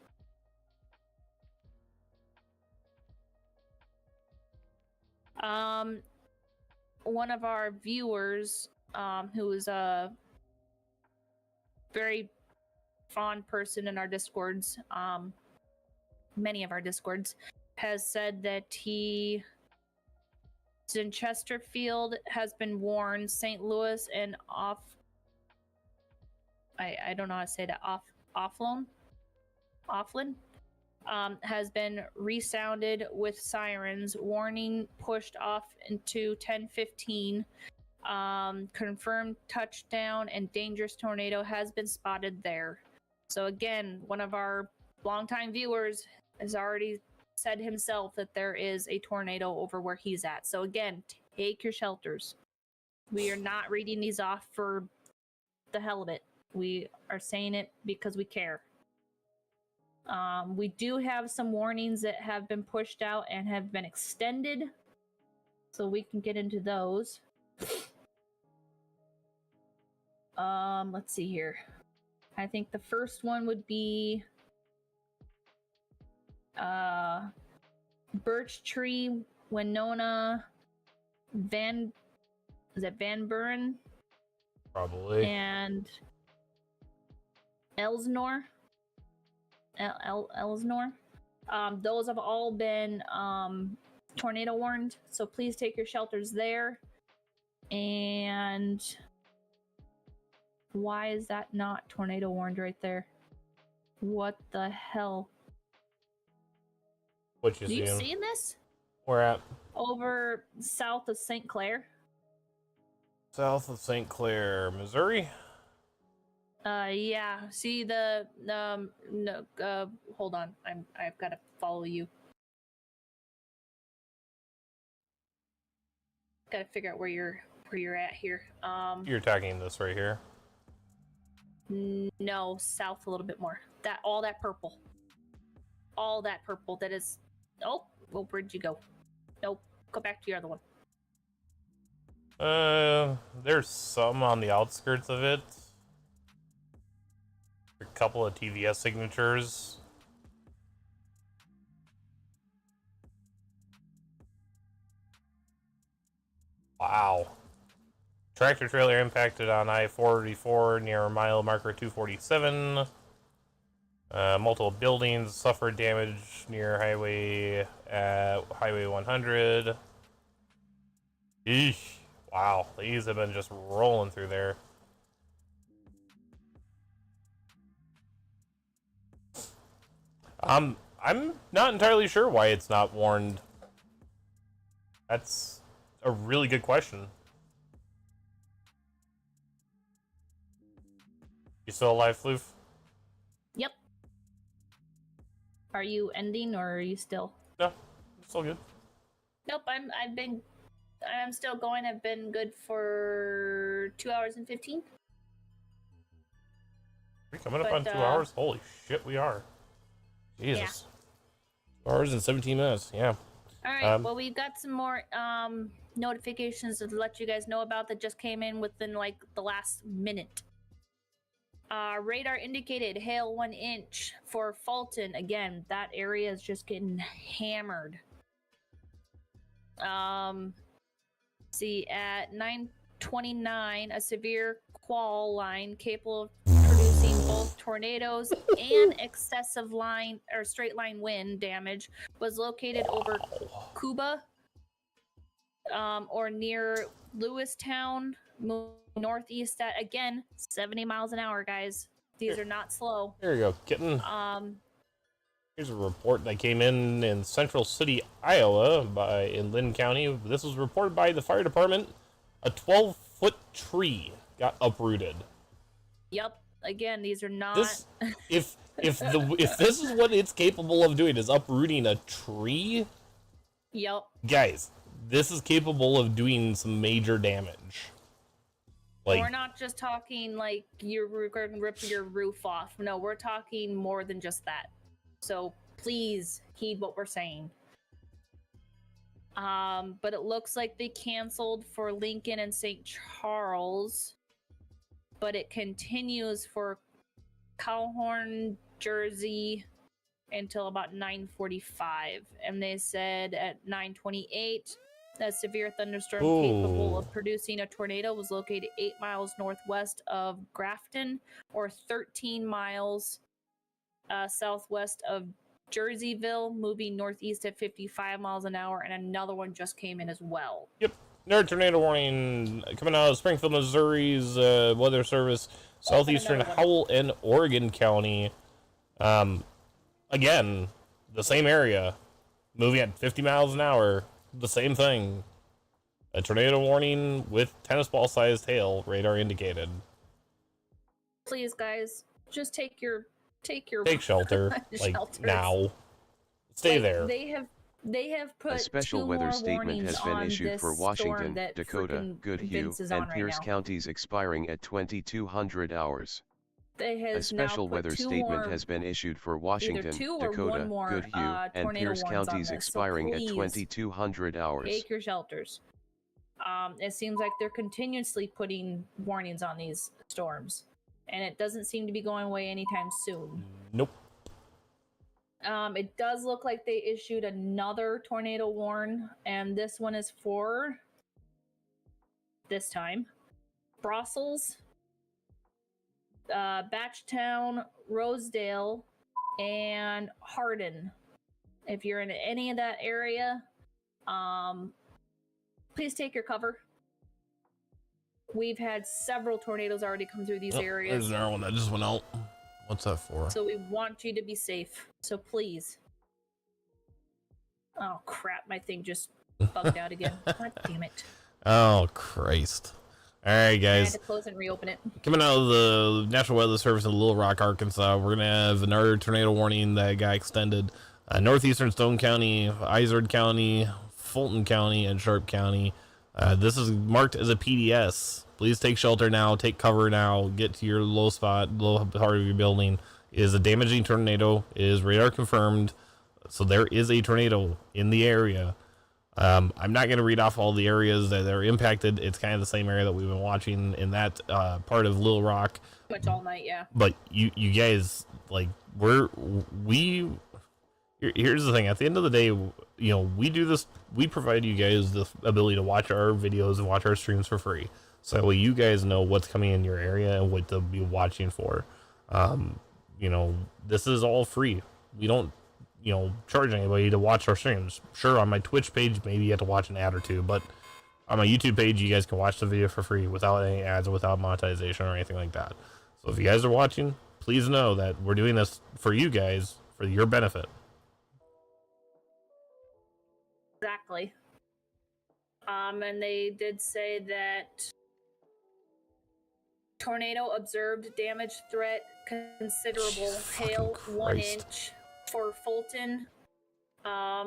One of our viewers, who is a very fond person in our Discords, many of our Discords, has said that he's in Chesterfield, has been warned, St. Louis and I don't know how to say that, Offland, has been resounded with sirens, warning pushed off into 10:15. Confirmed touchdown and dangerous tornado has been spotted there. So again, one of our longtime viewers has already said himself that there is a tornado over where he's at. So again, take your shelters. We are not reading these off for the hell of it. We are saying it because we care. We do have some warnings that have been pushed out and have been extended, so we can get into those. Let's see here. I think the first one would be Birch Tree, Winona, Van Buren, Probably. and Elsnore. Elsnore. Those have all been tornado warned, so please take your shelters there. And why is that not tornado warned right there? What the hell? What you Do you seeing? see this? Where at? Over south of St. Clair. South of St. Clair, Missouri. Yeah. See the no. Hold on. I've got to follow you. Got to figure out where you're at here. You're attacking this right here. No, south a little bit more. All that purple. All that purple. That is. Oh, well, where'd you go? Nope. Go back to your other one. There's some on the outskirts of it. A couple of TVS signatures. Wow. Tractor trailer impacted on I-484 near mile marker 247. Multiple buildings suffered damage near Highway 100. Eesh. Wow, these have been just rolling through there. I'm not entirely sure why it's not warned. That's a really good question. You still alive, Floof? Yep. Are you ending or are you still? No, it's all good. Nope. I'm still going. I've been good for 2 hours and 15. We're coming up on 2 hours? Holy shit, we are. Jesus. Yeah. 2 hours and 17 minutes, yeah. Alright, well, we've got some more notifications to let you guys know about that just came in within, like, the last minute. Radar indicated hail 1 inch for Fulton. Again, that area is just getting hammered. See, at 9:29, a severe qual line capable of producing both tornadoes and excessive line or straight line wind damage was located over Cuba, or near Lewistown, northeast at, again, 70 miles an hour, guys. These are not slow. There you go, kitten. Here's a report that came in Central City, Iowa, in Lynn County. This was reported by the fire department. A 12-foot tree got uprooted. Yep. Again, these are not. If this is what it's capable of doing, is uprooting a tree. Yep. Guys, this is capable of doing some major damage. Like, we're not just talking like you're going to rip your roof off. No, we're talking more than just that. So please heed what we're saying. But it looks like they canceled for Lincoln and St. Charles, but it continues for Calhoun, Jersey until about 9:45. And they said at 9:28, a severe thunderstorm capable of producing a tornado was located 8 miles northwest of Grafton, or 13 miles southwest of Jerseyville, moving northeast at 55 miles an hour, and another one just came in as well. Yep. Another tornado warning coming out of Springfield, Missouri's Weather Service, southeastern Howell and Oregon County. Again, the same area, moving at 50 miles an hour, the same thing. A tornado warning with tennis ball sized hail, radar indicated. Please, guys, just take shelter, like now. Stay there. They have put a special weather statement has been issued for Washington, Dakota, Goodhue, and Pierce counties expiring at 2200 hours. A special weather statement has been issued for Washington, Dakota, Goodhue, and Pierce counties expiring at 2200 hours. Take your shelters. It seems like they're continuously putting warnings on these storms, and it doesn't seem to be going away anytime soon. Nope. It does look like they issued another tornado warn, and this one is for this time Brussels, Batchtown, Rosedale, and Hardin. If you're in any of that area, please take your cover. We've had several tornadoes already come through these areas. There's another one that just went out. What's that for? So we want you to be safe. So please. Oh crap, my thing just bugged out again. God damn it. Oh Christ. Alright I had guys. to close and reopen it. Coming out of the National Weather Service in Little Rock, Arkansas, we're gonna have another tornado warning that got extended. Northeastern Stone County, Izard County, Fulton County, and Sharp County. This is marked as a PDS. Please take shelter now, take cover now, get to your low spot, low part of your building. It is a damaging tornado. It is radar confirmed. So there is a tornado in the area. I'm not going to read off all the areas that are impacted. It's kind of the same area that we've been watching in that part of Little Rock. Much all night, yeah. But you guys, like, here's the thing. At the end of the day, you know, we do this. We provide you guys the ability to watch our videos and watch our streams for free. So that way you guys know what's coming in your area and what to be watching for. You know, this is all free. We don't, you know, charge anybody to watch our streams. Sure, on my Twitch page, maybe you have to watch an ad or two, but on my YouTube page, you guys can watch the video for free without any ads or without monetization or anything like that. So if you guys are watching, please know that we're doing this for you guys, for your benefit. Exactly. And they did say that tornado observed, damage threat considerable, hail 1 inch for Fulton,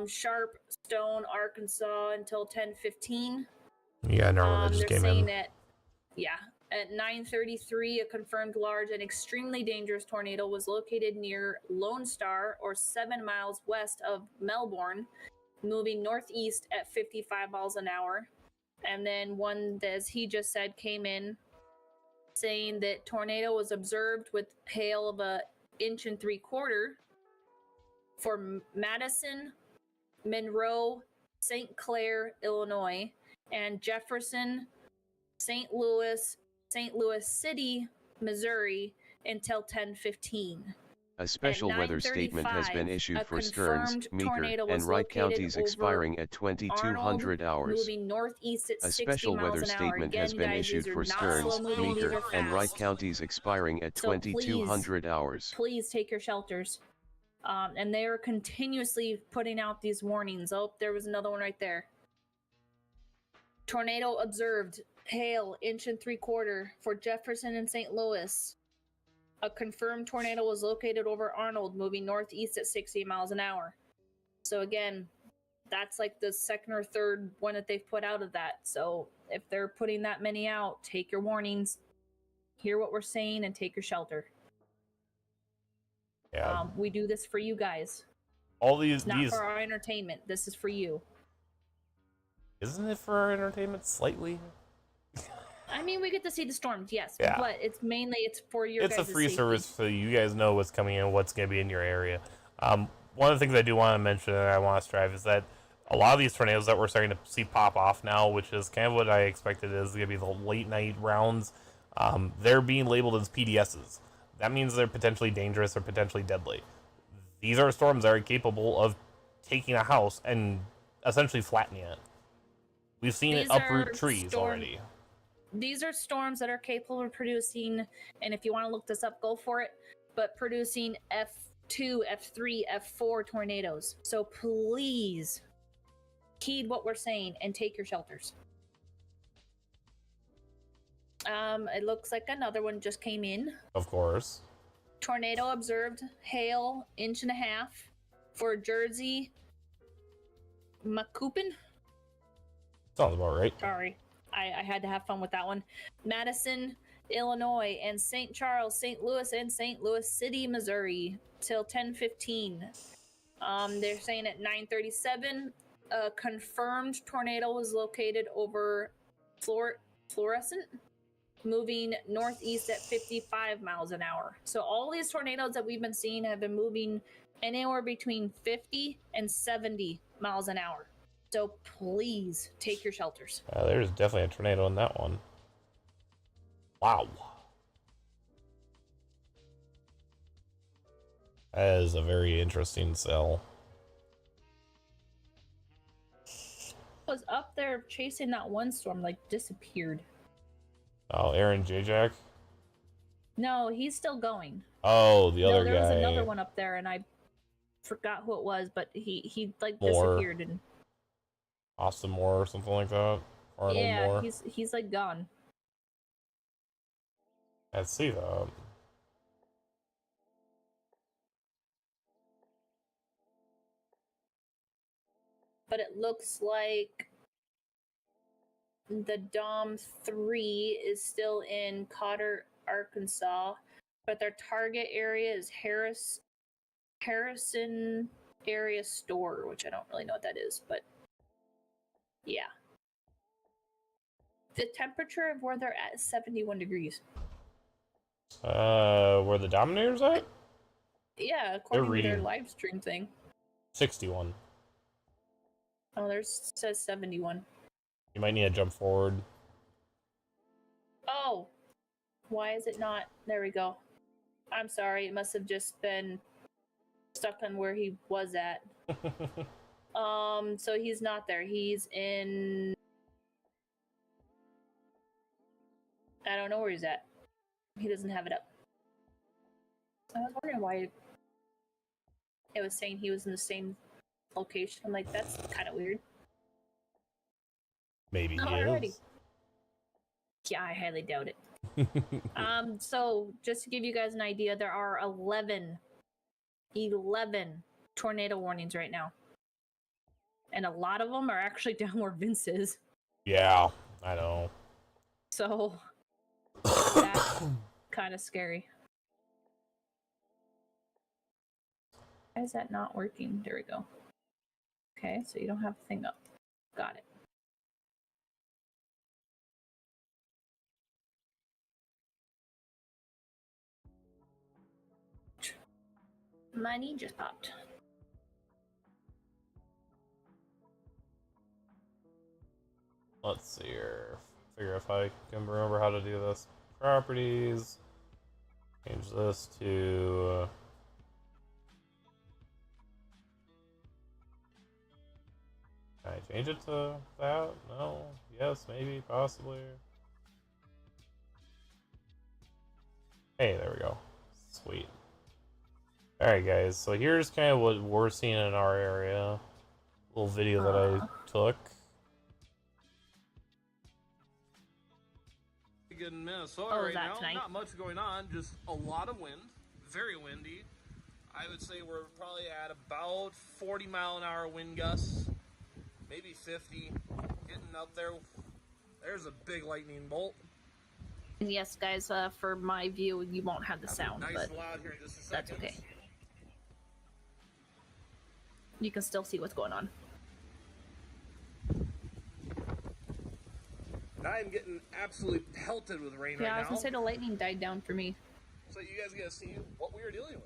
Sharp, Stone, Arkansas until 10:15. Yeah, no, that just they're came saying in. that, yeah, at 9:33, a confirmed large and extremely dangerous tornado was located near Lone Star, or 7 miles west of Melbourne, moving northeast at 55 miles an hour. And then one, as he just said, came in saying that tornado was observed with hail of 1.75 inches for Madison, Monroe, St. Clair, Illinois, and Jefferson, St. Louis City, Missouri until 10:15. A special weather statement has been issued for Stearns, Meeker, and Wright counties expiring at 2200 hours. Moving northeast at A 60 special miles weather an hour. statement Again, has been guys, issued these are for not Stearns, slow-moving, these Meeker, are and Wright fast. counties expiring at So 2200 hours. Please take your shelters. And they are continuously putting out these warnings. Oh, there was another one right there. Tornado observed, hail 1.75 inches for Jefferson and St. Louis. A confirmed tornado was located over Arnold, moving northeast at 60 miles an hour. So again, that's like the second or third one that they've put out of that. So if they're putting that many out, take your warnings, hear what we're saying, and take your shelter. Yeah. We do this for you guys. All these, It's not for our entertainment. This is for you. Isn't it for our entertainment slightly? I mean, we get to see the storms, yes, Yeah. but it's for your It's a guys' free safety. service so you guys know what's coming in, what's going to be in your area. One of the things I do want to mention and I want to strive is that a lot of these tornadoes that we're starting to see pop off now, which is kind of what I expected is going to be the late night rounds, they're being labeled as PDSs. That means they're potentially dangerous or potentially deadly. These are storms that are capable of taking a house and essentially flattening it. We've seen it uproot trees already. These are storms that are capable of producing, and if you want to look this up, go for it, but producing F2, F3, F4 tornadoes. So please heed what we're saying and take your shelters. It looks like another one just came in. Of course. Tornado observed, hail 1.5 inches for Jersey, Macoupin. Sounds about right. Sorry, I had to have fun with that one. Madison, Illinois, and St. Charles, St. Louis, and St. Louis City, Missouri, till 10:15. They're saying at 9:37, a confirmed tornado was located over fluorescent, moving northeast at 55 miles an hour. So all these tornadoes that we've been seeing have been moving anywhere between 50 and 70 miles an hour. So please take your shelters. There's definitely a tornado in that one. Wow. That is a very interesting cell. Was up there chasing that one storm, like disappeared. Oh, Aaron J-Jack? No, he's still going. Oh, the other guy. There was another one up there, and I forgot who it was, but he like Moore. disappeared. And Austin Moore or something like that. Arnold Moore. he's like gone. Let's see that. But it looks like the Dom 3 is still in Cotter, Arkansas, but their target area is Harrison Area Store, which I don't really know what that is, but yeah. The temperature of where they're at is 71 degrees. Where the Dominators at? Yeah, according to their live stream thing. 61. Oh, there's says 71. You might need to jump forward. Oh, why is it not? There we go. I'm sorry, it must have just been stuck on where he was at. So he's not there. He's in... I don't know where he's at. He doesn't have it up. I was wondering why it was saying he was in the same location. I'm like, that's kind of weird. Maybe he Alrighty. is. Yeah, I highly doubt it. So just to give you guys an idea, there are 11 tornado warnings right now. And a lot of them are actually down where Vince is. Yeah, I know. So that's kind of scary. Why is that not working? There we go. Okay, so you don't have the thing up. Got it. Money just popped. Let's see here. Figure if I can remember how to do this. Properties. Change this to... Can I change it to that? No? Yes, maybe, possibly. Hey, there we go. Sweet. Alright guys, so here's kind of what we're seeing in our area. A little video that I took. In Minnesota right now, tonight? not much going on, just a lot of wind, very windy. I would say we're probably at about 40-mile-an-hour wind gusts, maybe 50, getting up there. There's a big lightning bolt. And yes, guys, for my view, you won't have the sound, Nice but and loud here in just a that's second. okay. You can still see what's going on. I'm getting absolutely pelted with rain Yeah, right I was now. gonna say the lightning died down for me. So you guys get to see what we are dealing with.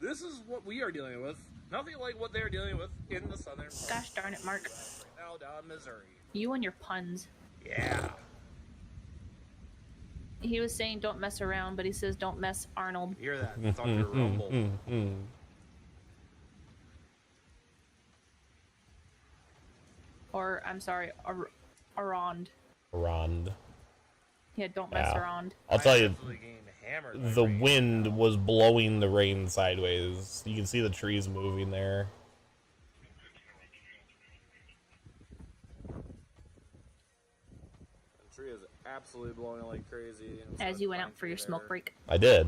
This is what we are dealing with. Nothing like what they're dealing with in the southern part. Gosh darn it, Mark. Now down in Missouri. You and your puns. Yeah. He was saying don't mess around, but he says don't mess Arnold. Hear that thunder rumble. Or, I'm sorry, Arond. Rond. Yeah, don't mess Yeah. around. I'll tell you, Absolutely getting hammered by the rain. wind was blowing the rain sideways. You can see the trees moving there. The tree is absolutely blowing like crazy. and As so you went pine out for your tree smoke there. break. I did.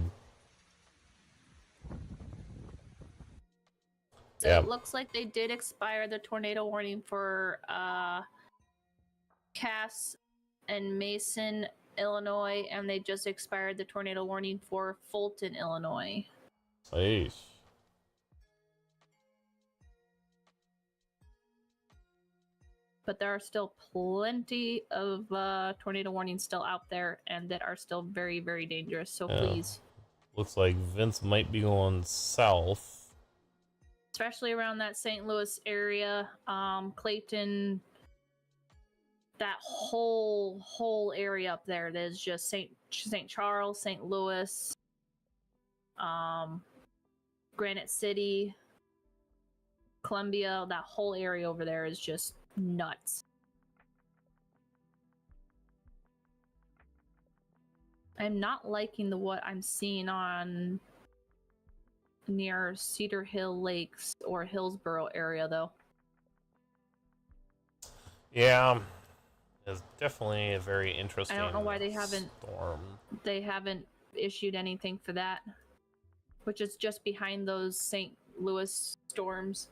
So Yeah. it looks like they did expire the tornado warning for Cass and Mason, Illinois, and they just expired the tornado warning for Fulton, Illinois. but there are still plenty of tornado warnings still out there, and that are still very, very dangerous. So please, looks like Vince might be going south, especially around that St. Louis area, Clayton, that whole area up there. There's just St. Charles, St. Louis, Granite City, Columbia. That whole area over there is just nuts. I'm not liking what I'm seeing on near Cedar Hill Lakes or Hillsborough area, though. Yeah, it's definitely a very interesting. I don't know why they haven't storm. They haven't issued anything for that, which is just behind those St. Louis storms.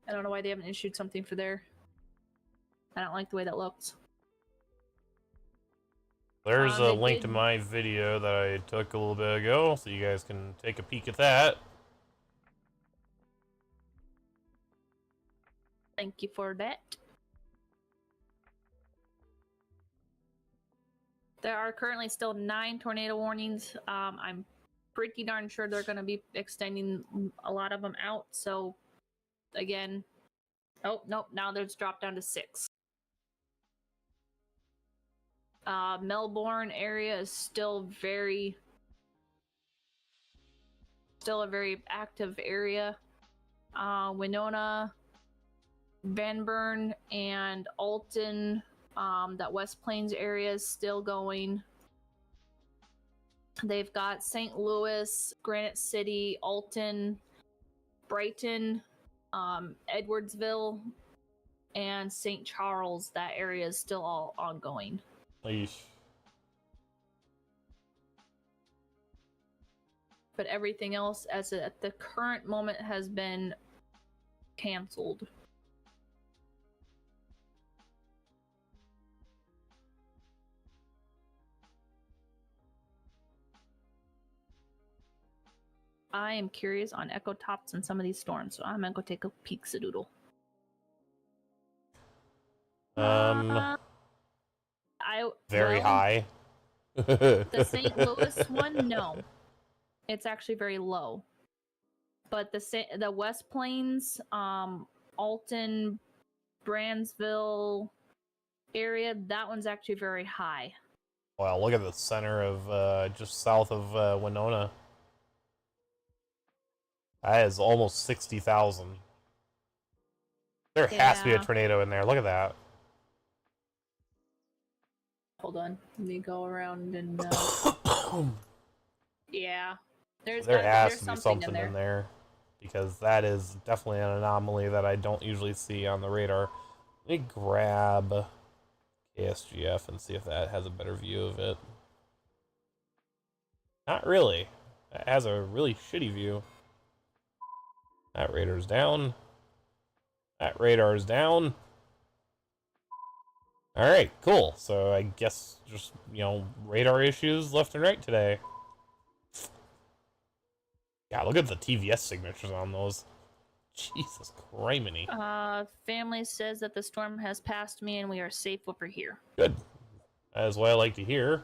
I don't know why they haven't issued something for there. I don't like the way that looks. There's a link to my video that I took a little bit ago, so you guys can take a peek at that. Thank you for that. There are currently still 9 tornado warnings. I'm pretty darn sure they're going to be extending a lot of them out. So, again, oh, nope, now there's dropped down to 6. Melbourne area is still a very active area. Winona, Van Buren, and Alton, that West Plains area is still going. They've got St. Louis, Granite City, Alton, Brighton, Edwardsville, and St. Charles. That area is still all ongoing. Eesh. But everything else, as at the current moment, has been canceled. I am curious on Echo Tops and some of these storms, so I'm gonna go take a peek-a-doodle. Very high. The St. Louis one, no, it's actually very low. But the West Plains, Alton, Brandsville area, that one's actually very high. Wow, look at the center of just south of Winona. That is almost 60,000. There has to be a tornado in there. Look at that. Hold on, let me go around and. Yeah, there has to be something in there because that is definitely an anomaly that I don't usually see on the radar. Let me grab KSGF and see if that has a better view of it. Not really. It has a really shitty view. That radar's down. That radar's down. Alright, cool. So I guess just, radar issues left and right today. Yeah, look at the TVS signatures on those. Jesus criminy. Family says that the storm has passed me and we are safe over here. Good. That is what I like to hear.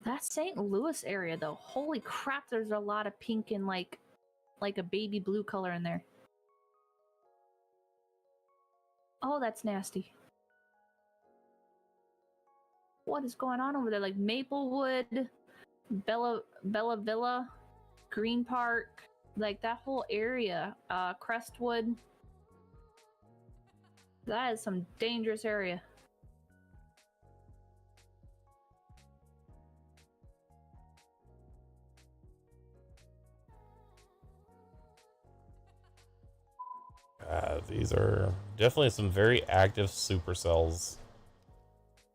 That St. Louis area, though, holy crap, there's a lot of pink and like a baby blue color in there. Oh, that's nasty. What is going on over there? Like Maplewood, Bella Villa, Green Park, like that whole area, Crestwood. That is some dangerous area. These are definitely some very active supercells.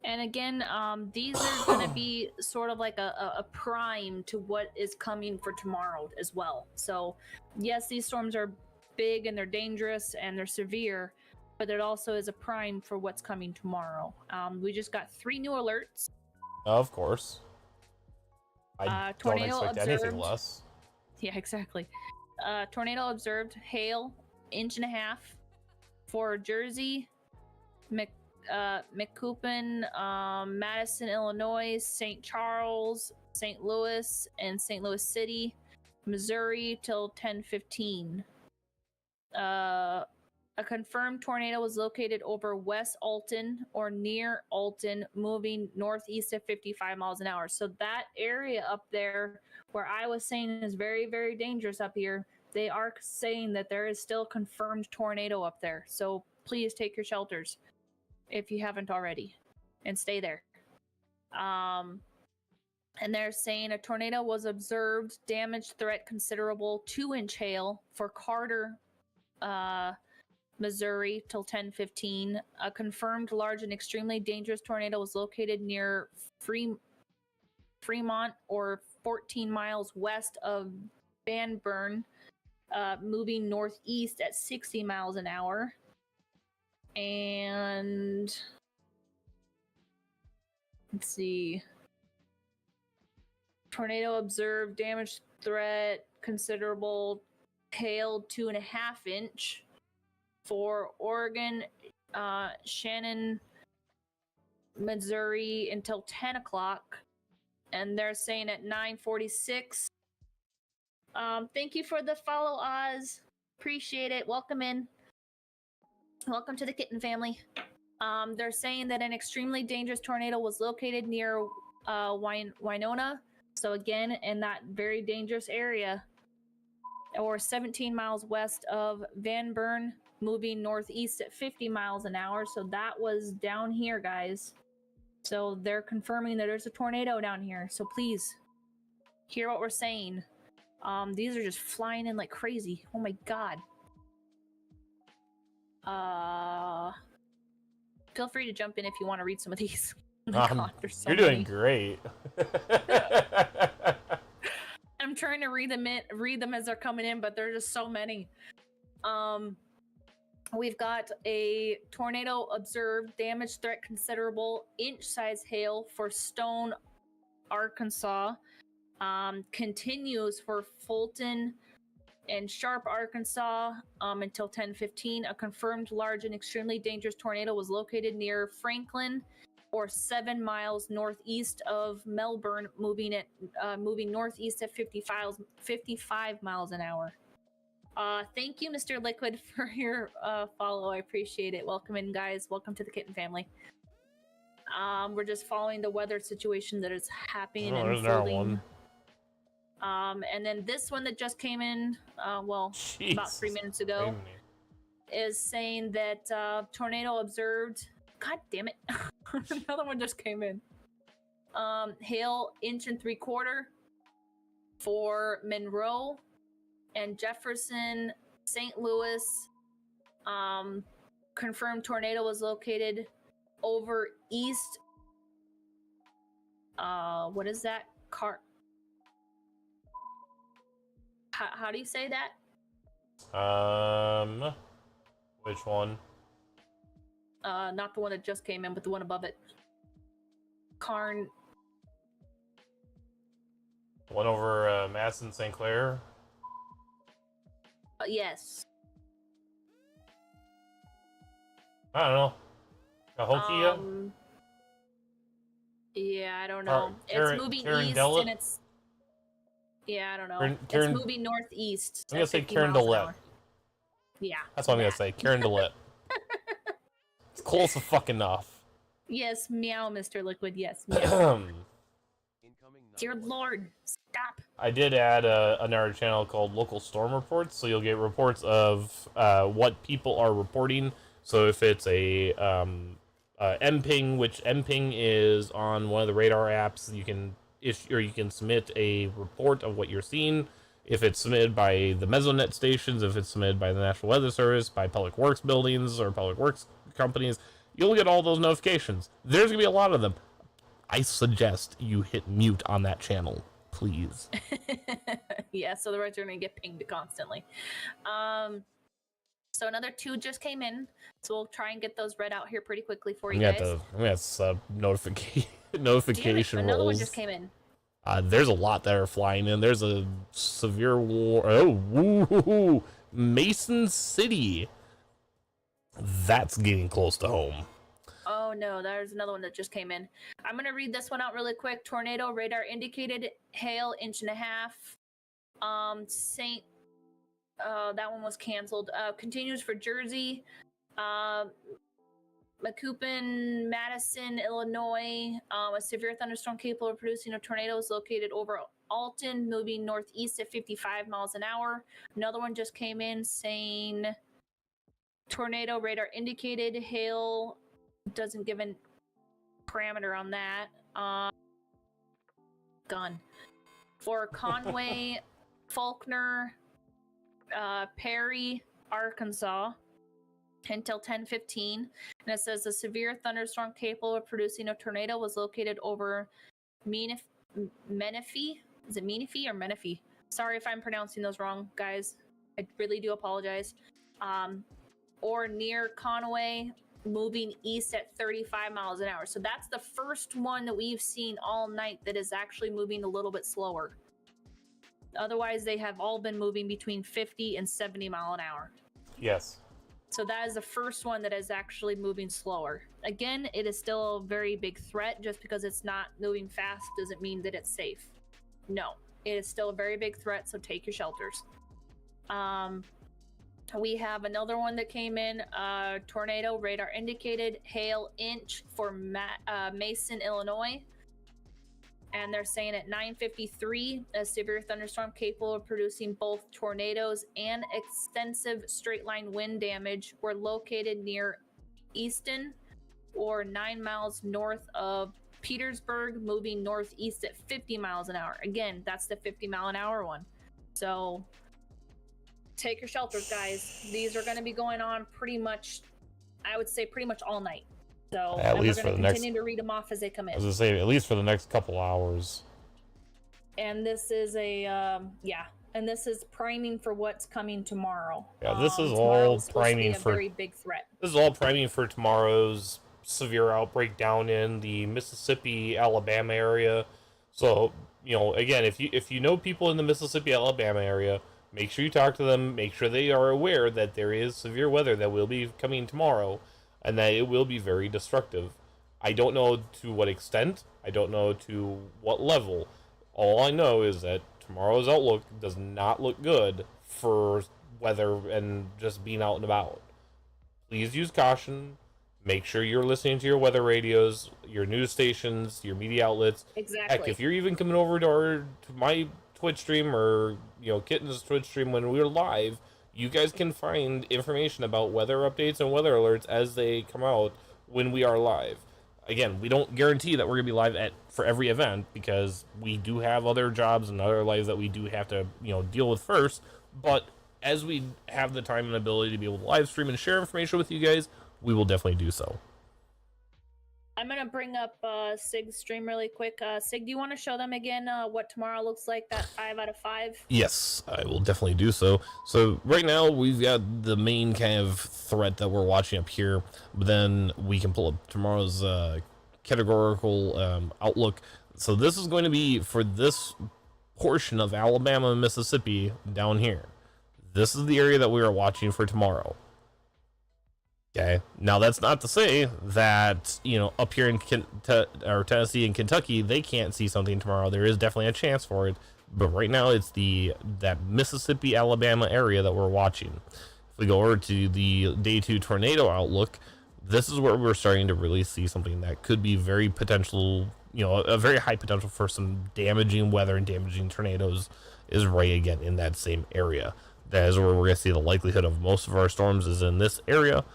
And again, these are going to be sort of like a prime to what is coming for tomorrow as well. So, yes, these storms are big and they're dangerous and they're severe, but it also is a prime for what's coming tomorrow. We just got 3 new alerts Of course. I don't tornado expect anything observed. less. Yeah, exactly. Tornado observed. Hail, 1.5 inches for Jersey, McCoupin, Madison, Illinois, St. Charles, St. Louis, and St. Louis City, Missouri till 10:15. A confirmed tornado was located over West Alton or near Alton, moving northeast at 55 miles an hour. So that area up there where I was saying is very, very dangerous up here, they are saying that there is still a confirmed tornado up there. So please take your shelters if you haven't already and stay there. And they're saying a tornado was observed, damage threat considerable, 2-inch hail for Carter, Missouri till 10:15. A confirmed large and extremely dangerous tornado was located near Fremont or 14 miles west of Van Buren, moving northeast at 60 miles an hour. And let's see. Tornado observed, damage threat considerable, hail 2.5 inch for Oregon, Shannon, Missouri until 10 o'clock. And they're saying at 9:46. Thank you for the follow, Oz. Appreciate it. Welcome in. Welcome to the kitten family. They're saying that an extremely dangerous tornado was located near Winona. So again, in that very dangerous area, or 17 miles west of Van Buren, moving northeast at 50 miles an hour. So that was down here, guys. So they're confirming that there's a tornado down here. So please hear what we're saying. These are just flying in like crazy. Oh my god. Feel free to jump in if you want to read some of these. Oh my god, there's so you're many. doing great. I'm trying to read them as they're coming in, but there's just so many. We've got a tornado observed, damage threat considerable, inch-size hail for Stone, Arkansas. Continues for Fulton and Sharp, Arkansas, until 10:15. A confirmed large and extremely dangerous tornado was located near Franklin, or 7 miles northeast of Melbourne, moving northeast at 55 miles an hour. Thank you, Mr. Liquid, for your follow. I appreciate it. Welcome in, guys. Welcome to the kitten family. We're just following the weather situation that is happening and unfolding. And then this one that just came in, about 3 minutes ago, is saying that tornado observed. God damn it. Another one just came in. Hail 1.75 inches for Monroe and Jefferson, St. Louis. Confirmed tornado was located over east. What is that? How do you say that? Which one? Not the one that just came in, but the one above it. One over Madison, St. Clair? Yes. I don't know. Cahokia? Yeah, I don't know. It's moving east, and it's... Yeah, I don't know. It's moving northeast. I'm going to say Carondelet. Yeah. That's what I'm going to say. Carondelet. It's close fuck enough. Yes, meow, Mr. Liquid. Yes, meow. Dear Lord, stop. I did add another channel called Local Storm Reports, so you'll get reports of what people are reporting. So if it's a MPing, which MPing is on one of the radar apps, you can issue, or you can submit a report of what you're seeing. If it's submitted by the Mesonet stations, if it's submitted by the National Weather Service, by Public Works buildings or Public Works companies, you'll get all those notifications. There's gonna be a lot of them. I suggest you hit mute on that channel, please. Yeah, so the rest are gonna get pinged constantly. So another 2 just came in, so we'll try and get those read out here pretty quickly for you guys. We got sub notification. notification Damn it, another one rolls. just came in. There's a lot that are flying in. There's a severe war. Oh, woo, Mason City. That's getting close to home. Oh no, there's another one that just came in. I'm gonna read this one out really quick. Tornado radar indicated hail 1.5 inches. That one was canceled. Continues for Jersey, Macoupin, Madison, Illinois. A severe thunderstorm capable of producing a tornado is located over Alton, moving northeast at 55 miles an hour. Another one just came in saying tornado radar indicated hail. Doesn't give a parameter on that. Gun for Conway, Faulkner, Perry, Arkansas, until 10:15, and it says a severe thunderstorm capable of producing a tornado was located over Menifee. Is it Menifee or Menifee? Sorry if I'm pronouncing those wrong, guys. I really do apologize. Or near Conway, moving east at 35 miles an hour. So that's the first one that we've seen all night that is actually moving a little bit slower. Otherwise, they have all been moving between 50 and 70 mile an hour. Yes. So that is the first one that is actually moving slower. Again, it is still a very big threat. Just because it's not moving fast doesn't mean that it's safe. No, it is still a very big threat, so take your shelters. We have another one that came in. Tornado radar indicated hail inch for Mason, Illinois. And they're saying at 9:53, a severe thunderstorm capable of producing both tornadoes and extensive straight line wind damage were located near Easton, or 9 miles north of Petersburg, moving northeast at 50 miles an hour. Again, that's the 50 mile an hour one. So take your shelters, guys. These are going to be going on pretty much, I would say, pretty much all night. So At least for the next. Continue to read them off as they come in. I was gonna say at least for the next couple hours. And this is and this is priming for what's coming tomorrow. Yeah, this is tomorrow all is supposed to be priming a for very big threat. This is all priming for tomorrow's severe outbreak down in the Mississippi, Alabama area. So, again, if you know people in the Mississippi, Alabama area, make sure you talk to them, make sure they are aware that there is severe weather that will be coming tomorrow and that it will be very destructive. I don't know to what extent, I don't know to what level. All I know is that tomorrow's outlook does not look good for weather and just being out and about. Please use caution. Make sure you're listening to your weather radios, your news stations, your media outlets. Exactly. Heck, if you're even coming over to my Twitch stream or Kitten's Twitch stream when we're live, you guys can find information about weather updates and weather alerts as they come out when we are live. Again, we don't guarantee that we're gonna be live for every event because we do have other jobs and other lives that we do have to deal with first. But as we have the time and ability to be able to live stream and share information with you guys, we will definitely do so. I'm gonna bring up Sig's stream really quick. Sig, do you want to show them again what tomorrow looks like? That 5 out of 5. Yes, I will definitely do so. So right now we've got the main kind of threat that we're watching up here, but then we can pull up tomorrow's categorical outlook. So this is going to be for this portion of Alabama and Mississippi down here. This is the area that we are watching for tomorrow. Okay. Now that's not to say that up here in Tennessee and Kentucky they can't see something tomorrow. There is definitely a chance for it, but right now it's that Mississippi Alabama area that we're watching. If we go over to the day 2 tornado outlook, this is where we're starting to really see something that could be very potential. A very high potential for some damaging weather and damaging tornadoes is right again in that same area. That is where we're going to see the likelihood of most of our storms is in this area.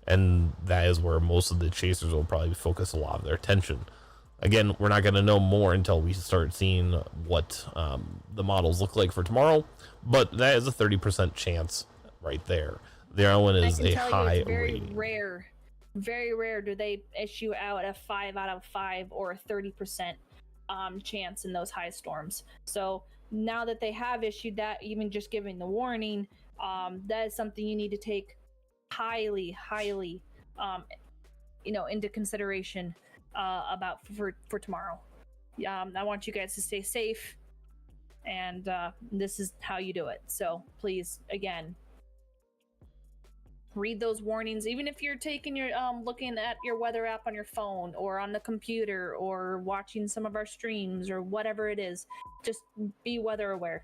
And that is where most of the chasers will probably focus a lot of their attention. Again, we're not going to know more until we start seeing what the models look like for tomorrow, but that is a 30% chance right there. The other one is a high rating. Very rare do they issue out a 5 out of 5 or a 30% chance in those high storms. So now that they have issued that, even just giving the warning, that is something you need to take highly into consideration. about for tomorrow. I want you guys to stay safe, and this is how you do it. So please, again, read those warnings. Even if you're taking your looking at your weather app on your phone or on the computer or watching some of our streams or whatever it is, just be weather aware.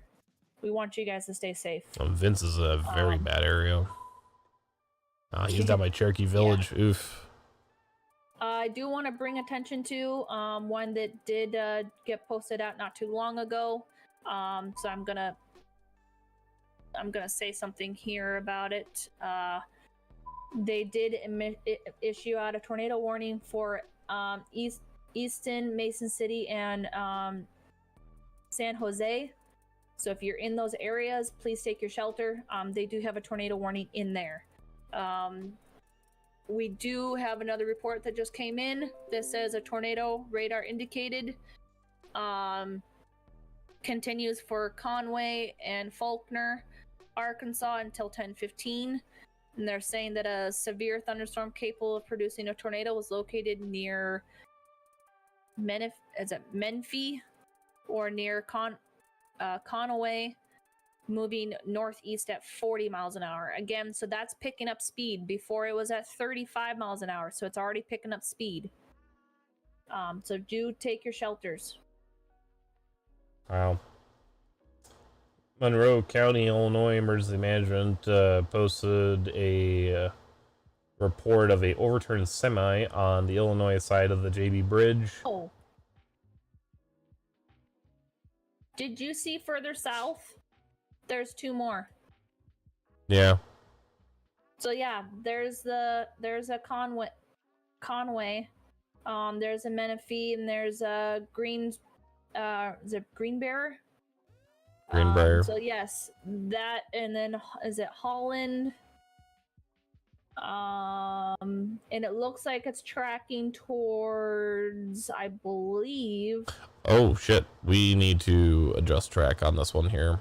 We want you guys to stay safe. Vince is a very bad area. He's down by Cherokee Village. Yeah. Oof. I do want to bring attention to one that did get posted out not too long ago. So I'm gonna say something here about it. They did issue out a tornado warning for Easton, Mason City, and San Jose. So if you're in those areas, please take your shelter. They do have a tornado warning in there. We do have another report that just came in that says a tornado radar indicated. Continues for Conway and Faulkner, Arkansas until 10:15. And they're saying that a severe thunderstorm capable of producing a tornado was located near Menifee or near Conway, moving northeast at 40 miles an hour. Again, so that's picking up speed. Before it was at 35 miles an hour, so it's already picking up speed. So do take your shelters. Wow. Monroe County, Illinois Emergency Management posted a report of a overturned semi on the Illinois side of the JB Bridge. Oh. Did you see further south? There's two more. Yeah. So yeah, there's a Conway. There's a Menifee, and there's a is it Greenbrier? Greenbrier. So yes, that, and then is it Holland? And it looks like it's tracking towards, I believe. Oh shit! We need to adjust track on this one here.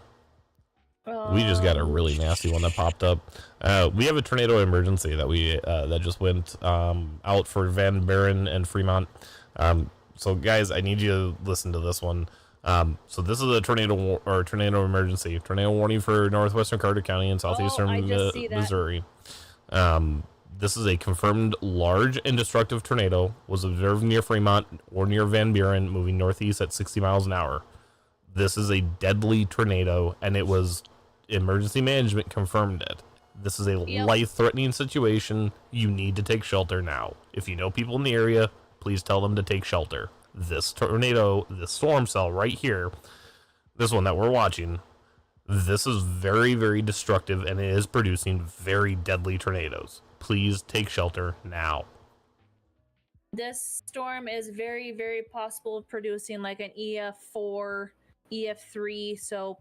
We just got a really nasty one that popped up. We have a tornado emergency that that just went out for Van Buren and Fremont. So guys, I need you to listen to this one. So this is a tornado emergency, tornado warning for northwestern Carter County and southeastern Missouri. This is a confirmed large and destructive tornado, was observed near Fremont or near Van Buren, moving northeast at 60 miles an hour. This is a deadly tornado, and it was emergency management confirmed it. This is a life-threatening situation. You need to take shelter now. If you know people in the area, please tell them to take shelter. This tornado, this storm cell right here, this one that we're watching, this is very, very destructive, and it is producing very deadly tornadoes. Please take shelter now. This storm is very, very possible of producing like an EF4, EF3, so,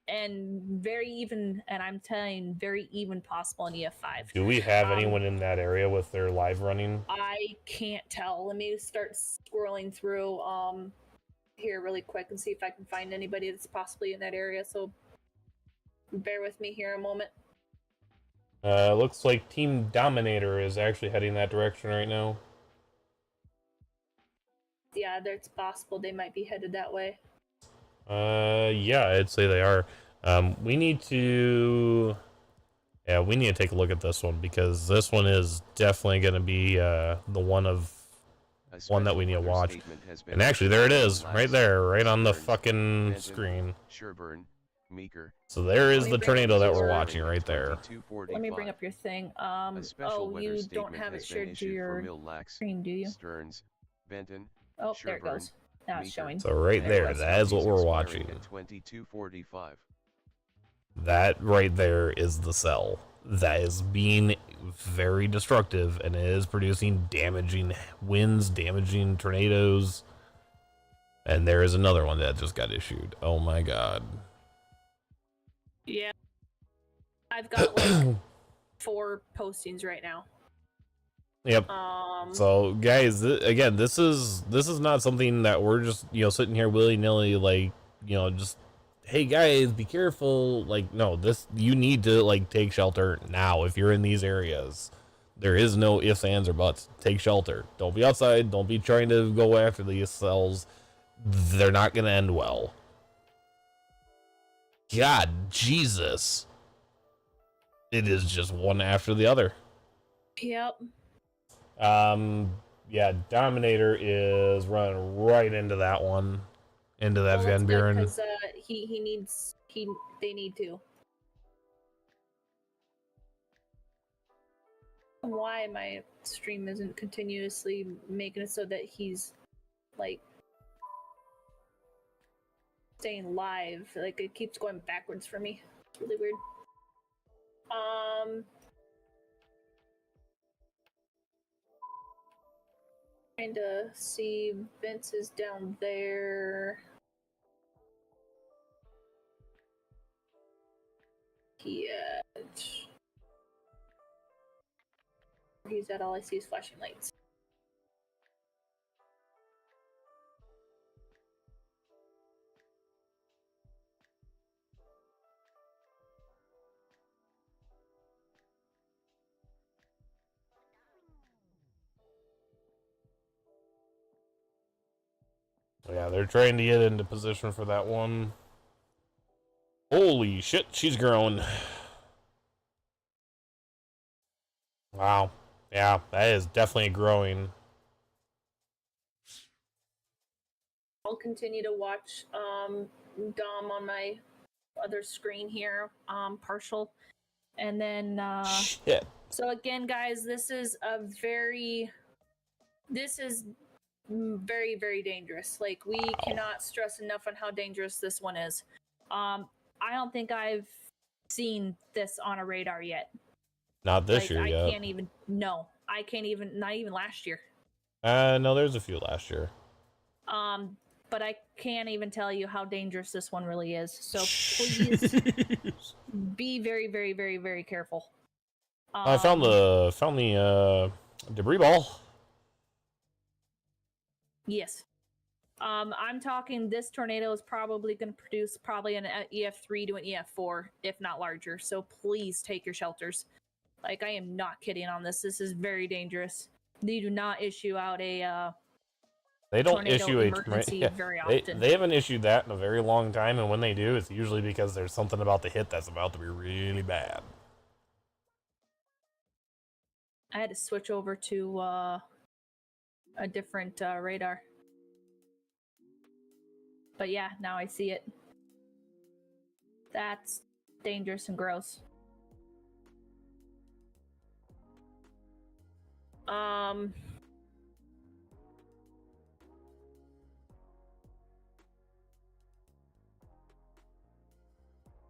and very even, and I'm telling, very even possible in EF5. Do we have anyone in that area with their live running? I can't tell. Let me start scrolling through here really quick and see if I can find anybody that's possibly in that area, so bear with me here a moment. Looks like Team Dominator is actually heading that direction right now. Yeah, it's possible they might be headed that way. Yeah, I'd say they are. We need to take a look at this one, because this one is definitely going to be the one that we need to watch. And actually, there it is, right there, right on the fucking screen. So there is the tornado that we're watching right there. Let me bring up your thing. Oh, you don't have it shared to your screen, do you? Oh, there it goes. Now it's showing. So right there, that is what we're watching. That right there is the cell. That is being very destructive, and it is producing damaging winds, damaging tornadoes. And there is another one that just got issued. Oh my god. Yeah. I've got like 4 postings right now. Yep. So guys, again, this is not something that we're just, sitting here willy-nilly, like, just, hey guys, be careful. Like, no, you need to like take shelter now if you're in these areas. There is no ifs, ands, or buts. Take shelter. Don't be outside. Don't be trying to go after these cells. They're not going to end well. God, Jesus. It is just one after the other. Yep. Yeah, Dominator is running right into that one. Into that Van Buren. Because they need to. Why my stream isn't continuously making it so that he's like staying live. Like it keeps going backwards for me. It's really weird. Trying to see Vince is down there. He's at all I see is flashing lights. Yeah, they're trying to get into position for that one. Holy shit, she's growing. Wow. Yeah, that is definitely growing. I'll continue to watch Dom on my other screen here, partial. And then Shit. So again, guys, this is very, very dangerous. Like, we cannot stress enough on how dangerous this one is. I don't think I've seen this on a radar yet. Not this year yet. I can't even, not even last year. No, there's a few last year. But I can't even tell you how dangerous this one really is. So please be very, very, very, very careful. I found the debris ball. Yes. I'm talking this tornado is probably going to produce an EF3 to an EF4, if not larger. So please take your shelters. Like, I am not kidding on this. This is very dangerous. They do not issue out a they don't tornado issue emergency very often. They haven't issued that in a very long time, and when they do, it's usually because there's something about the hit that's about to be really bad. I had to switch over to a different radar. But yeah, now I see it. That's dangerous and gross.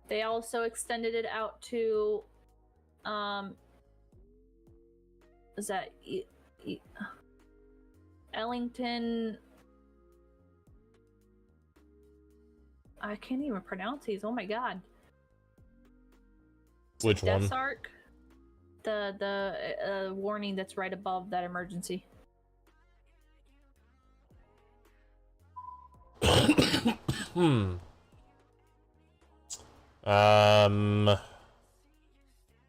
They also extended it out to is that Ellington? I can't even pronounce these. Oh my god. Which one? Desark? The warning that's right above that emergency.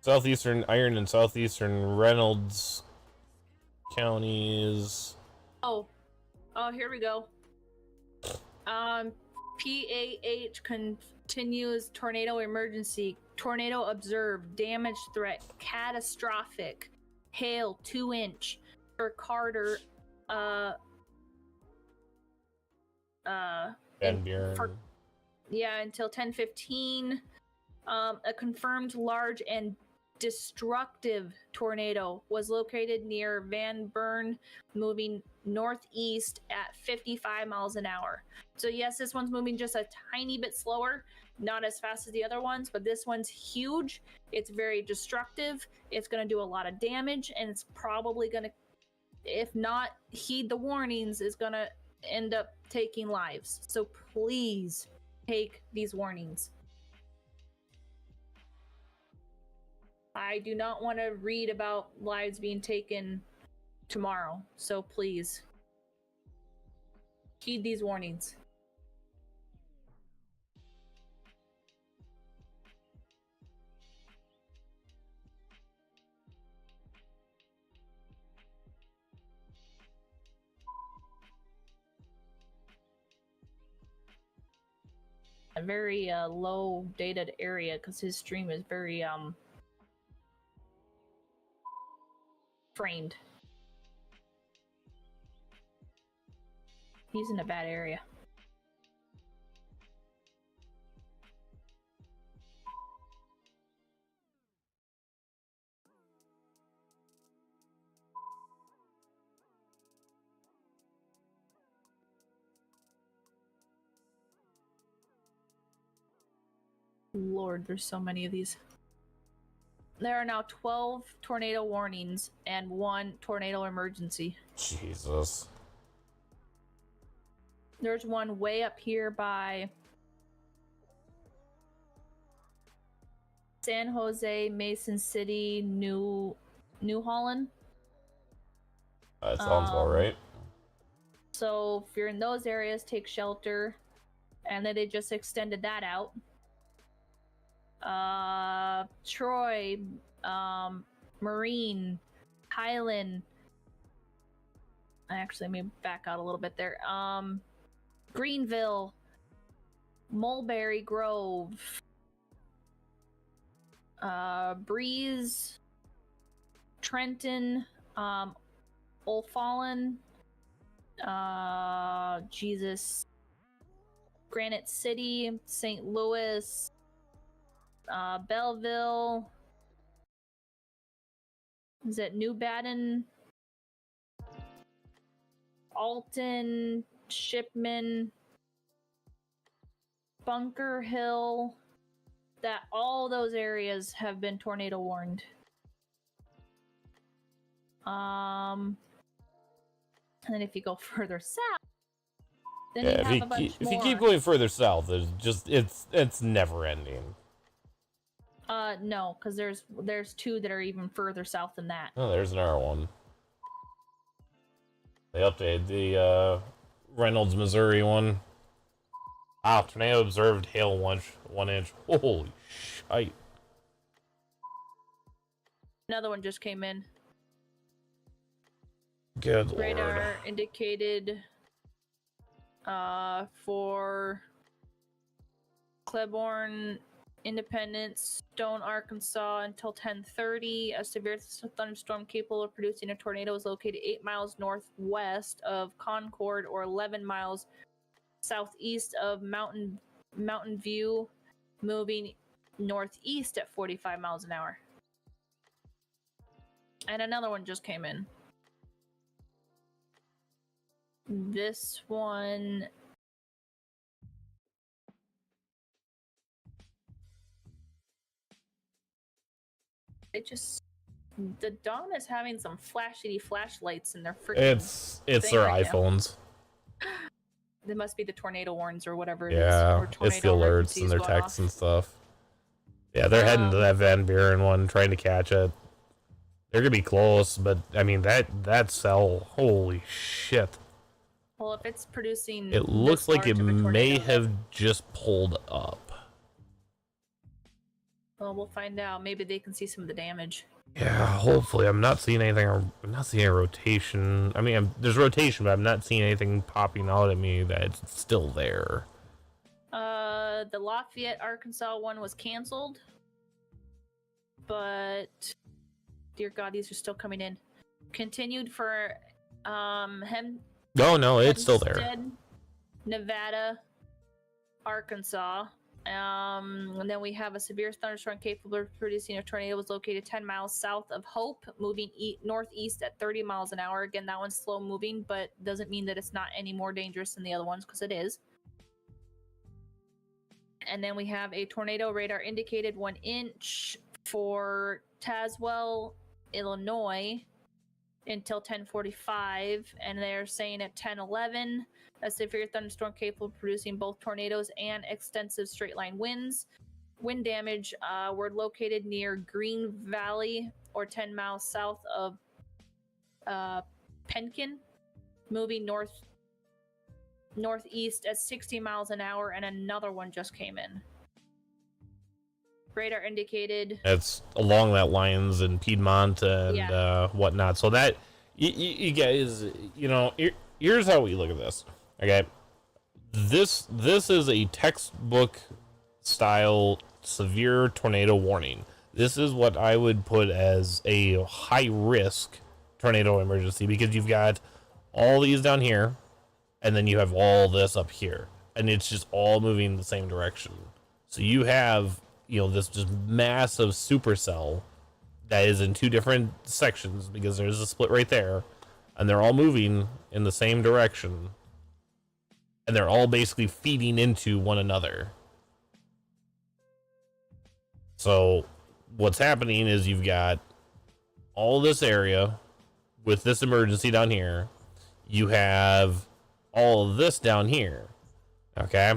Southeastern Iron and Southeastern Reynolds counties. Oh, here we go. PAH continues tornado emergency. Tornado observed. Damage threat. Catastrophic. Hail 2-inch for Carter. Van Buren. Until 10:15. A confirmed large and destructive tornado was located near Van Buren, moving northeast at 55 miles an hour. So yes, this one's moving just a tiny bit slower, not as fast as the other ones, but this one's huge. It's very destructive. It's going to do a lot of damage, and it's probably going to, if not heed the warnings, is going to end up taking lives. So please take these warnings. I do not want to read about lives being taken tomorrow, so please heed these warnings. a very low dated area because his stream is very framed. He's in a bad area. Lord, there's so many of these. There are now 12 tornado warnings and 1 tornado emergency. Jesus. There's one way up here by San Jose, Mason City, New Holland. That sounds all right. So if you're in those areas, take shelter. And then they just extended that out. Troy, Marine, Highland. Actually, let me back out a little bit there. Greenville, Mulberry Grove, Breeze, Trenton, O'Fallon, Granite City, St. Louis, Belleville. Is it New Baden? Alton, Shipman, Bunker Hill. That all those areas have been tornado warned. And then if you go further south, then you have a bunch if more. you keep going further south, there's just it's never ending. No, because there's 2 that are even further south than that. Oh, there's another one. They updated the Reynolds, Missouri one. Tornado observed, hail 1 inch. Holy shite. Another one just came in. Good Radar lord. indicated for Claiborne, Independence, Stone, Arkansas until 10:30. A severe thunderstorm capable of producing a tornado is located 8 miles northwest of Concord or 11 miles southeast of Mountain View, moving northeast at 45 miles an hour. And another one just came in. This one the Dawn is having some flashy flashlights in their freaking It's their right iPhones. They must be the tornado warns or whatever it is. Yeah, Or it's the tornado alerts emergencies and their going texts off. and stuff. Yeah, they're heading to that Van Buren one, trying to catch it. They're gonna be close, but I mean that cell, holy shit! Well, if it's producing, It looks this like it large of a may tornado, have just pulled up. Well, we'll find out. Maybe they can see some of the damage. Yeah, hopefully. I'm not seeing anything. I'm not seeing a rotation. I mean, there's rotation, but I'm not seeing anything popping out at me that's still there. The Lafayette, Arkansas one was canceled, but dear God, these are still coming in. Continued for No, it's still there. Hempstead, Nevada, Arkansas. And then we have a severe thunderstorm capable of producing a tornado was located 10 miles south of Hope, moving northeast at 30 miles an hour. Again, that one's slow moving, but doesn't mean that it's not any more dangerous than the other ones, because it is. And then we have a tornado radar indicated 1 inch for Tazewell, Illinois until 10:45, and they're saying at 10:11 a severe thunderstorm capable of producing both tornadoes and extensive straight line winds. Wind damage were located near Green Valley or 10 miles south of Penkin, moving northeast at 60 miles an hour, and another one just came in. Radar indicated It's along that lines in Piedmont and whatnot. So that you guys, here's how we look at this. Okay, This is a textbook style severe tornado warning. This is what I would put as a high risk tornado emergency, because you've got all these down here and then you have all this up here, and it's just all moving in the same direction. So you have, this just massive supercell that is in two different sections, because there's a split right there, and they're all moving in the same direction, and they're all basically feeding into one another. So what's happening is you've got all this area with this emergency down here. You have all of this down here. Okay?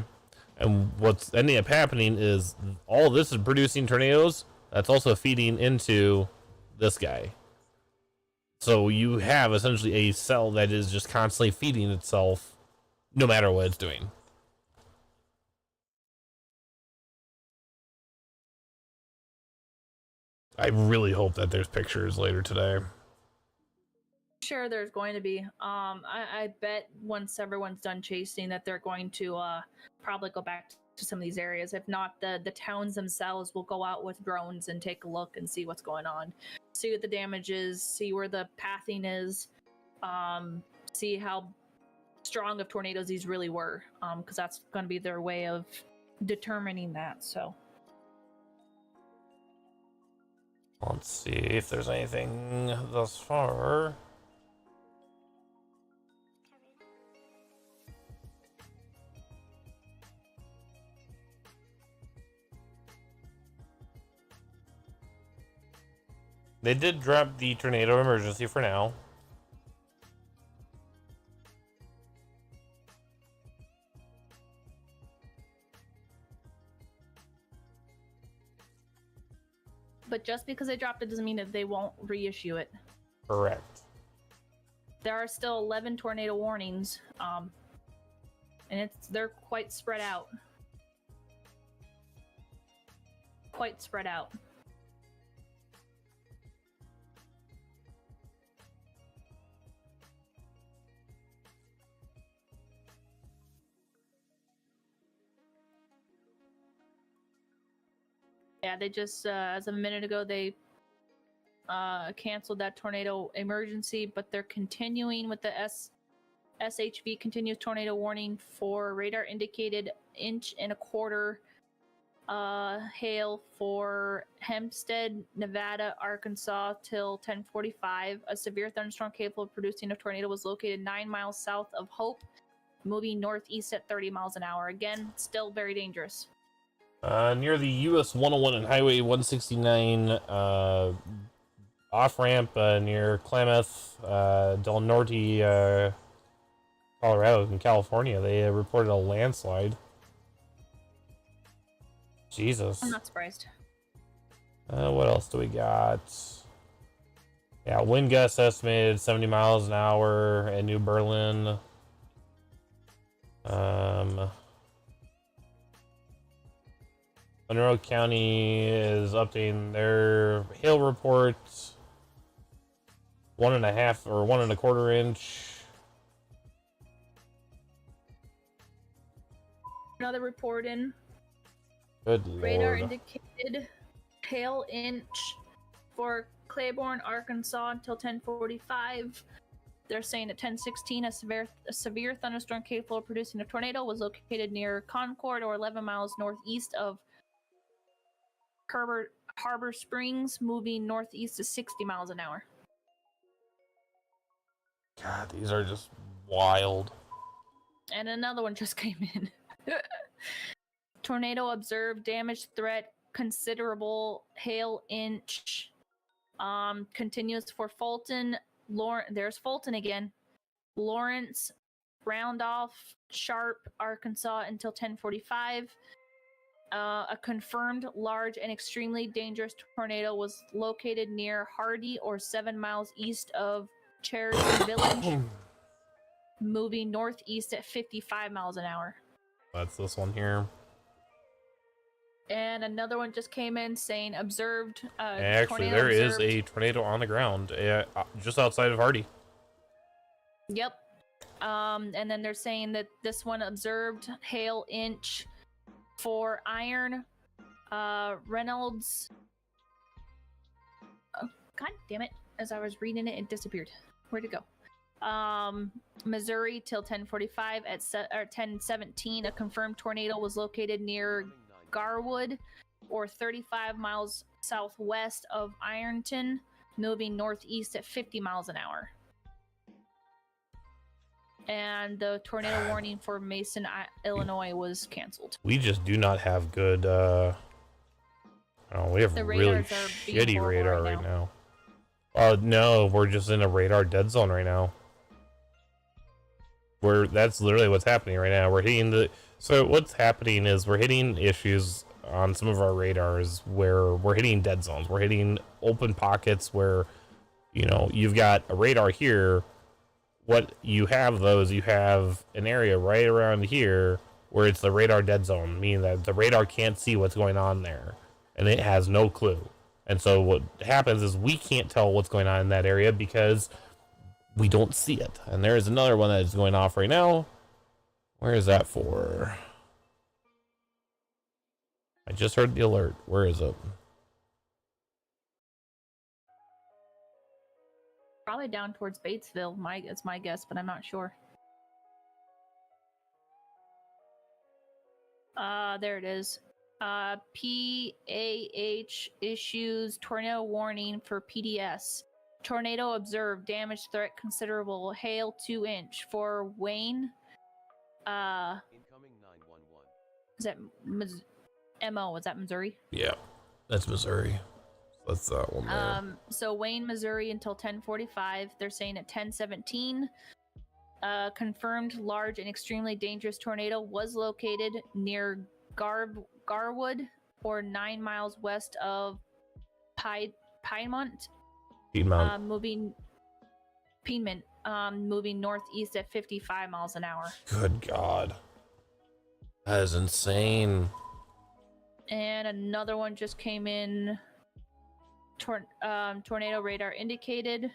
And what's ending up happening is all this is producing tornadoes. That's also feeding into this guy. So you have essentially a cell that is just constantly feeding itself no matter what it's doing. I really hope that there's pictures later today. Sure, there's going to be. I bet once everyone's done chasing that they're going to probably go back to some of these areas. If not, the towns themselves will go out with drones and take a look and see what's going on, see what the damage is, see where the pathing is, see how strong of tornadoes these really were, because that's going to be their way of determining that. So let's see if there's anything thus far. They did drop the tornado emergency for now. but just because they dropped it doesn't mean that they won't reissue it. Correct. There are still 11 tornado warnings, and they're quite spread out. Quite spread out. Yeah, they just, as of a minute ago, they canceled that tornado emergency, but they're continuing with the SHV continuous tornado warning for radar indicated 1.25 inch hail for Hempstead, Nevada, Arkansas till 10:45. A severe thunderstorm capable of producing a tornado was located 9 miles south of Hope, moving northeast at 30 miles an hour. Again, still very dangerous. Near the US 101 and Highway 169 off-ramp near Klamath, Del Norte, Colorado, in California, they reported a landslide. Jesus. I'm not surprised. What else do we got? Yeah, wind gusts estimated 70 miles an hour at New Berlin. Monroe County is updating their hail report. 1.5 or 1.25 inch. Another report in. Good Radar lord. indicated hail inch for Claiborne, Arkansas until 10:45. They're saying at 10:16 a severe thunderstorm capable of producing a tornado was located near Concord or 11 miles northeast of Harbor Springs, moving northeast to 60 miles an hour. God, these are just wild. And another one just came in. Tornado observed, damage threat, considerable hail inch. Continues for Fulton, there's Fulton again. Lawrence, Roundoff, Sharp, Arkansas until 10:45. A confirmed large and extremely dangerous tornado was located near Hardy or 7 miles east of Cherry Village, moving northeast at 55 miles an hour. That's this one here. And another one just came in saying observed. Actually, there is a tornado on the ground just outside of Hardy. Yep. And then they're saying that this one observed hail inch for iron. Reynolds. Oh, God damn it! As I was reading it, it disappeared. Where'd it go? Missouri till 10:45 at 10:17. A confirmed tornado was located near Garwood, or 35 miles southwest of Ironton, moving northeast at 50 miles an hour. And the tornado warning for Mason, Illinois was canceled. We just do not have good, we have The really radars are being shitty horrible radar right right now. No, we're just in a radar dead zone right now. That's literally what's happening right now. We're hitting so what's happening is we're hitting issues on some of our radars where we're hitting dead zones. We're hitting open pockets where, you've got a radar here. What you have though is you have an area right around here where it's the radar dead zone, meaning that the radar can't see what's going on there and it has no clue. And so what happens is we can't tell what's going on in that area because we don't see it. And there is another one that is going off right now. Where is that for? I just heard the alert. Where is it? Probably down towards Batesville. It's my guess, but I'm not sure. There it is. PAH issues tornado warning for PDS. Tornado observed. Damage threat considerable. Hail 2-inch for Wayne. Incoming 911. Is that MO? Is that Missouri? Yeah, that's Missouri. That's that one there. So Wayne, Missouri until 10:45. They're saying at 10:17. Confirmed large and extremely dangerous tornado was located near Garwood, or 9 miles west of Piedmont. Moving northeast at 55 miles an hour. Good God. That is insane. And another one just came in. Tornado radar indicated.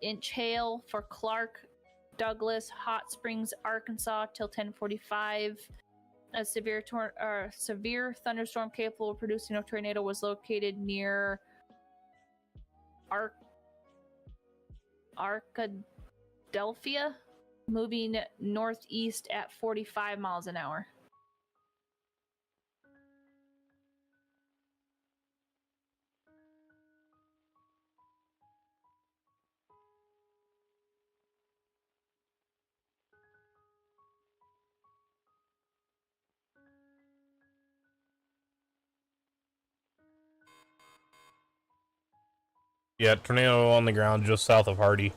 Inch hail for Clark, Douglas, Hot Springs, Arkansas till 10:45. A severe thunderstorm capable of producing a tornado was located near Arkadelphia, moving northeast at 45 miles an hour. Yeah, tornado on the ground just south of Hardy.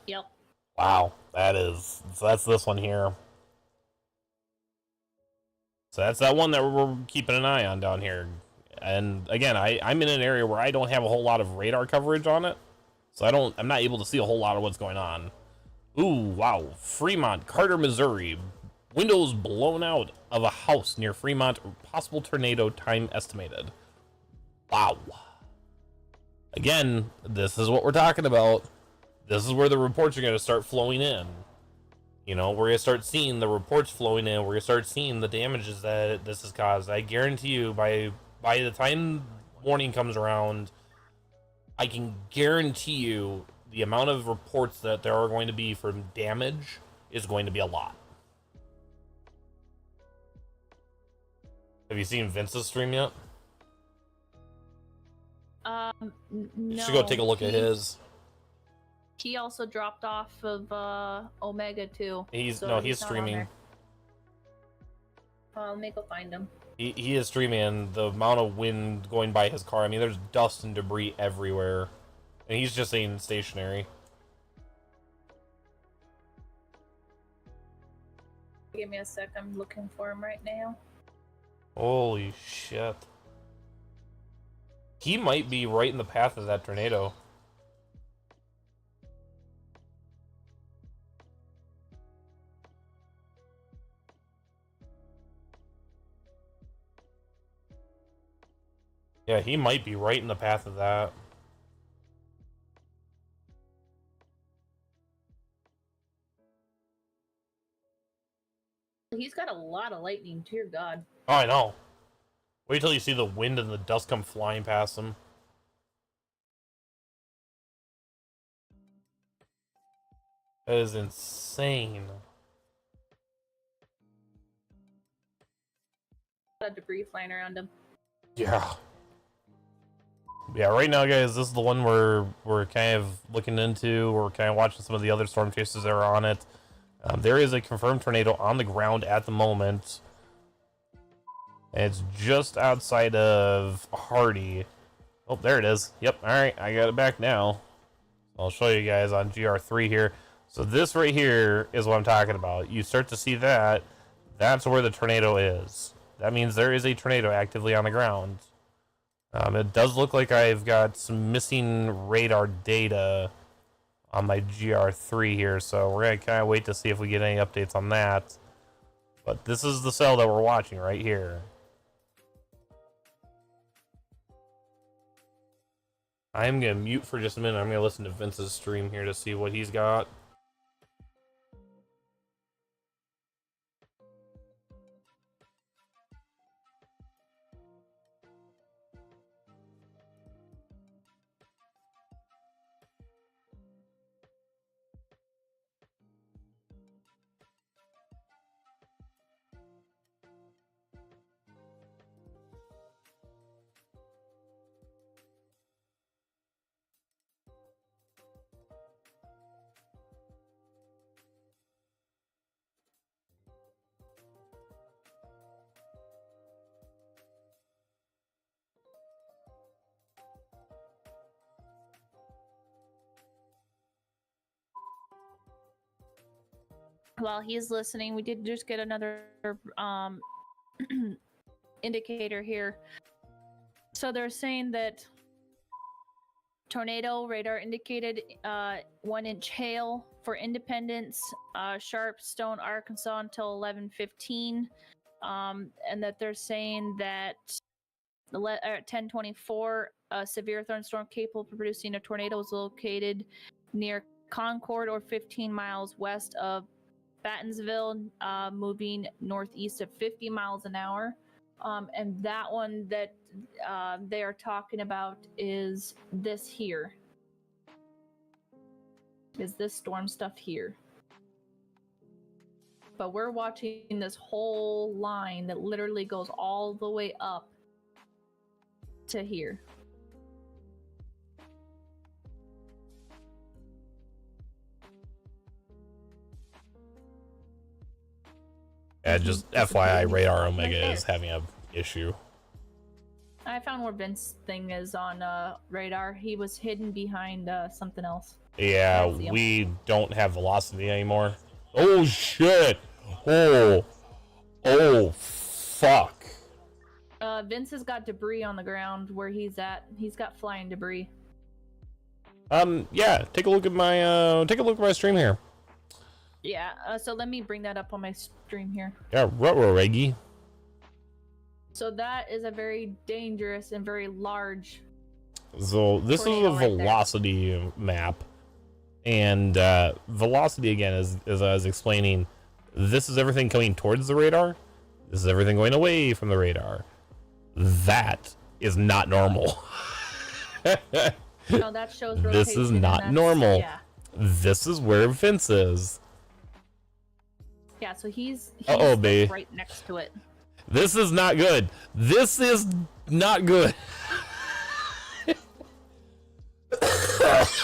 Yep. Wow, that's this one here. So that's that one that we're keeping an eye on down here. And again, I'm in an area where I don't have a whole lot of radar coverage on it. So I'm not able to see a whole lot of what's going on. Ooh, wow. Fremont, Carter, Missouri. Windows blown out of a house near Fremont. Possible tornado time estimated. Wow. Again, this is what we're talking about. This is where the reports are going to start flowing in. We're going to start seeing the reports flowing in. We're going to start seeing the damages that this has caused. I guarantee you, by the time morning comes around, I can guarantee you the amount of reports that there are going to be from damage is going to be a lot. Have you seen Vince's stream yet? No. You should go take a look at his. He also dropped off of Omega too. He's not streaming. on there. Let me go find him. He is streaming, and the amount of wind going by his car, I mean, there's dust and debris everywhere. And he's just staying stationary. Give me a sec, I'm looking for him right now. Holy shit. He might be right in the path of that tornado. Yeah, he might be right in the path of that. He's got a lot of lightning, dear God. Oh, I know. Wait till you see the wind and the dust come flying past him. That is insane. A lot of debris flying around him. Yeah. Yeah, right now, guys, this is the one we're kind of looking into. We're kind of watching some of the other storm chasers that are on it. There is a confirmed tornado on the ground at the moment. And it's just outside of Hardy. Oh, there it is. Yep, alright, I got it back now. I'll show you guys on GR3 here. So this right here is what I'm talking about. You start to see that. That's where the tornado is. That means there is a tornado actively on the ground. It does look like I've got some missing radar data on my GR3 here, so we're going to kind of wait to see if we get any updates on that. But this is the cell that we're watching right here. I'm going to mute for just a minute. I'm going to listen to Vince's stream here to see what he's got. While he's listening, we did just get another indicator here. So they're saying that tornado radar indicated 1-inch hail for Independence, Sharpstone, Arkansas until 11:15, and that they're saying that at 10:24, a severe thunderstorm capable of producing a tornado was located near Concord or 15 miles west of Battensville, moving northeast at 50 miles an hour. And that one that they are talking about is this here. Is this storm stuff here. But we're watching this whole line that literally goes all the way up to here. Yeah, just FYI, Radar Omega is having a issue. I found where Vince's thing is on radar. He was hidden behind something else. Yeah, we don't have velocity anymore. Oh shit! Oh fuck! Vince has got debris on the ground where he's at. He's got flying debris. Yeah. Take a look at my stream here. Yeah. So let me bring that up on my stream here. Yeah, ruh-roh, Reggie. So that is a very dangerous and very large. So this is a velocity map, and velocity again is, as I was explaining, this is everything coming towards the radar. This is everything going away from the radar. That is not normal. No, that shows rotation. This is not normal. Yeah. This is where Vince is. Yeah, so he's babe. right next to it. This is not good. This is not good.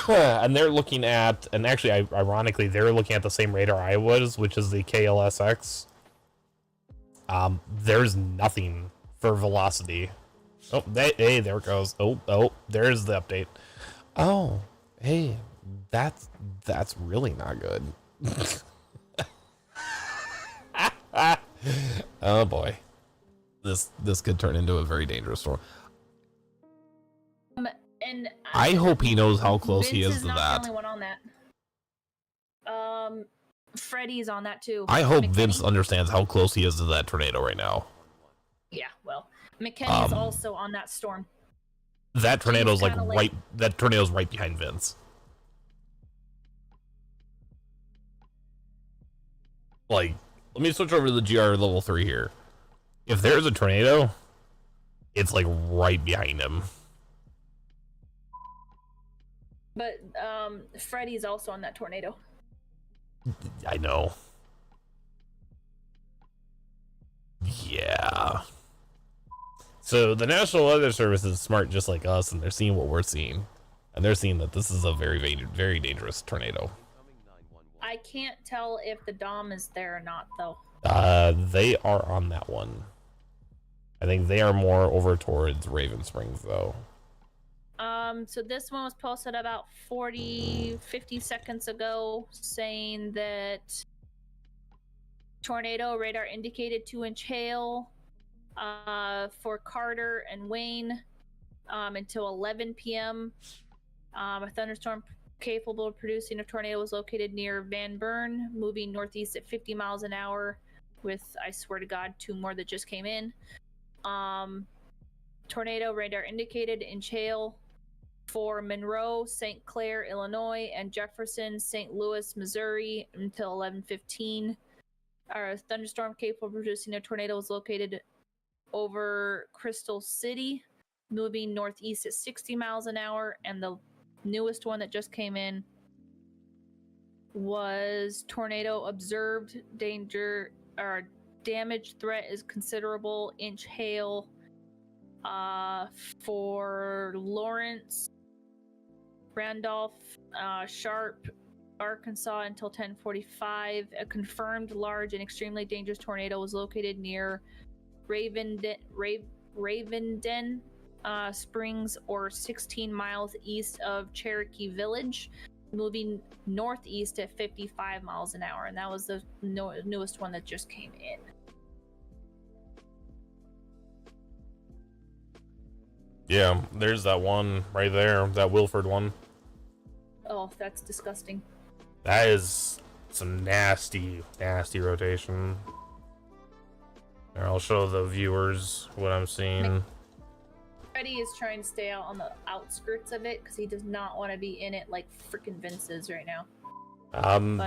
And they're looking at, and actually, ironically, they're looking at the same radar I was, which is the KLSX. There's nothing for velocity. Oh, hey, there it goes. Oh, there's the update. Oh, hey, that's really not good. Oh boy, this could turn into a very dangerous storm. And I hope he knows how close Vince he is to not that. The only one on that. Freddie's on that too. I hope McKinney. Vince understands how close he is to that tornado right now. Yeah, well, McKinney's also on that storm. That tornado's like kinda right. That tornado's right behind Vince. Like let me switch over to the GR level 3 here. If there's a tornado, it's like right behind him. But Freddy's also on that tornado. I know. Yeah. So the National Weather Service is smart just like us, and they're seeing what we're seeing. And they're seeing that this is a very, very dangerous tornado. I can't tell if the Dom is there or not, though. They are on that one. I think they are more over towards Raven Springs, though. So this one was posted about 50 seconds ago, saying that tornado radar indicated 2-inch hail for Carter and Wayne until 11 p.m. A thunderstorm capable of producing a tornado was located near Van Buren, moving northeast at 50 miles an hour with, I swear to God, 2 more that just came in. Tornado radar indicated inch hail for Monroe, St. Clair, Illinois, and Jefferson, St. Louis, Missouri until 11:15. Our thunderstorm capable of producing a tornado was located over Crystal City, moving northeast at 60 miles an hour, and the newest one that just came in was tornado observed, danger or damage threat is considerable, inch hail for Lawrence, Randolph, Sharp, Arkansas until 10:45. A confirmed large and extremely dangerous tornado was located near Ravenden Springs, or 16 miles east of Cherokee Village, moving northeast at 55 miles an hour. And that was the newest one that just came in. Yeah, there's that one right there, that Wilford one. Oh, that's disgusting. That is some nasty, nasty rotation. Here, I'll show the viewers what I'm seeing. Freddy is trying to stay out on the outskirts of it because he does not want to be in it like freaking Vince is right now.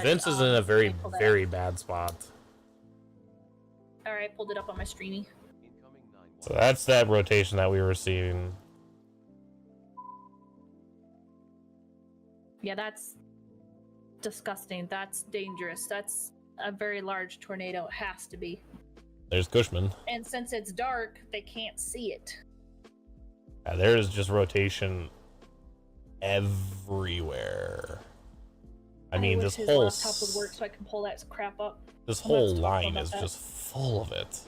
Vince is in a very, very bad spot. Alright, pulled it up on my streamy. So that's that rotation that we were seeing. Yeah, that's disgusting. That's dangerous. That's a very large tornado. It has to be. There's Cushman. And since it's dark, they can't see it. Yeah, there is just rotation everywhere. I mean, this his whole laptop would work so I can pull that crap up. This whole line is just full of it.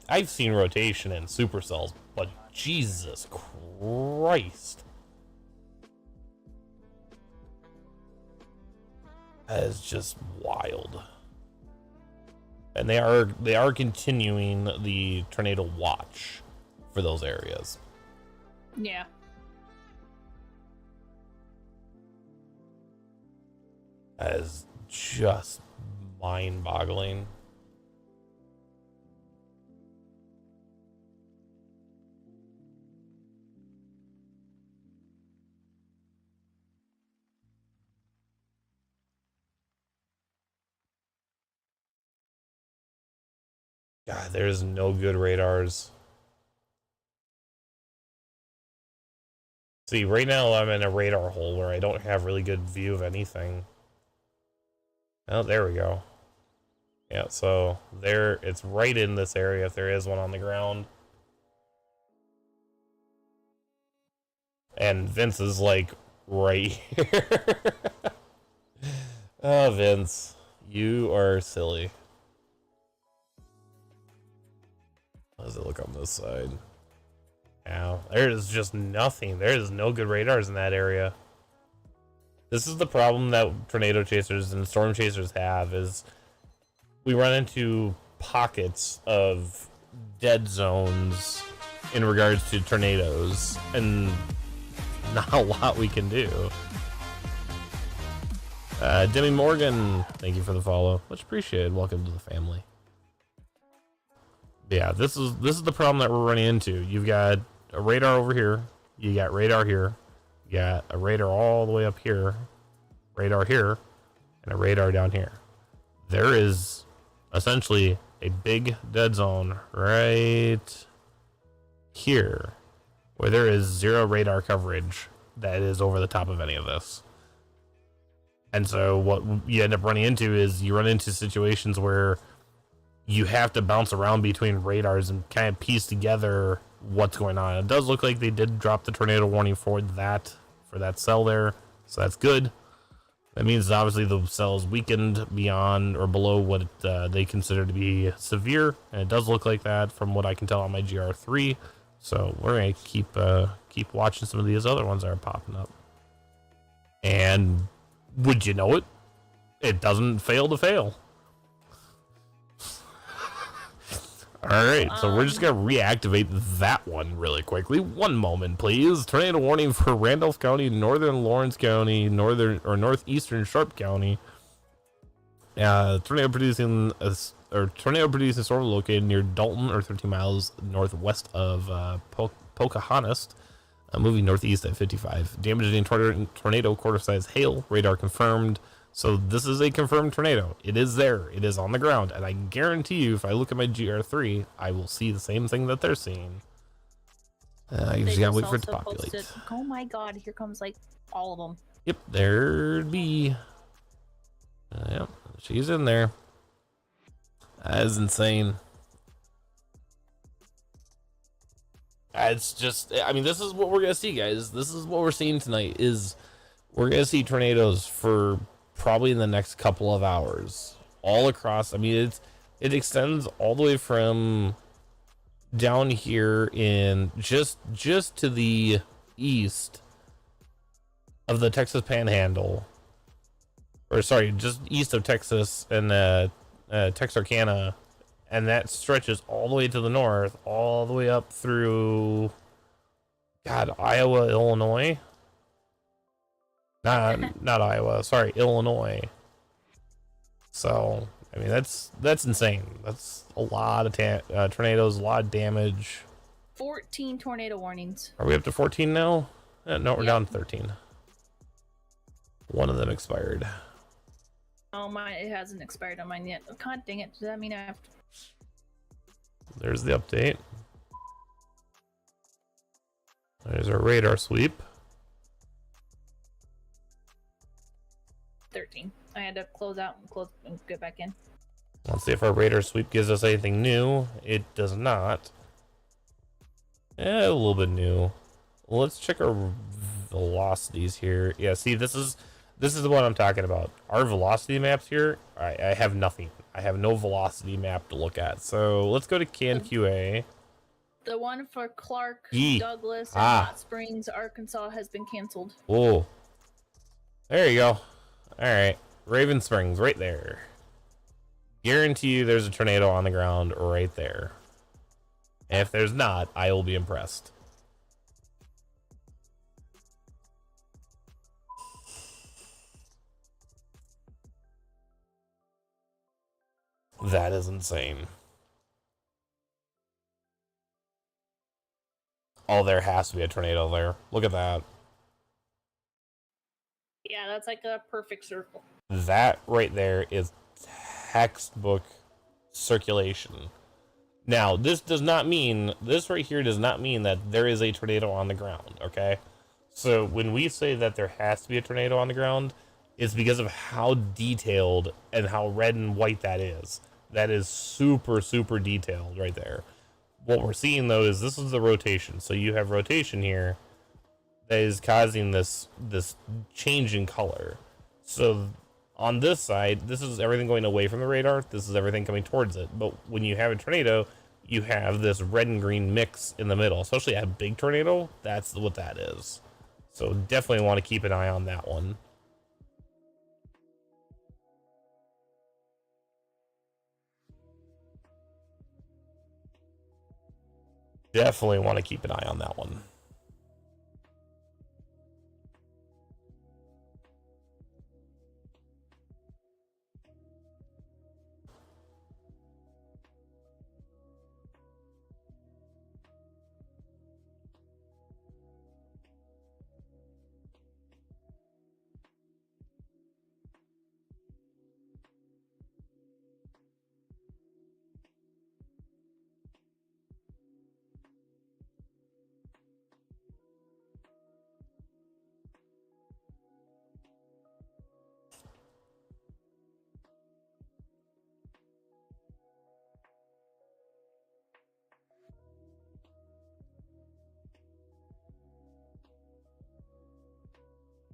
I've seen rotation in supercells, but Jesus Christ, that is just wild. And they are continuing the tornado watch for those areas. Yeah. That is just mind-boggling. God, there's no good radars. See, right now I'm in a radar hole where I don't have really good view of anything. Oh, there we go. Yeah, so there, it's right in this area if there is one on the ground. And Vince is like right here. Oh, Vince, you are silly. How does it look on this side? Now, there is just nothing. There is no good radars in that area. This is the problem that tornado chasers and storm chasers have, is we run into pockets of dead zones in regards to tornadoes, and not a lot we can do. Demi Morgan, thank you for the follow. Much appreciated. Welcome to the family. Yeah, this is the problem that we're running into. You've got a radar over here. You got radar here. You got a radar all the way up here. Radar here. and a radar down here. There is essentially a big dead zone right here where there is zero radar coverage that is over the top of any of this. And so what you end up running into is you run into situations where you have to bounce around between radars and kind of piece together what's going on. It does look like they did drop the tornado warning for that cell there, so that's good. That means obviously the cell is weakened beyond or below what they consider to be severe, and it does look like that from what I can tell on my GR3. So we're gonna keep watching some of these other ones that are popping up. And would you know it, it doesn't fail to fail. All right, so we're just gonna reactivate that one really quickly. One moment, please. Tornado warning for Randolph County, Northern Lawrence County, Northeastern Sharp County. Tornado producing storm located near Dalton, or 13 miles northwest of Pocahontas, moving northeast at 55. Damaging tornado, quarter-size hail. Radar confirmed. So this is a confirmed tornado. It is there. It is on the ground. And I guarantee you, if I look at my GR3, I will see the same thing that they're seeing. You just gotta wait for it to populate. Oh my god, here comes like all of them. Yep, there'd be. Yep, she's in there. That is insane. It's just, I mean, this is what we're gonna see, guys. This is what we're seeing tonight. Is we're gonna see tornadoes for probably in the next couple of hours all across. I mean, it extends all the way from down here in just to the east of the Texas Panhandle, or sorry, just east of Texas and Texarkana, and that stretches all the way to the north, all the way up through Iowa, Illinois. Not Iowa. Sorry, Illinois. So, I mean, that's insane. That's a lot of tornadoes, a lot of damage. 14 tornado warnings. Are we up to 14 now? No, we're down to 13. One of them expired. Oh, it hasn't expired on mine yet. Oh, god dang it. Does that mean I have to... There's the update. There's our radar sweep. 13. I had to close out and get back in. Let's see if our radar sweep gives us anything new. It does not. A little bit new. Well, let's check our velocities here. Yeah, see, this is what I'm talking about. Our velocity maps here, I have nothing. I have no velocity map to look at. So let's go to CanQA. The one for Clark, Douglas, and Hot Springs, Arkansas has been canceled. Oh, there you go. All right, Raven Springs, right there. Guarantee you there's a tornado on the ground right there. And if there's not, I will be impressed. That is insane. Oh, there has to be a tornado there. Look at that. Yeah, that's like a perfect circle. That right there is textbook circulation. Now, this right here does not mean that there is a tornado on the ground, okay? So when we say that there has to be a tornado on the ground, it's because of how detailed and how red and white that is. That is super, super detailed right there. What we're seeing, though, is this is the rotation. So you have rotation here that is causing this change in color. So on this side, this is everything going away from the radar. This is everything coming towards it. But when you have a tornado, you have this red and green mix in the middle. Especially a big tornado, that's what that is. So definitely want to keep an eye on that one. Definitely want to keep an eye on that one.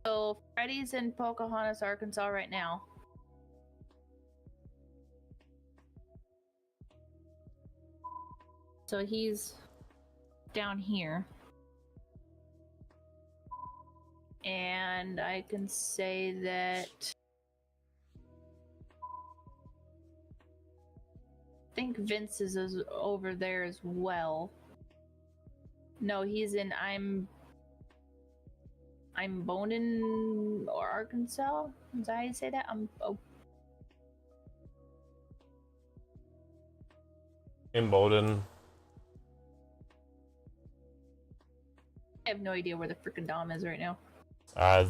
So Freddy's in Pocahontas, Arkansas right now. So he's down here. And I can say that I think Vince is over there as well. No, he's in I'm Bonin or Arkansas. Is that how you say that? In Bowden. I have no idea where the freaking Dom is right now.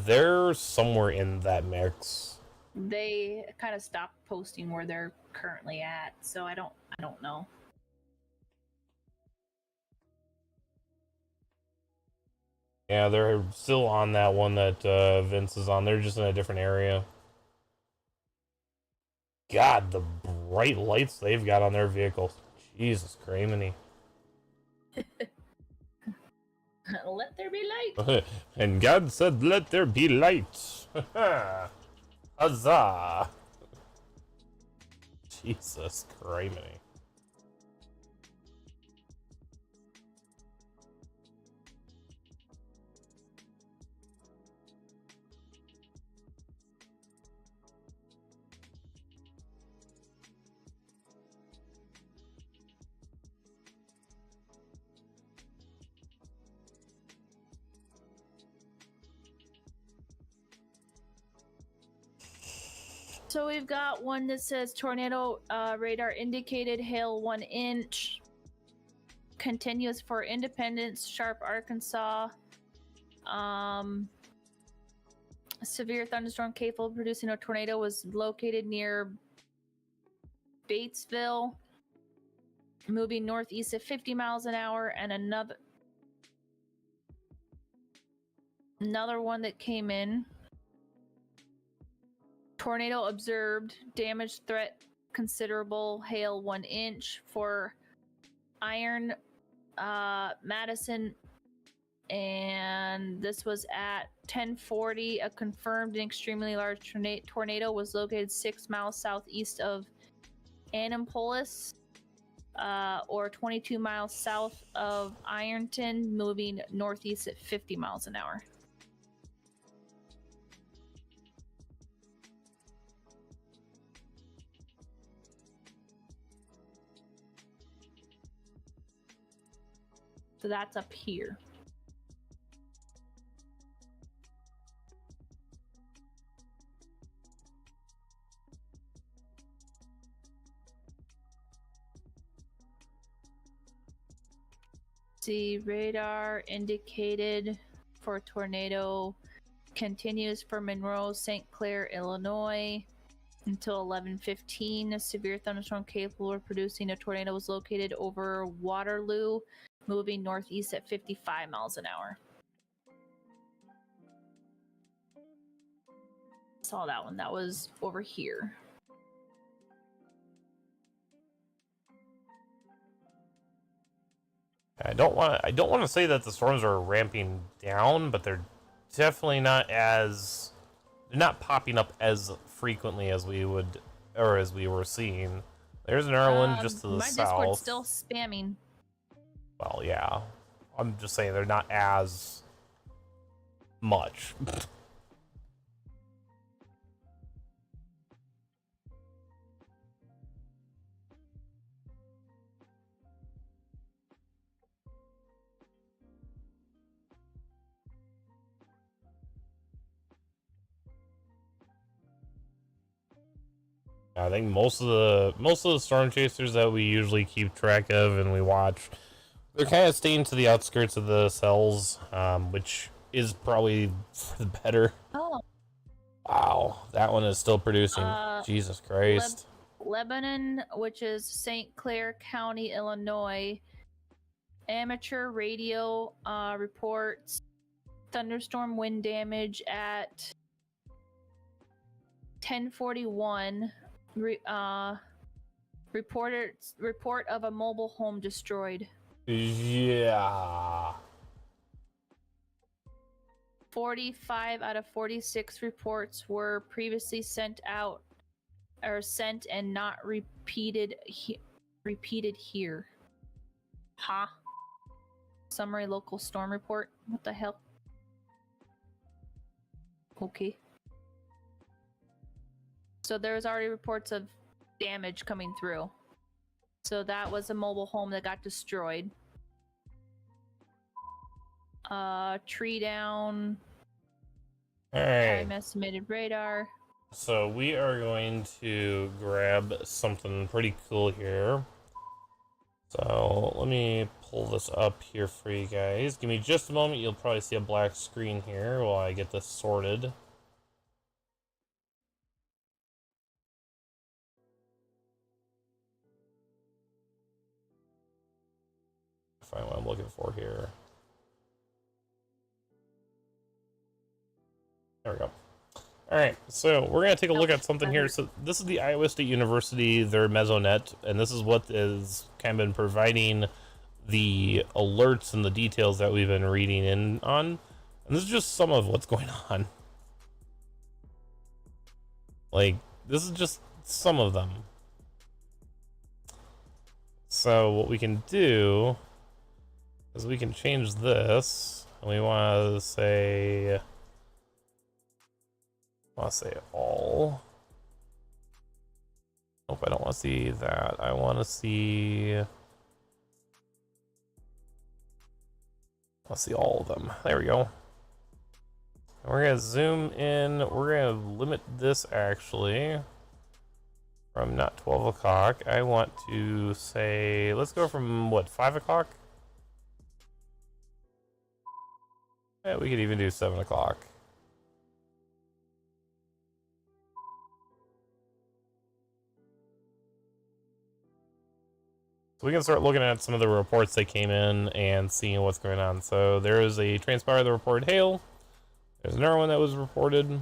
They're somewhere in that mix. They kind of stopped posting where they're currently at, so I don't know. Yeah, they're still on that one that Vince is on. They're just in a different area. God, the bright lights they've got on their vehicles. Jesus criminy. Let there be light. And God said, let there be light. Huzzah. Jesus criminy. So we've got one that says tornado radar indicated hail 1 inch. Continuous for Independence, Sharp, Arkansas. Severe thunderstorm capable of producing a tornado was located near Batesville, moving northeast at 50 miles an hour, and another one that came in. Tornado observed, damage threat considerable, hail 1 inch for Iron, Madison, and this was at 10:40. A confirmed and extremely large tornado was located 6 miles southeast of Annapolis, or 22 miles south of Ironton, moving northeast at 50 miles an hour. So that's up here. See, radar indicated for tornado continues for Monroe, St. Clair, Illinois until 11:15. A severe thunderstorm capable of producing a tornado was located over Waterloo, moving northeast at 55 miles an hour. Saw that one. That was over here. I don't want to say that the storms are ramping down, but they're definitely not popping up as frequently as we would, or as we were seeing. There's another one just to the south. My Discord's still spamming. Well, yeah. I'm just saying they're not as much. I think most of the storm chasers that we usually keep track of and we watch, they're kind of staying to the outskirts of the cells, which is probably for the better. Oh. Wow, that one is still producing. Jesus Christ. Lebanon, which is St. Clair County, Illinois. Amateur radio reports thunderstorm wind damage at 10:41. Report of a mobile home destroyed. Yeah. 45 out of 46 reports were previously sent out or sent and not repeated here. Huh? Summary local storm report. What the hell? Okay. So there's already reports of damage coming through. So that was a mobile home that got destroyed. Tree down. All right. Time estimated radar. So we are going to grab something pretty cool here. So let me pull this up here for you guys. Give me just a moment. You'll probably see a black screen here while I get this sorted. Find what I'm looking for here. There we go. All right, so we're gonna take a look at something here. So this is the Iowa State University, their Mesonet, and this is what is kind of been providing the alerts and the details that we've been reading in on. And this is just some of what's going on. Like, this is just some of them. So what we can do is we can change this, and we want to say all. Nope, I don't want to see that. I want to see. Let's see all of them. There we go. And we're gonna zoom in. We're gonna limit this actually from not 12 o'clock. I want to say, let's go from what, 5 o'clock? Yeah, we could even do 7 o'clock. So we can start looking at some of the reports that came in and seeing what's going on. So there is a transpire that reported hail. There's another one that was reported.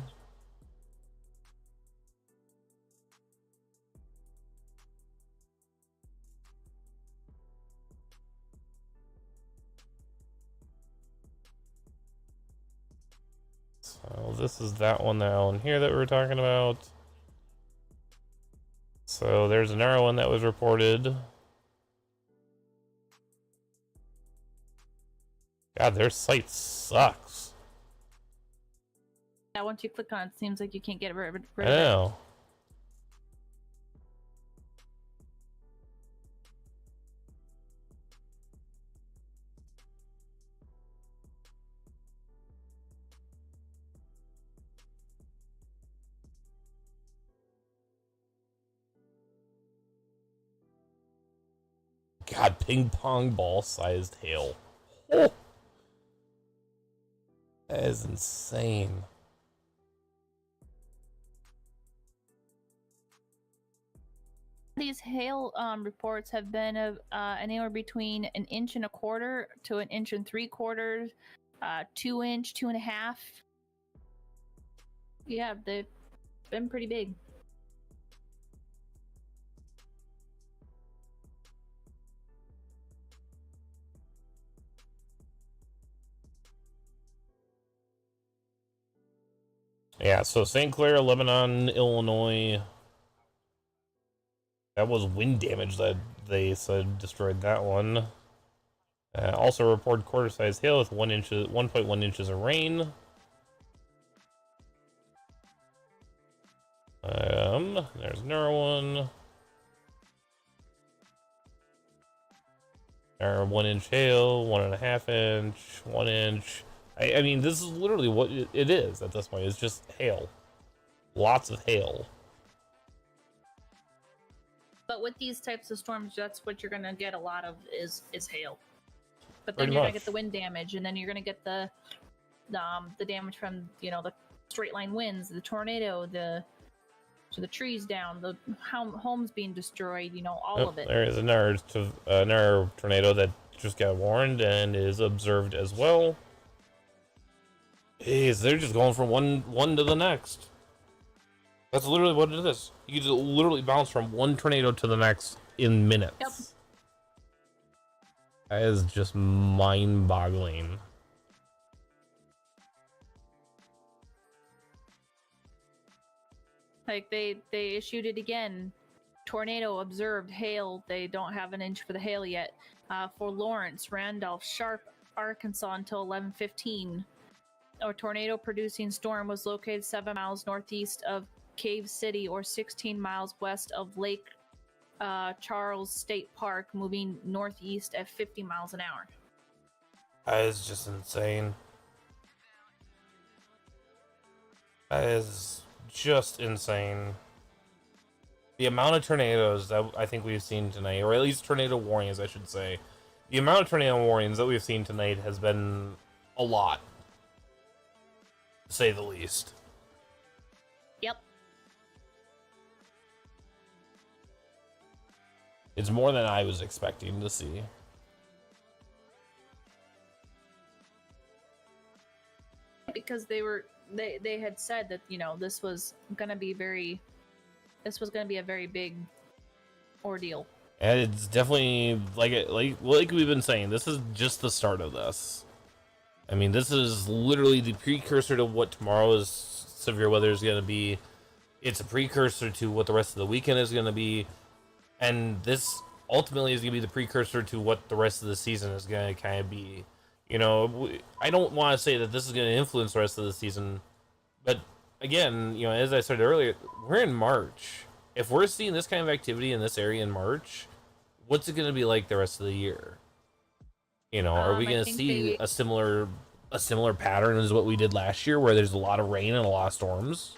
So this is that one down here that we were talking about. So there's another one that was reported. God, their site sucks. Yeah, once you click on it, it seems like you can't get rid of it. I know. God, ping pong ball sized hail. Oh. That is insane. These hail reports have been of anywhere between 1.25 inches to 1.75 inches, 2 inch, 2.5. Yeah, they've been pretty big. Yeah, so St. Clair, Lebanon, Illinois. That was wind damage that they said destroyed that one. Also reported quarter-sized hail with 1.1 inches of rain. There's another one. Or 1 inch hail, 1.5 inch, 1 inch. I mean, this is literally what it is at this point. It's just hail. Lots of hail. But with these types of storms, that's what you're gonna get a lot of is hail. But then Pretty you're much. gonna get the wind damage, and then you're gonna get the damage from the straight line winds, the tornado, the trees down, the homes being destroyed, all of it. There is another tornado that just got warned and is observed as well. Jeez, they're just going from one to the next. That's literally what it is. You just literally bounce from one tornado to the next in minutes. Yep. That is just mind-boggling. Like they issued it again. Tornado observed, hail. They don't have an inch for the hail yet. For Lawrence, Randolph, Sharp, Arkansas until 11:15. A tornado-producing storm was located 7 miles northeast of Cave City, or 16 miles west of Lake Charles State Park, moving northeast at 50 miles an hour. That is just insane. That is just insane. The amount of tornadoes that I think we've seen tonight, or at least tornado warnings, I should say. The amount of tornado warnings that we've seen tonight has been a lot, to say the least. Yep. It's more than I was expecting to see. Because they had said that, you know, this was gonna be a very big ordeal. And it's definitely like we've been saying, this is just the start of this. I mean, this is literally the precursor to what tomorrow's severe weather is going to be. It's a precursor to what the rest of the weekend is going to be, and this ultimately is going to be the precursor to what the rest of the season is going to kind of be. You know, I don't want to say that this is going to influence the rest of the season, but again, you know, as I said earlier, we're in March. If we're seeing this kind of activity in this area in March, what's it going to be like the rest of the year? You know, are we going to see a similar pattern as what we did last year, where there's a lot of rain and a lot of storms?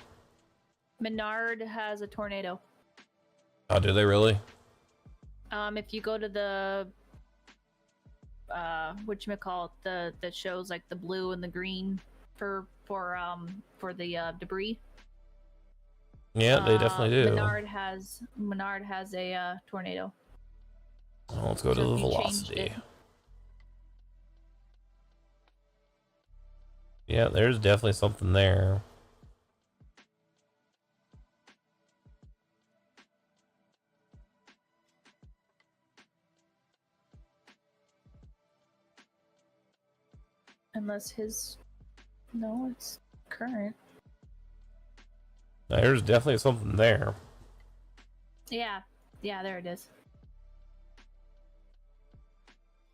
Menard has a tornado. Oh, do they really? If you go to the whatchamacallit, that shows like the blue and the green for the debris. Yeah, they definitely do. Menard has a tornado. Well, let's go to the velocity. Yeah, there's definitely something there. Unless no, it's current. There's definitely something there. Yeah, there it is.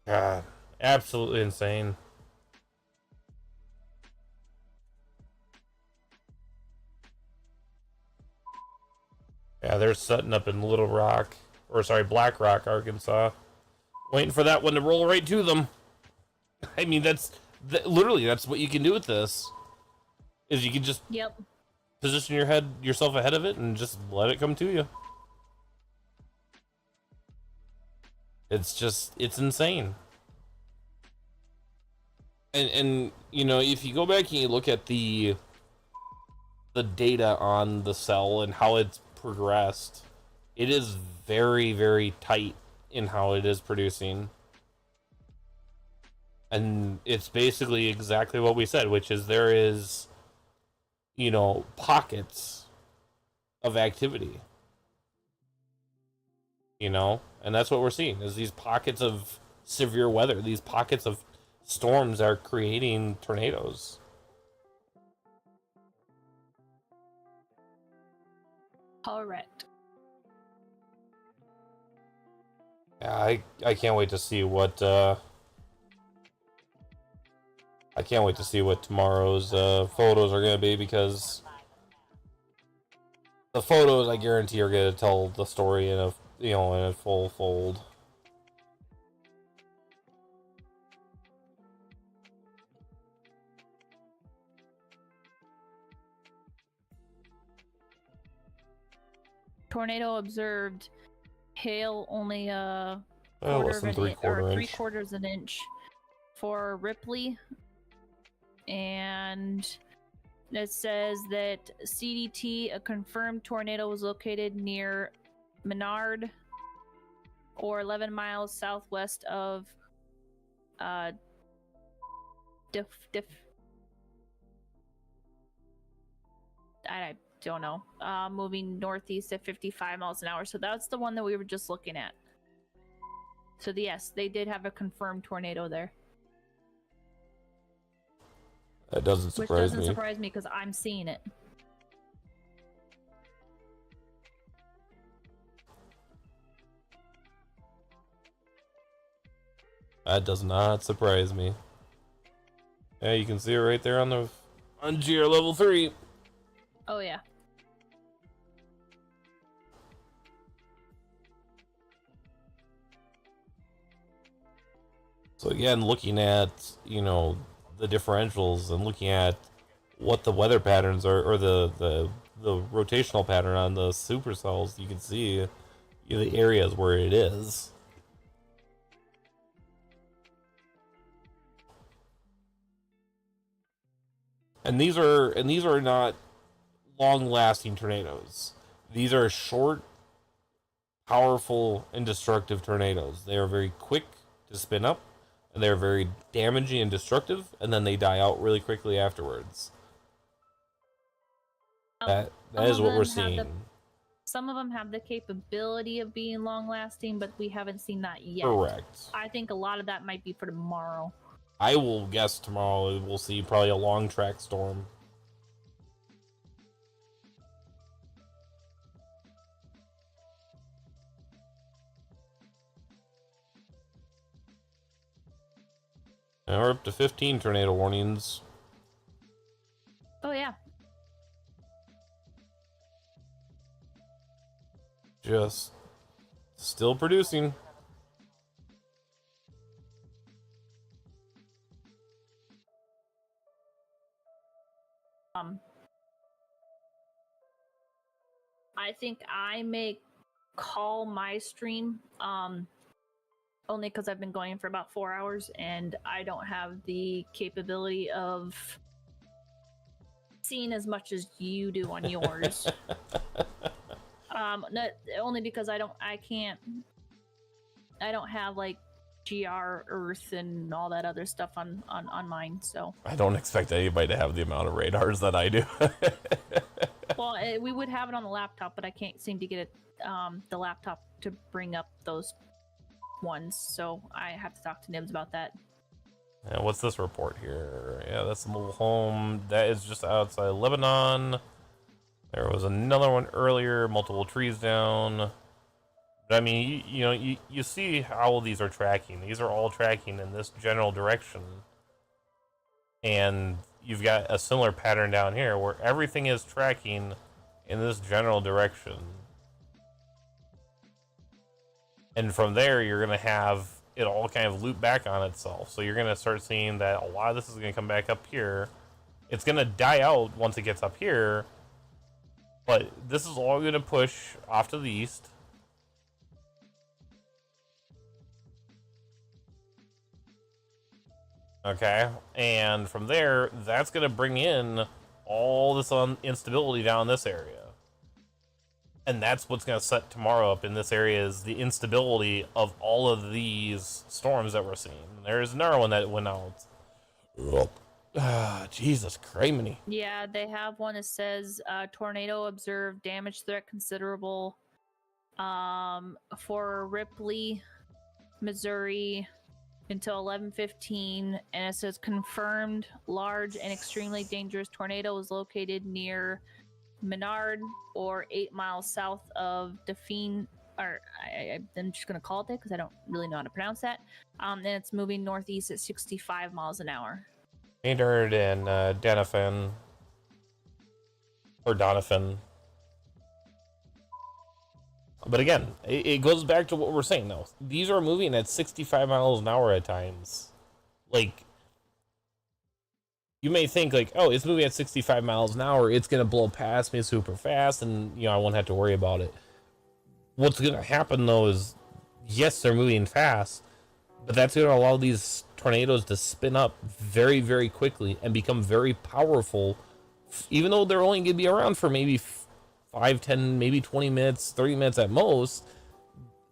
God, absolutely insane. Yeah, they're setting up in Black Rock, Arkansas, waiting for that one to roll right to them. I mean, literally that's what you can do with this. Is you can just position yourself ahead of it and just let it come to you. It's insane. And you know, if you go back and you look at the data on the cell and how it's progressed, it is very, very tight in how it is producing. And it's basically exactly what we said, which is there is, you know, pockets of activity. You know, and that's what we're seeing, is these pockets of severe weather, these pockets of storms are creating tornadoes. Correct. Yeah, I can't wait to see what tomorrow's photos are gonna be, because the photos, I guarantee, are gonna tell the story in a full fold. Tornado observed, hail only Less than 3/4 inch. 3/4 an inch for Ripley, and it says that CDT, a confirmed tornado was located near Menard, or 11 miles southwest of I don't know, moving northeast at 55 miles an hour. So that's the one that we were just looking at. So yes, they did have a confirmed tornado there. That doesn't surprise me. Which doesn't surprise me, because I'm seeing it. That does not surprise me. Yeah, you can see it right there on GR level 3. Oh yeah. So again, looking at, the differentials and looking at what the weather patterns are, or the rotational pattern on the supercells, you can see the areas where it is. And these are not long-lasting tornadoes. These are short, powerful, and destructive tornadoes. They are very quick to spin up, and they're very damaging and destructive, and then they die out really quickly afterwards. That is what we're seeing. Some of them have the capability of being long-lasting, but we haven't seen that yet. Correct. I think a lot of that might be for tomorrow. I will guess tomorrow we'll see probably a long track storm. Now we're up to 15 tornado warnings. Oh yeah. Just still producing. I think I may call my stream, only because I've been going for about 4 hours and I don't have the capability of seeing as much as you do on yours. Not, only because I don't have like GR Earth and all that other stuff on mine, so. I don't expect anybody to have the amount of radars that I do. Well, we would have it on the laptop, but I can't seem to get it, the laptop to bring up those ones, so I have to talk to Nibs about that. Yeah, what's this report here? Yeah, that's the mobile home. That is just outside Lebanon. There was another one earlier, multiple trees down. But I mean, you see how these are tracking. These are all tracking in this general direction. And you've got a similar pattern down here where everything is tracking in this general direction. And from there, you're going to have it all kind of loop back on itself. So you're going to start seeing that a lot of this is going to come back up here. It's going to die out once it gets up here. But this is all going to push off to the east. Okay, and from there, that's going to bring in all this instability down this area. And that's what's going to set tomorrow up in this area, is the instability of all of these storms that we're seeing. There's another one that went out. Jesus criminy. Yeah, they have one that says tornado observed, damage threat considerable for Ripley, Missouri until 11:15, and it says confirmed large and extremely dangerous tornado is located near Menard or 8 miles south of Dauphin, or I'm just going to call it that because I don't really know how to pronounce that. And it's moving northeast at 65 miles an hour. Maynard and Donovan. But again, it goes back to what we're saying though. These are moving at 65 miles an hour at times. Like, you may think like, oh, it's moving at 65 miles an hour, it's going to blow past me super fast and, I won't have to worry about it. What's going to happen though is, yes, they're moving fast, but that's going to allow these tornadoes to spin up very, very quickly and become very powerful, even though they're only going to be around for maybe 5, 10, maybe 20 minutes, 30 minutes at most.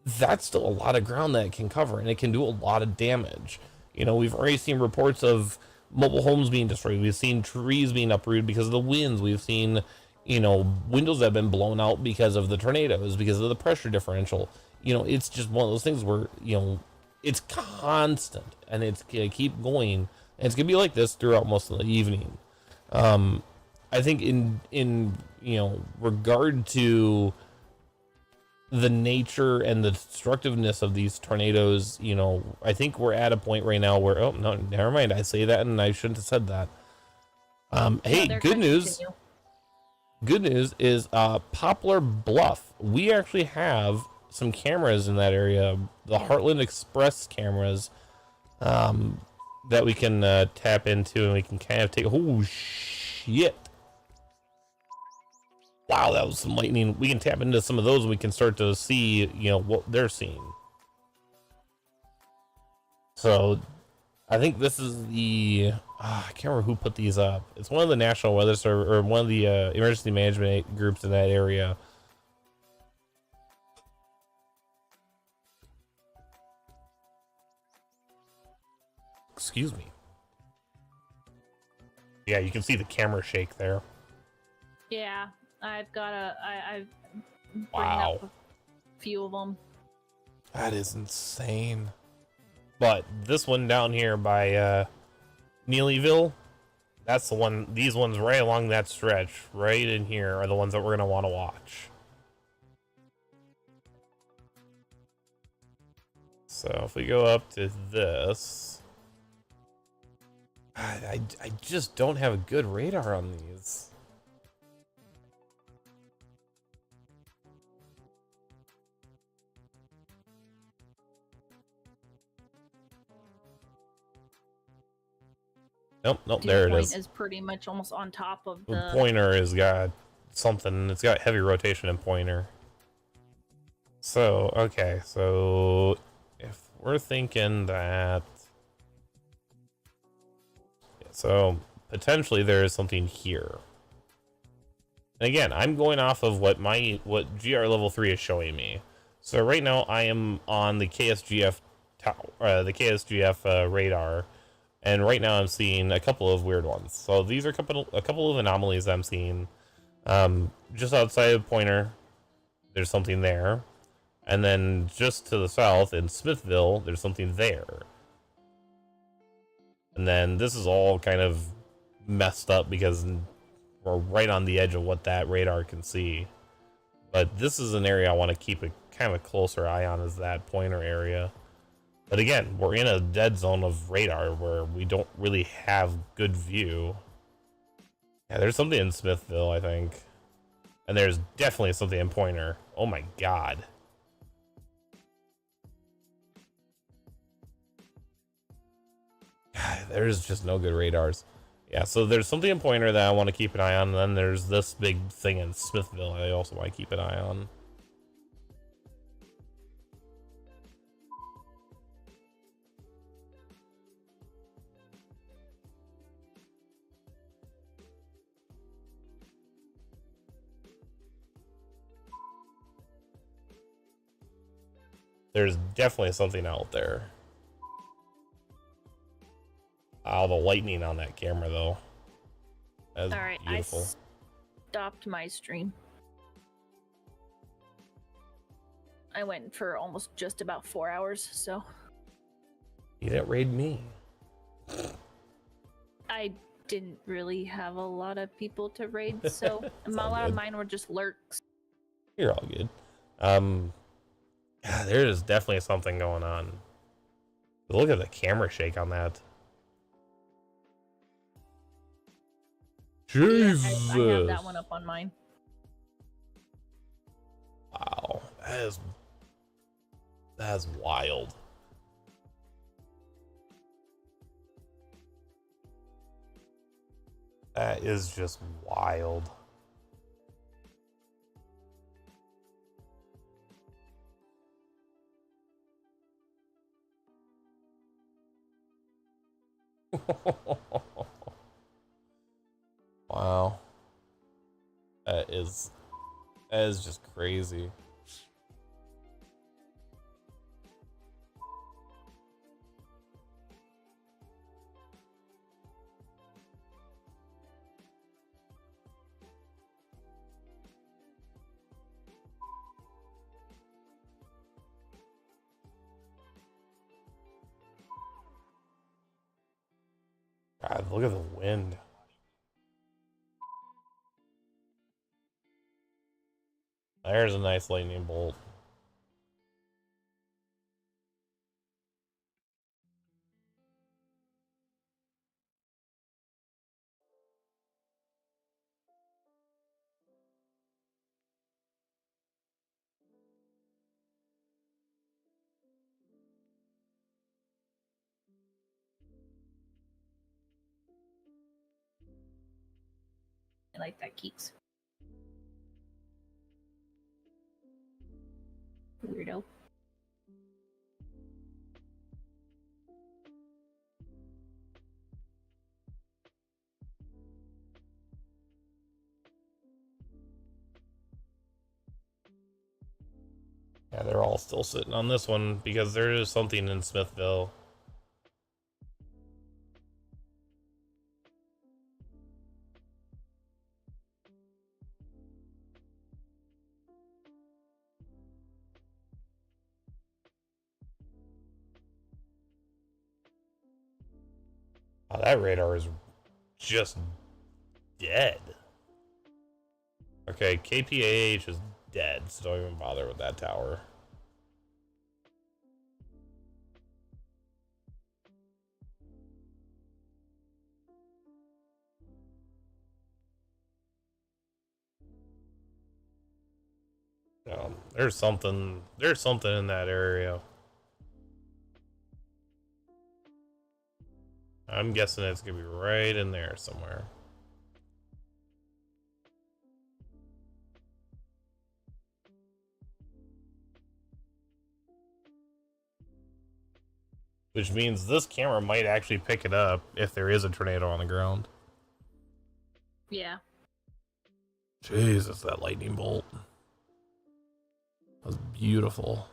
That's still a lot of ground that it can cover, and it can do a lot of damage. We've already seen reports of mobile homes being destroyed. We've seen trees being uprooted because of the winds. We've seen, windows that have been blown out because of the tornadoes, because of the pressure differential. It's just one of those things where, it's constant, and it's going to keep going, and it's going to be like this throughout most of the evening. I think in regard to the nature and the destructiveness of these tornadoes, you know, I think we're at a point right now where, oh, no, never mind. I say that and I shouldn't have said that. Hey, good news. Continue. Good news is Poplar Bluff. We actually have some cameras in that area, the Heartland Express cameras, that we can tap into, and we can kind of take. Oh shit! Wow, that was some lightning. We can tap into some of those, and we can start to see, you know, what they're seeing. So, I think this is the. I can't remember who put these up. It's one of the National Weather Service or one of the emergency management groups in that area. Excuse me. Yeah, you can see the camera shake there. Yeah, I've got I've bring Wow. up a few of them. That is insane. But this one down here by Neelyville, that's the one. These ones right along that stretch, right in here, are the ones that we're gonna want to watch. So if we go up to this, I just don't have a good radar on these. Nope, there it is. Point is pretty much almost on top of The the. pointer has got something. It's got heavy rotation in pointer. So, okay, so if we're thinking that, so potentially there is something here. And again, I'm going off of what GR level 3 is showing me. So right now I am on the KSGF radar, and right now I'm seeing a couple of weird ones. So these are a couple of anomalies I'm seeing. Just outside of Pointer, there's something there. And then just to the south in Smithville, there's something there. And then this is all kind of messed up because we're right on the edge of what that radar can see. But this is an area I want to keep a kind of a closer eye on, is that Pointer area. But again, we're in a dead zone of radar where we don't really have good view. Yeah, there's something in Smithville, I think. And there's definitely something in Pointer. Oh my god. There's just no good radars. Yeah, so there's something in Pointer that I want to keep an eye on, and then there's this big thing in Smithville I also want to keep an eye on. There's definitely something out there. Oh, the lightning on that camera, though. That's Alright, beautiful. I stopped my stream. I went for almost just about 4 hours, so. You didn't raid me. I didn't really have a lot of people to raid, so a all lot of good. mine were just lurks. You're all good. Yeah, there is definitely something going on. Look at the camera shake on that. Jesus. Yeah, I have that one up on mine. Wow, that is wild. That is just wild. Wow. That is just crazy. God, look at the wind. There's a nice lightning bolt. I like that keeps. Weirdo. Yeah, they're all still sitting on this one because there is something in Smithville. Oh, that radar is just dead. Okay, KPAH is dead, so don't even bother with that tower. No, there's something in that area. I'm guessing it's gonna be right in there somewhere. Which means this camera might actually pick it up if there is a tornado on the ground. Yeah. Jesus, that lightning bolt. That was beautiful.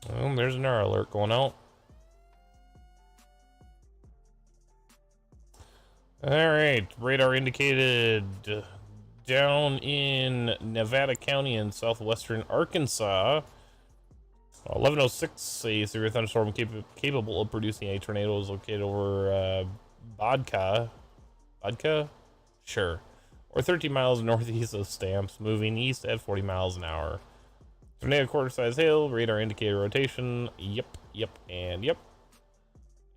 Well, there's an error alert going out. Alright, radar indicated down in Nevada County in southwestern Arkansas. 1106, a severe thunderstorm capable of producing a tornado is located over Vodka? Sure. Or 13 miles northeast of Stamps, moving east at 40 miles an hour. Tornado quarter-size hail, radar indicator rotation. Yep, and yep.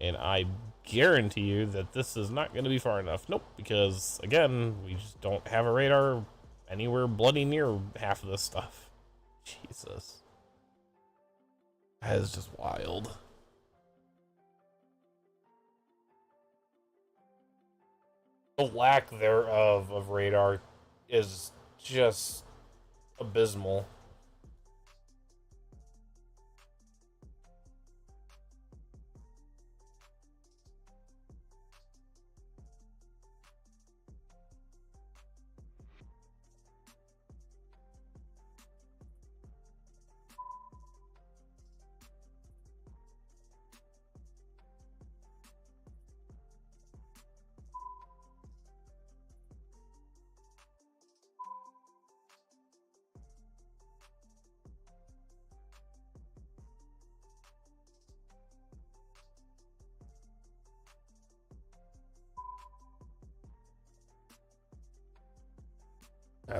And I guarantee you that this is not going to be far enough. Nope, because, again, we just don't have a radar anywhere bloody near half of this stuff. Jesus. That is just wild. The lack thereof of radar is just abysmal.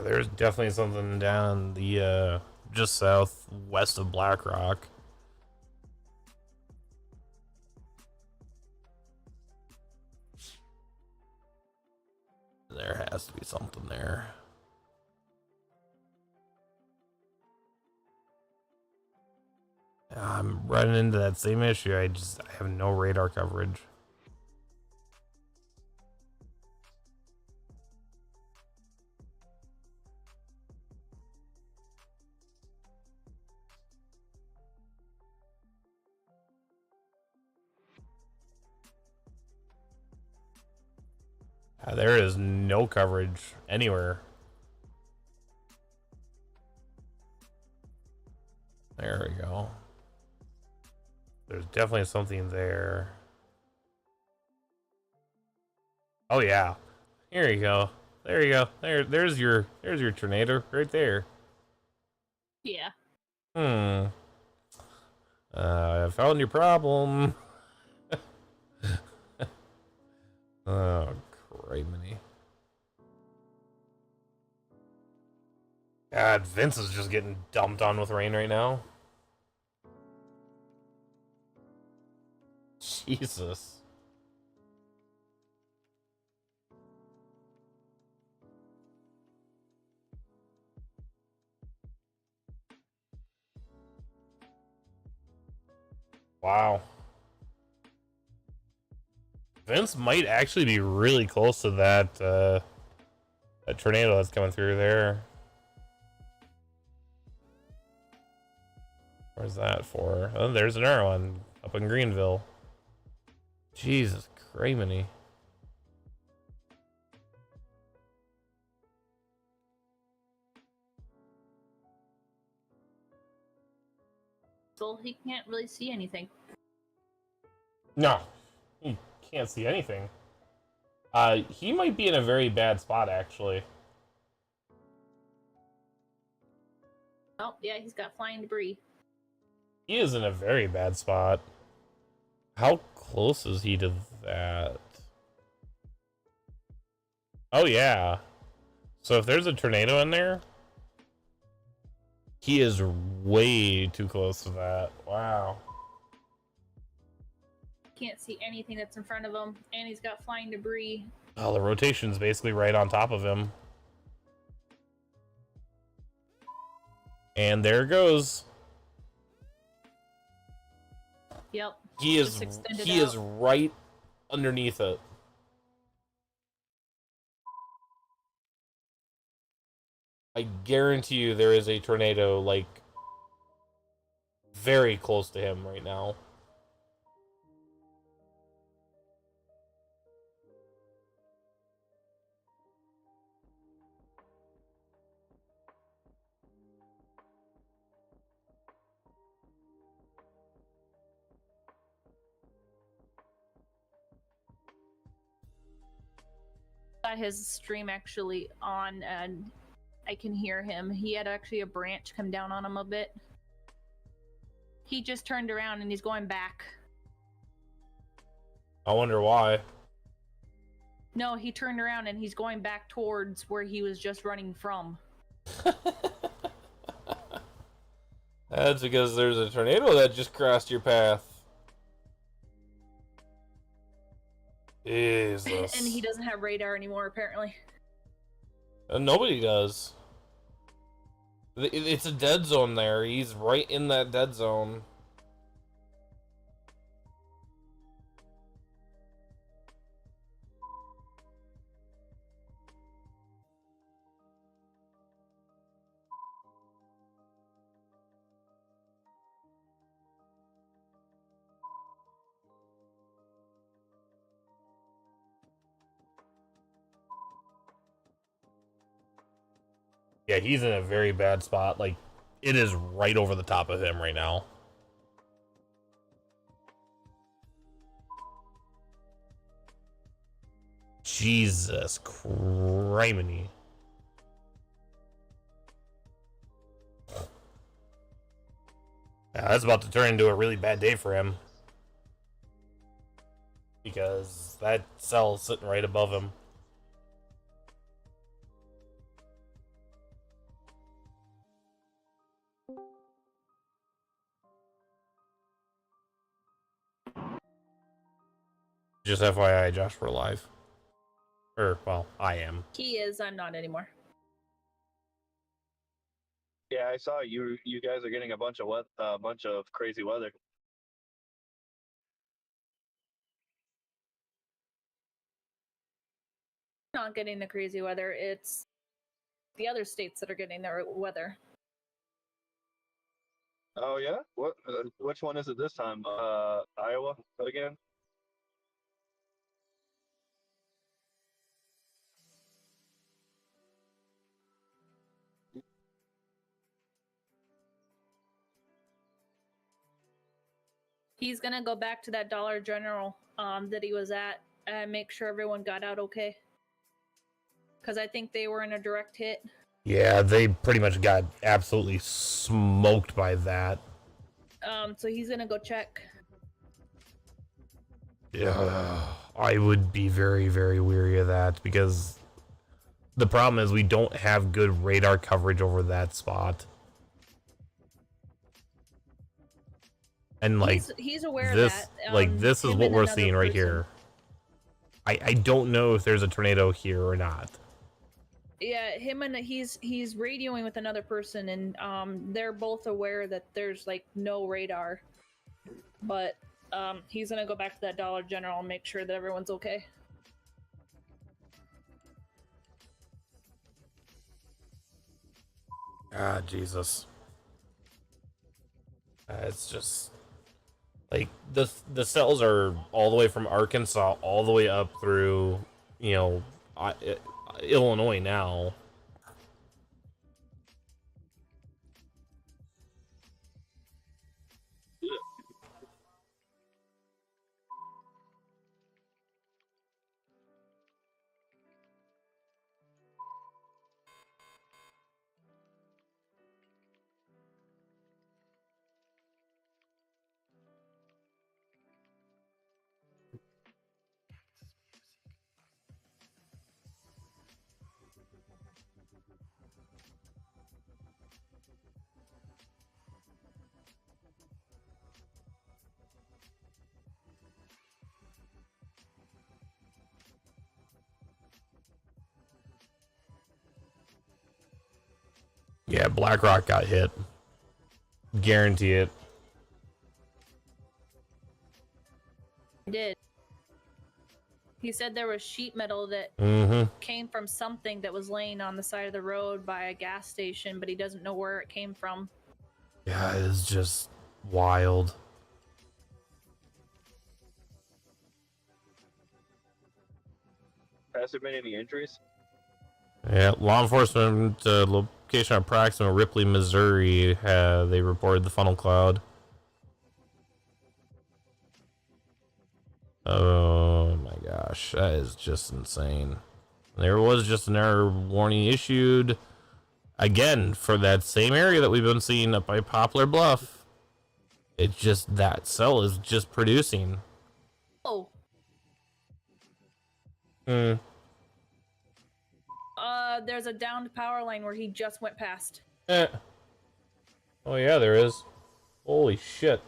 There's definitely something down the just southwest of Black Rock. There has to be something there. I'm running into that same issue. I have no radar coverage. There is no coverage anywhere. There we go. There's definitely something there. Oh yeah. Here you go. There you go. There's your tornado right there. Yeah. I found your problem. God, Vince is just getting dumped on with rain right now. Jesus. Wow. Vince might actually be really close to that that tornado that's coming through there. Where's that for? Oh, there's another one up in Greenville. Jesus criminy. So he can't really see anything. No, he can't see anything. He might be in a very bad spot, actually. Oh, yeah, he's got flying debris. He is in a very bad spot. How close is he to that? Oh, yeah. So if there's a tornado in there, he is way too close to that. Wow. Can't see anything that's in front of him, and he's got flying debris. Oh, the rotation's basically right on top of him. And there it goes. Yep. He is right underneath it. I guarantee you there is a tornado, like, very close to him right now. Got his stream actually on, and I can hear him. He had actually a branch come down on him a bit. He just turned around and he's going back. I wonder why. No, he turned around and he's going back towards where he was just running from. That's because there's a tornado that just crossed your path. Jesus. And he doesn't have radar anymore, apparently. Nobody does. It's a dead zone there. He's right in that dead zone. Yeah, he's in a very bad spot. Like, it is right over the top of him right now. Jesus criminy. Yeah, that's about to turn into a really bad day for him. Because that cell's sitting right above him. Just FYI, Josh, we're live. Or, well, I am. He is, I'm not anymore. Yeah, I saw you. You guys are getting a bunch of crazy weather. Not getting the crazy weather. It's the other states that are getting their weather. Oh yeah, what? Which one is it this time? Iowa again? He's gonna go back to that Dollar General that he was at and make sure everyone got out okay. Because I think they were in a direct hit. Yeah, they pretty much got absolutely smoked by that. So he's gonna go check. Yeah, I would be very, very weary of that because The problem is we don't have good radar coverage over that spot. And like he's aware this, of that. like this is him what and we're another seeing right person. here. I don't know if there's a tornado here or not. Yeah, him and he's radioing with another person, and they're both aware that there's like no radar. But he's gonna go back to that Dollar General and make sure that everyone's okay. Ah, Jesus. It's just like the cells are all the way from Arkansas all the way up through, you know, Illinois now. Yeah, BlackRock got hit. Guarantee it. He did. He said there was sheet metal that came from something that was laying on the side of the road by a gas station, but he doesn't know where it came from. Yeah, it's just wild. Has there been any injuries? Yeah, law enforcement location approximate Ripley, Missouri. They reported the funnel cloud. Oh my gosh, that is just insane. There was just an error warning issued again for that same area that we've been seeing up by Poplar Bluff. It's just that cell is just producing. Oh. There's a downed power line where he just went past. Oh yeah, there is. Holy shit.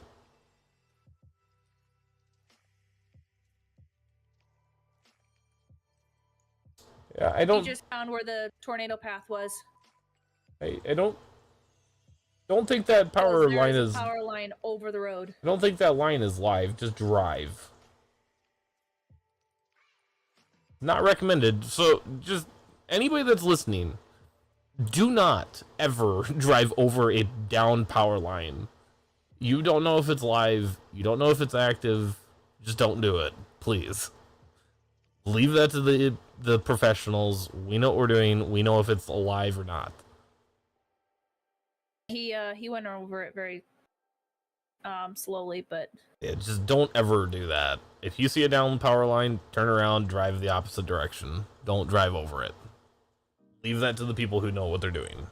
Yeah, I don't. He just found where the tornado path was. I don't think that power line is. Power line over the road. I don't think that line is live. Just drive. Not recommended. So just anybody that's listening, do not ever drive over a down power line. You don't know if it's live. You don't know if it's active. Just don't do it, please. Leave that to the professionals. We know what we're doing. We know if it's alive or not. He went over it very slowly, but Yeah, just don't ever do that. If you see a down power line, turn around, drive the opposite direction. Don't drive over it. Leave that to the people who know what they're doing.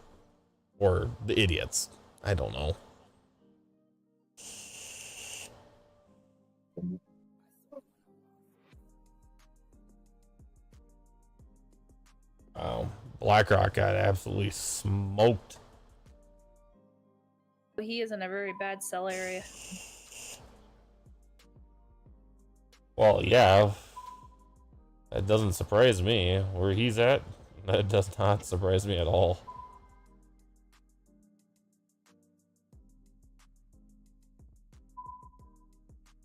Or the idiots. I don't know. Wow. BlackRock got absolutely smoked. he is in a very bad cell area. Well, yeah. That doesn't surprise me. Where he's at, that does not surprise me at all.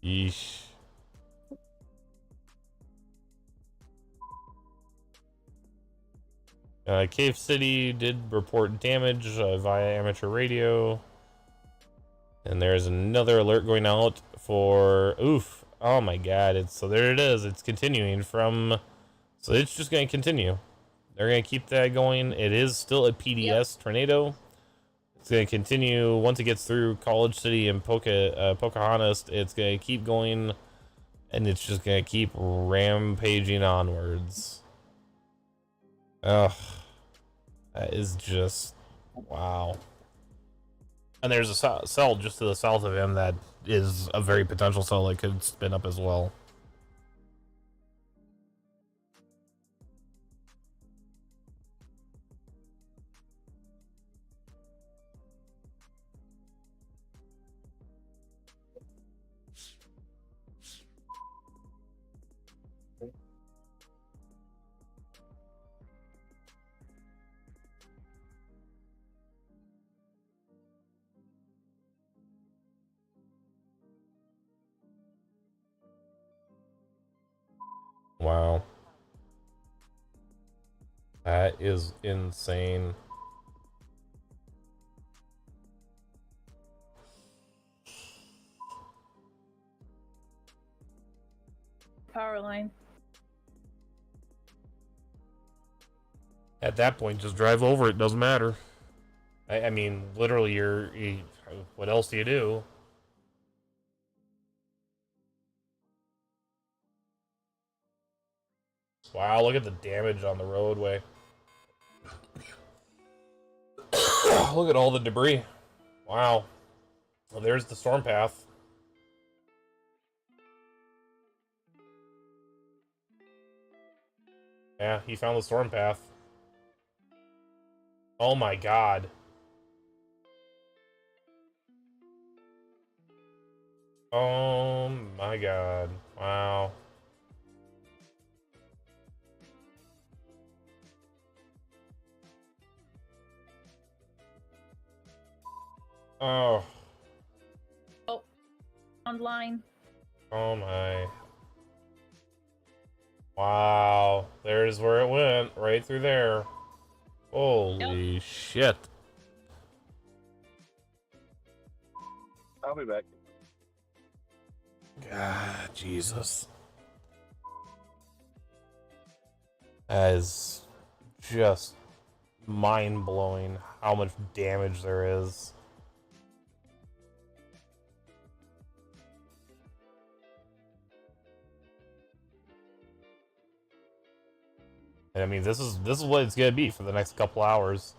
Yeesh. Cave City did report damage via amateur radio. And there's another alert going out for... Oof. Oh my god. So there it is. It's continuing from... So it's just going to continue. They're going to keep that going. It is still a PDS tornado. It's going to continue once it gets through College City and Pocahontas. It's going to keep going. And it's just going to keep rampaging onwards. Ugh. That is just... Wow. And there's a cell just to the south of him that is a very potential cell that could spin up as well. Wow. That is insane. Power line. At that point, just drive over it. Doesn't matter. I mean, literally, what else do you do? Wow, look at the damage on the roadway. Look at all the debris. Wow. Well, there's the storm path. Yeah, he found the storm path. Oh my god. Oh my god. Wow. Oh. Oh, line. Oh my. Wow. There's where it went. Right through there. Holy shit. I'll be back. God, Jesus. That is just mind-blowing how much damage there is. I mean, this is what it's gonna be for the next couple hours.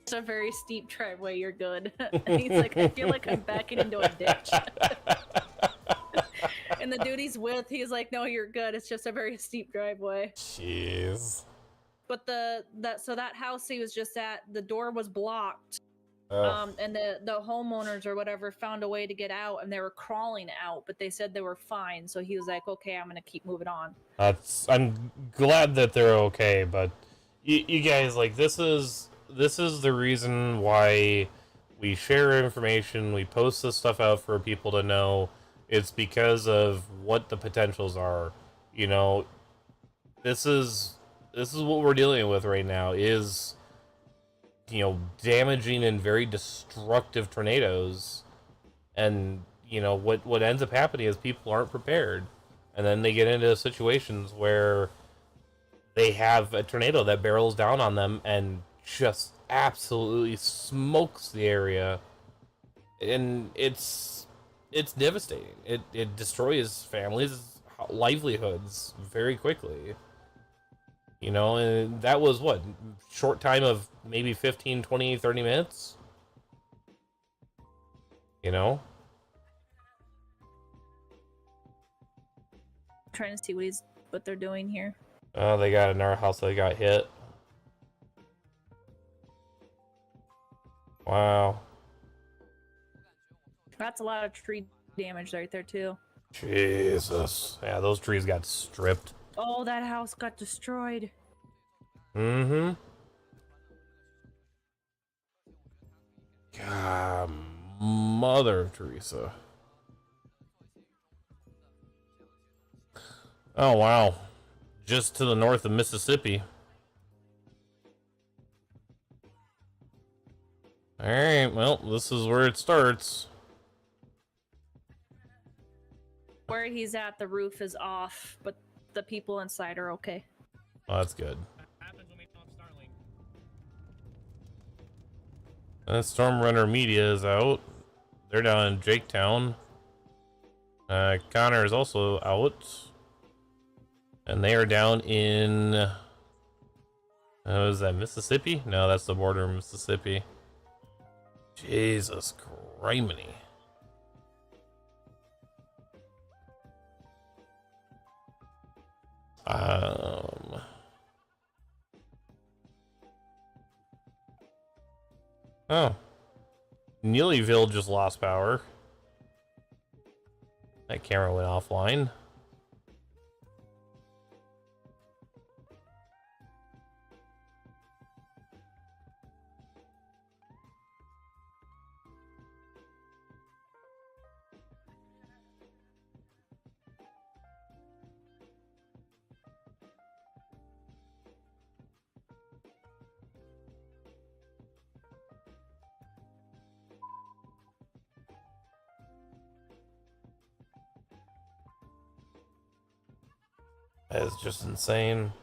It's a very steep driveway. You're good. He's like, I feel like I'm backing into a ditch. And the dude he's with, he's like, no, you're good. It's just a very steep driveway. Jeez. But that house he was just at, the door was blocked. Oh. And the homeowners or whatever found a way to get out, and they were crawling out, but they said they were fine. So he was like, okay, I'm gonna keep moving on. I'm glad that they're okay, but you guys, like, this is the reason why we share information, we post this stuff out for people to know. It's because of what the potentials are. You know, this is what we're dealing with right now, is, you know, damaging and very destructive tornadoes. And, you know, what ends up happening is people aren't prepared. And then they get into situations where they have a tornado that barrels down on them and just absolutely smokes the area. And it's devastating. It destroys families' livelihoods very quickly. You know, and that was what? Short time of maybe 15, 20, 30 minutes? You know? Trying to see what they're doing here. Oh, they got another house that got hit. Wow. That's a lot of tree damage right there too. Jesus. Yeah, those trees got stripped. Oh, that house got destroyed. Mm-hmm. God, Mother of Teresa. Oh, wow. Just to the north of Mississippi. Alright, well, this is where it starts. Where he's at, the roof is off, but the people inside are okay. Oh, that's good. Stormrunner Media is out. They're down in Jaketown. Connor is also out. And they are down in... is that Mississippi? No, that's the border of Mississippi. Jesus criminy. Oh. Neelyville just lost power. That camera went offline. That is just insane.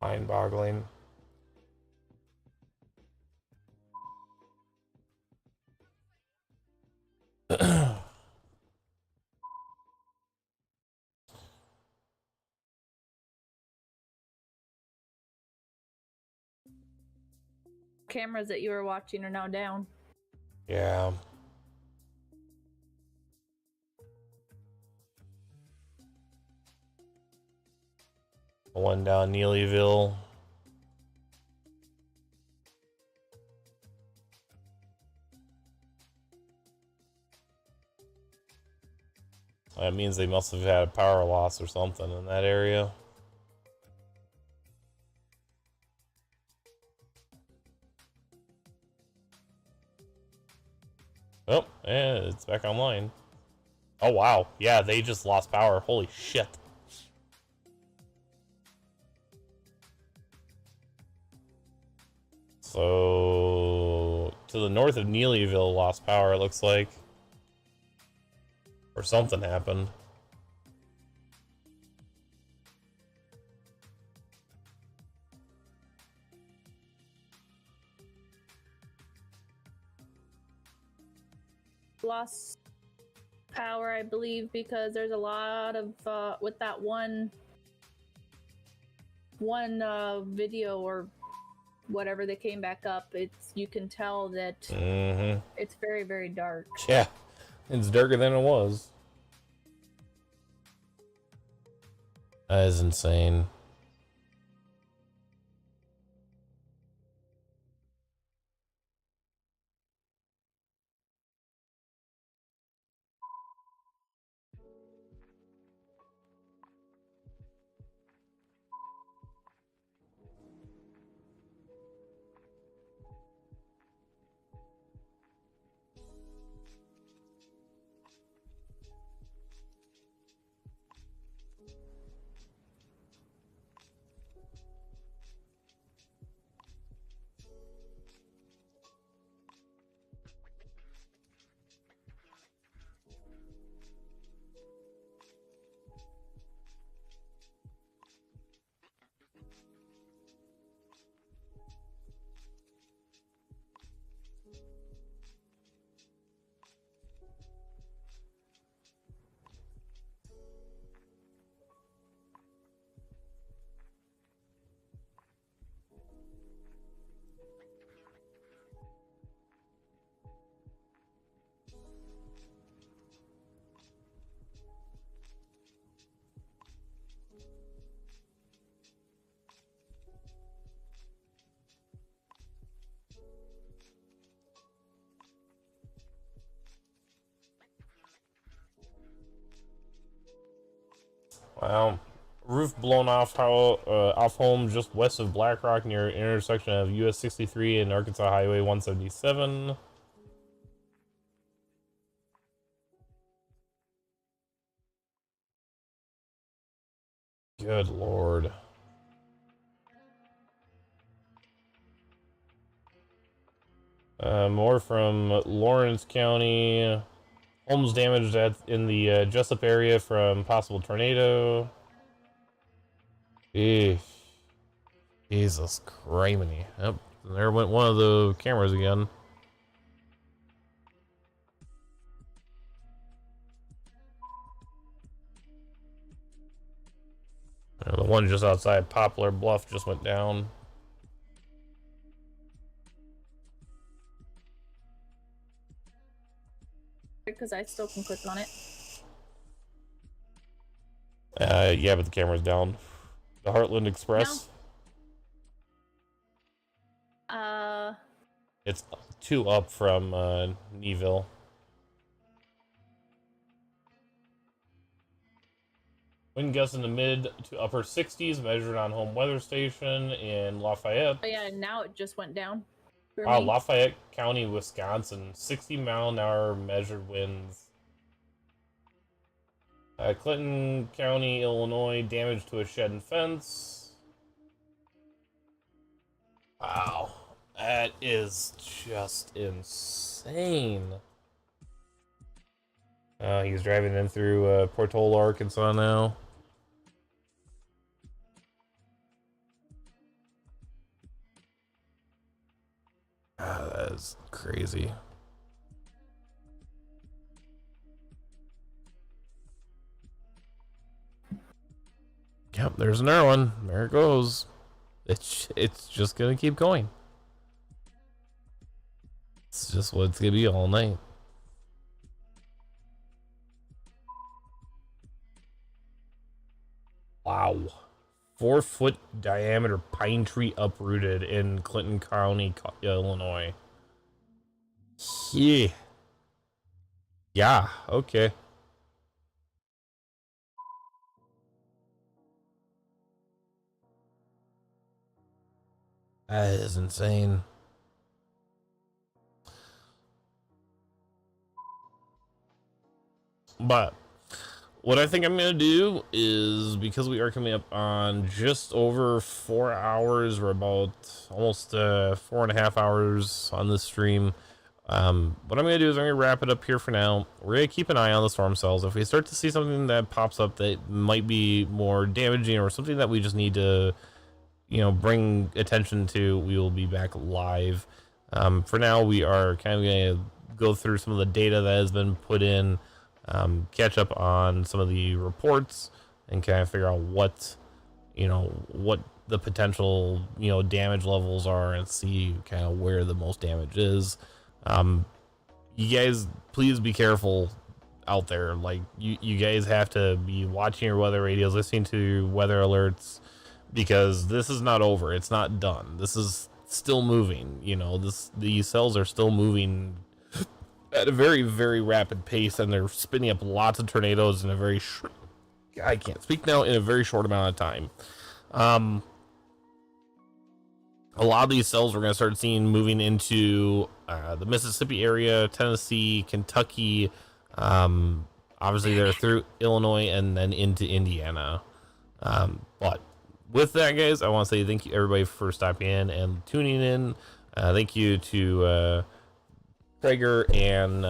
Mind-boggling. Cameras that you were watching are now down. Yeah. One down Neelyville. That means they must have had a power loss or something in that area. Oh, yeah, it's back online. Oh, wow. Yeah, they just lost power. Holy shit. So, to the north of Neelyville lost power, it looks like. Or something happened. Lost power, I believe, because there's a lot of with that one video or whatever that came back up. It's, you can tell that it's very, very dark. Yeah, it's darker than it was. That is insane. Wow. Roof blown off off home just west of Black Rock near intersection of US 63 and Arkansas Highway 177. Good lord. More from Lawrence County. Homes damaged in the Jessup area from possible tornado. Eesh. Jesus criminy. Yep, there went one of the cameras again. The one just outside Poplar Bluff just went down. Because I still can click on it. Yeah, but the camera's down. The Heartland Express. No. It's 2 up from Neville. Wind gusts in the mid to upper 60s, measured on home weather station in Lafayette. Oh yeah, now it just went down. Wow, Lafayette County, Wisconsin, 60-mile-an-hour measured winds. Clinton County, Illinois, damage to a shed and fence. Wow, that is just insane. He's driving in through Portola, Arkansas now. That is crazy. Yep, there's another one. There it goes. It's just gonna keep going. It's just what it's gonna be all night. Wow. 4-foot diameter pine tree uprooted in Clinton County, Illinois. Yeah, okay. That is insane. But what I think I'm going to do is, because we are coming up on just over 4 hours, we're about almost 4.5 hours on this stream. What I'm going to do is I'm going to wrap it up here for now. We're going to keep an eye on the storm cells. If we start to see something that pops up that might be more damaging or something that we just need to, bring attention to, we will be back live. For now, we are kind of going to go through some of the data that has been put in, catch up on some of the reports, and kind of figure out what the potential, damage levels are, and see kind of where the most damage is. You guys, please be careful out there. Like, you guys have to be watching your weather radios, listening to weather alerts, because this is not over. It's not done. This is still moving. These cells are still moving at a very, very rapid pace, and they're spinning up lots of tornadoes in a very I can't speak now, in a very short amount of time. A lot of these cells we're going to start seeing moving into the Mississippi area, Tennessee, Kentucky. Obviously, they're through Illinois and then into Indiana. But with that, guys, I want to say thank you, everybody, for stopping in and tuning in. Thank you to Traeger and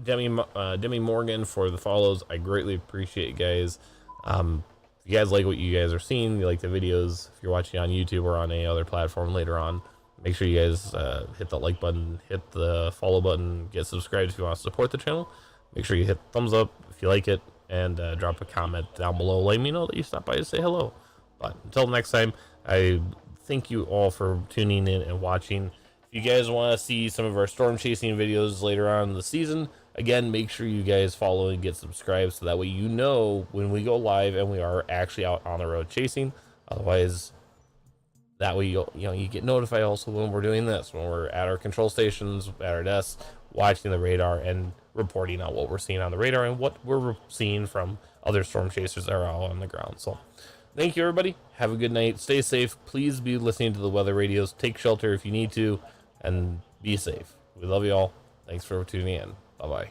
Demi Morgan for the follows. I greatly appreciate it, guys. If you guys like what you guys are seeing, you like the videos, if you're watching on YouTube or on any other platform later on, make sure you guys hit the like button, hit the follow button, get subscribed if you want to support the channel. Make sure you hit thumbs up if you like it, and drop a comment down below letting me know that you stopped by to say hello. But until next time, I thank you all for tuning in and watching. If you guys want to see some of our storm chasing videos later on in the season, again, make sure you guys follow and get subscribed, so that way you know when we go live and we are actually out on the road chasing. Otherwise, that way you get notified also when we're doing this, when we're at our control stations, at our desks, watching the radar and reporting out what we're seeing on the radar and what we're seeing from other storm chasers that are out on the ground. So thank you, everybody. Have a good night. Stay safe. Please be listening to the weather radios. Take shelter if you need to, and be safe. We love you all. Thanks for tuning in. Bye-bye.